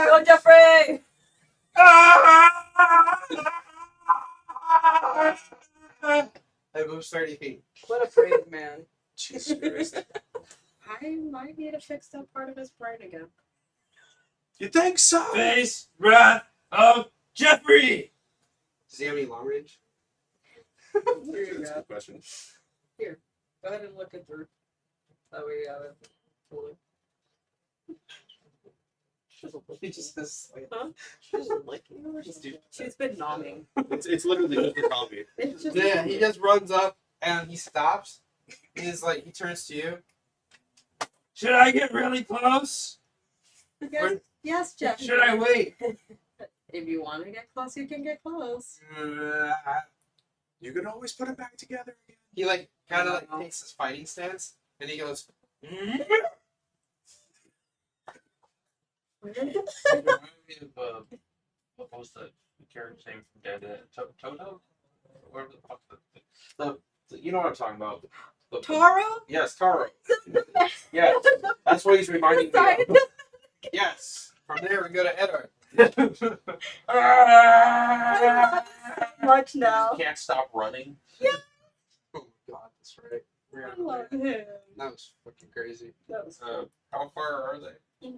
Go, Jeffrey! It moves 30 feet. What a brave man. Jesus Christ. I might need to fix that part of his brain again. You think so? Face wrath of Jeffrey. Does he have any long range? Here you That's a go. good question. Here. Go ahead and look it through. That way you have it fully. He just says like, Huh? She's licking or something. She's been nomming. It's literally just a zombie. It's just yeah, he just runs up and he stops. He's like, he turns to you. Should I get really close? Yes, yes, Jeff. Should I wait? If you want to get close, you can get close. You can always put them back together again. He like kind of like takes his fighting stance and he goes. What was the character's name from Dead? Toto? Whatever the fuck the you know what I'm talking about. The- Taro? Yes, Taro. Yeah, that's what he's reminding me of. Yes. From there we go to Edward. Much now. Can't stop running. Yeah. Oh my god, that's right. I love him. That was fucking crazy. That was How far are they?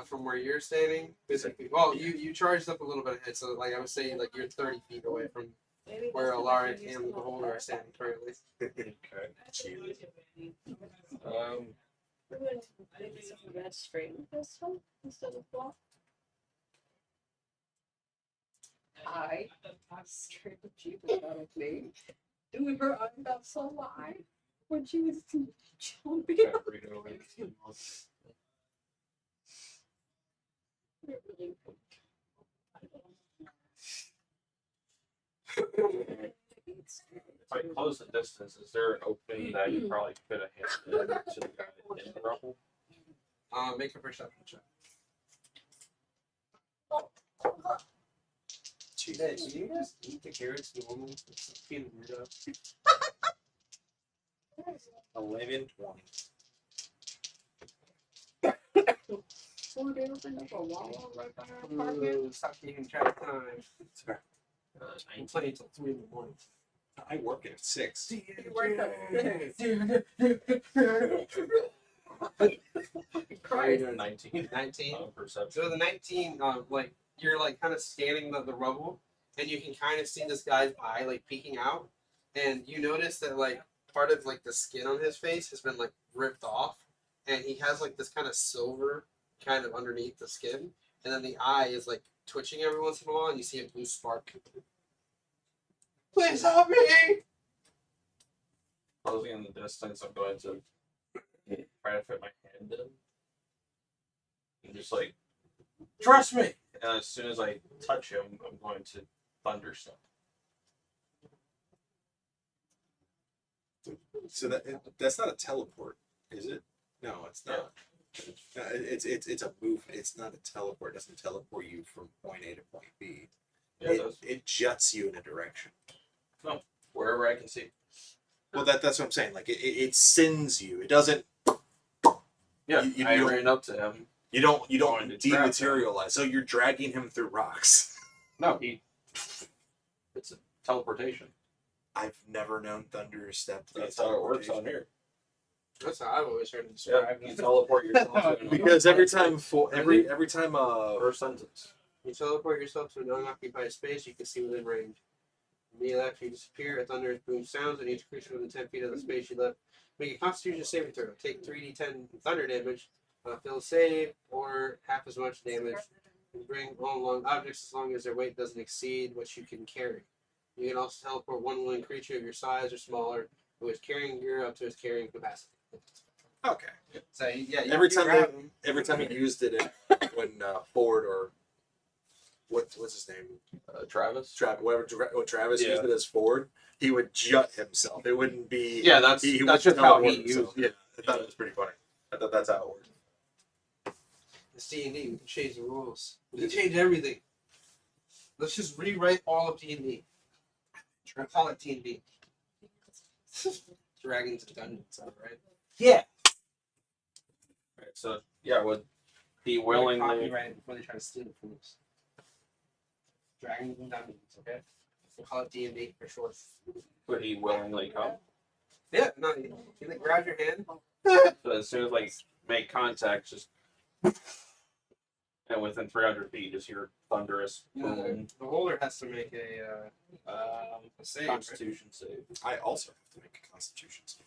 From where you're standing, basically. Well, you charged up a little bit ahead, so like I was saying, like you're 30 feet away from where Alaric and the Beholder are standing currently. Okay. Jesus. Maybe some of that straight this one instead of block. I straight the Jeep out of me. Doing her got so wide when she was jumping. If I close the distance, is there an opening that you probably could have hit to the guy in the rubble? Make a perception check. Hey, can you just eat the carrots normal? It's feeling weird up. 11, 20. So they opened up a wall right by our apartment. Stop keeping track of time. Sorry. I'm playing until 3 in the morning. I work at 6. You worked up Christ. 19. 19. Perception. So the 19, like you're like kind of scanning the rubble, and you can kind of see this guy's eye like peeking out, and you notice that like part of like the skin on his face has been like ripped off, and he has like this kind of silver kind of underneath the skin, and then the eye is like twitching every once in a while, and you see a blue spark. Please help me! Closing in the distance, I'm going to try to fit my hand in. And just like, trust me! And as soon as I touch him, I'm going to thunderstep. So that's not a teleport, is it? No, it's not. No, it's a move. It's not a teleport. It doesn't teleport you from point A to point B. Yeah, it does. It juts you in a direction. No, wherever I can see. Well, that's what I'm saying. Like it sends you. It doesn't. Yeah, you I don't- ran up to him. You don't Going to trap him. dematerialize. So you're dragging him through rocks. No, it's a teleportation. I've never known thunder step. to be a That's how it works teleportation. on here. That's how I've always heard it Yeah, described. you teleport yourself to an Because every time Really? every time first sentence. You teleport yourself to an unoccupied space you can see within range. Immediately after you disappear, a thunderous boom sounds, and each creature within 10 feet of the space you left make a Constitution saving throw. Take 3d10 thunder damage, fail a save, or half as much damage. And bring all along objects as long as their weight doesn't exceed what you can carry. You can also teleport one willing creature of your size or smaller who is carrying gear up to his carrying capacity. Okay. So yeah, you, Every you time grab him. every time he used it, when Ford or what's his name, Travis. When Travis Yeah. used it as Ford, he would jut himself. It wouldn't be. Yeah, that's he that's would just how teleport he himself. used it. Yeah, I thought it was pretty funny. I thought that's how it worked. It's D&D. We can change the rules. We can change everything. Let's just rewrite all of D&D. We'll call it D&D. Dragons and Dungeons, right? Yeah. Right, so yeah, would he willingly? Copyright before they try to steal it from us. Dragons and Dungeons, okay? We'll call it D&D for short. Would he willingly come? Yeah, no, you like grab your hand. So as soon as like make contact, just and within 300 feet, just hear thunderous boom. The holder has to make a save. Right? Constitution save. I also have to make a Constitution save.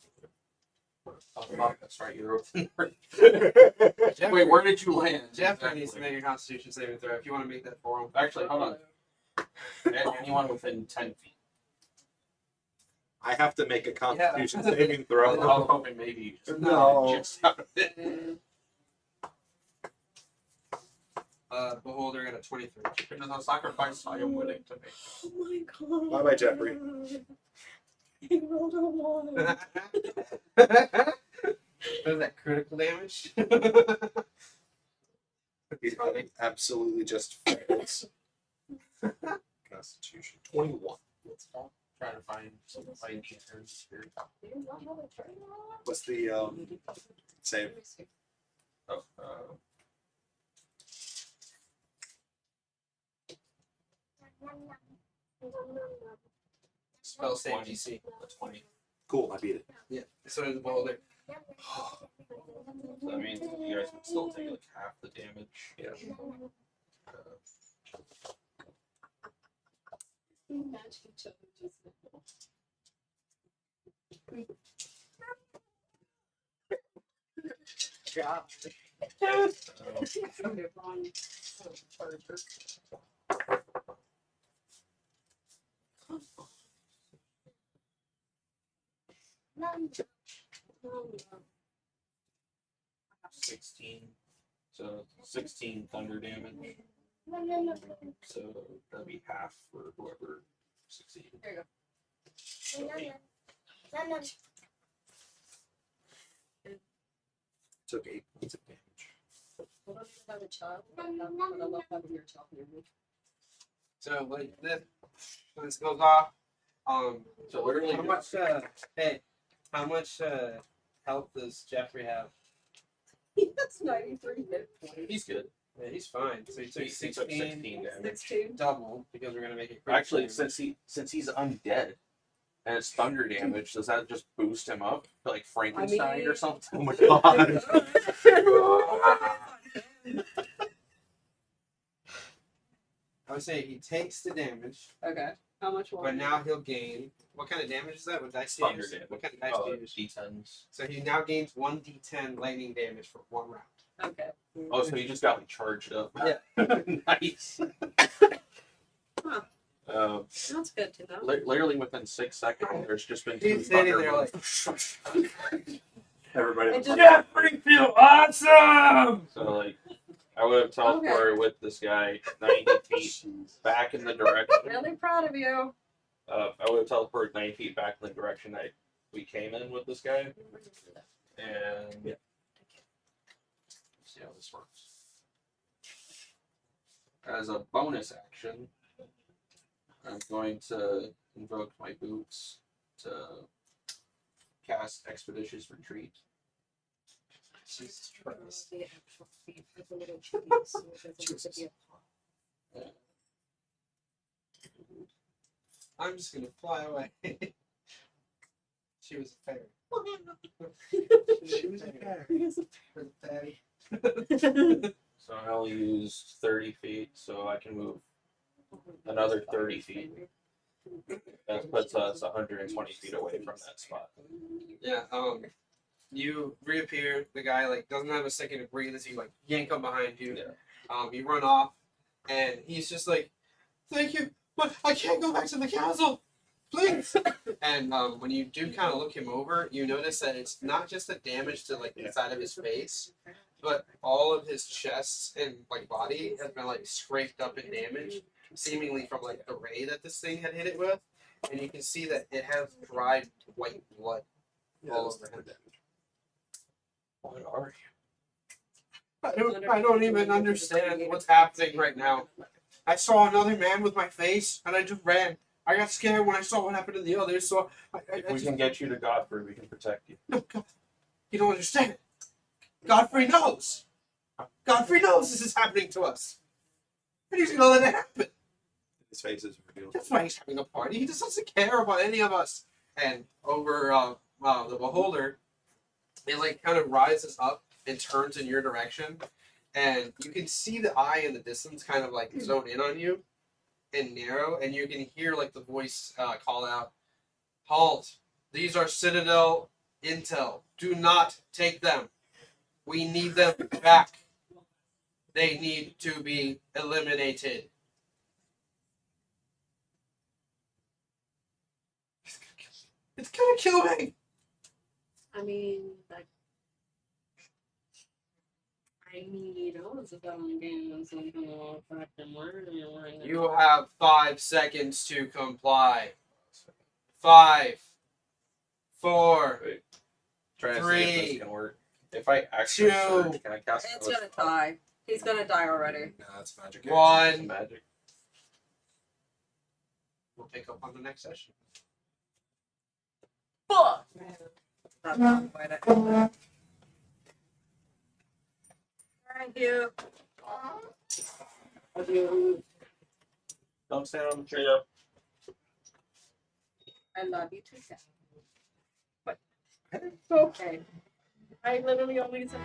Oh fuck, that's right. You're open. Jeffrey, Wait, where did you land? Jeffrey needs to make a Constitution saving throw if you want to make that for him. Actually, hold on. Anyone within 10 feet. I have to make a Constitution saving I throw. was hoping maybe No. just out of it. Beholder got a 23. It is a sacrifice I am willing to make. Oh my god. Bye bye, Jeffrey. He rolled a 1. What is that, critical damage? He absolutely just fails. Constitution 21. Trying to find some fighting turns here. What's the save? Oh, Spell save 20. DC. 20. Cool, I beat it. Yeah, so does the beholder. So that means you guys would still take like half the damage. Yeah. Match each other just now. Uh, 16. So 16 thunder damage. So that'd be half for whoever succeeded. There you go. Took 8 points of damage. What if you have a child? I love having your child near me. So like this, when this goes off, So literally, how much? How much health does Jeffrey have? That's 93 hit points. he's good. Yeah, he's fine. So he took He took 16, 16 damage. 16. double because we're gonna make it. critical Actually, damage. since he's undead and it's thunder damage, does that just boost him up like Frankenstein or something? Oh my god. I would say he takes the damage, Okay. How much more? but now he'll gain. What kind of damage is that? What dice do you Thunder use? damage. What kind of dice do you use? D10s. So he now gains 1d10 lightning damage for 1 round. Okay. Oh, so he just got like charged up. Yeah. Nice. Huh. That's good to know. Literally within 6 seconds, there's just been 2 He's sitting thunder there like, Everybody. It just- Jeffrey feel awesome. So like, I would have teleported with this guy 90 feet back in the direction. Really proud of you. I would have teleported 90 feet back in the direction that we came in with this guy, and Yeah. see how this works. As a bonus action, I'm going to invoke my boots to cast Expeditious Retreat. Jesus Christ. The actual feet for the little cheese, so it doesn't have to be a pot. I'm just gonna fly away. She was a fairy. She was a fairy. So I only used 30 feet, so I can move another 30 feet. That puts us 120 feet away from that spot. Yeah, you reappear, the guy like doesn't have a second to breathe as you like yank him behind you. Yeah. You run off and he's just like, thank you but I can't go back to the castle. Please. And when you do kind of look him over, you notice that it's not just the damage to like the side of his face, but all of his chest and like body has been like scraped up and damaged, seemingly from like the ray that this thing had hit it with. And you can see that it has dried white blood all over him. What are you? I don't even understand what's happening right now. I saw another man with my face, and I just ran. I got scared when I saw what happened to the others, so If we can get you to Godfrey, we can protect you. No, God, you don't understand. Godfrey knows. Godfrey knows this is happening to us. And he's gonna let it happen. His face is revealed. That's why he's having a party. He just doesn't care about any of us. And over the beholder, it like kind of rises up and turns in your direction. And you can see the eye in the distance kind of like zone in on you and narrow. And you can hear like the voice call out, "Halt! These are Citadel intel. Do not take them. We need them back. They need to be eliminated." It's gonna kill me. I mean, like, I was about getting something off fucking learning. You have 5 seconds to comply. 5, 4, Wait. Trying to see if 3, this can work. If I actually 2. surge, can I cast It's another gonna spell? die. He's gonna die already. No, it's magic. 1. Magic. We'll pick up on the next session. Fuck! That's not quite it. Thank you. Don't stand on the tree. I love you too, Dad. But it's okay. I literally only said.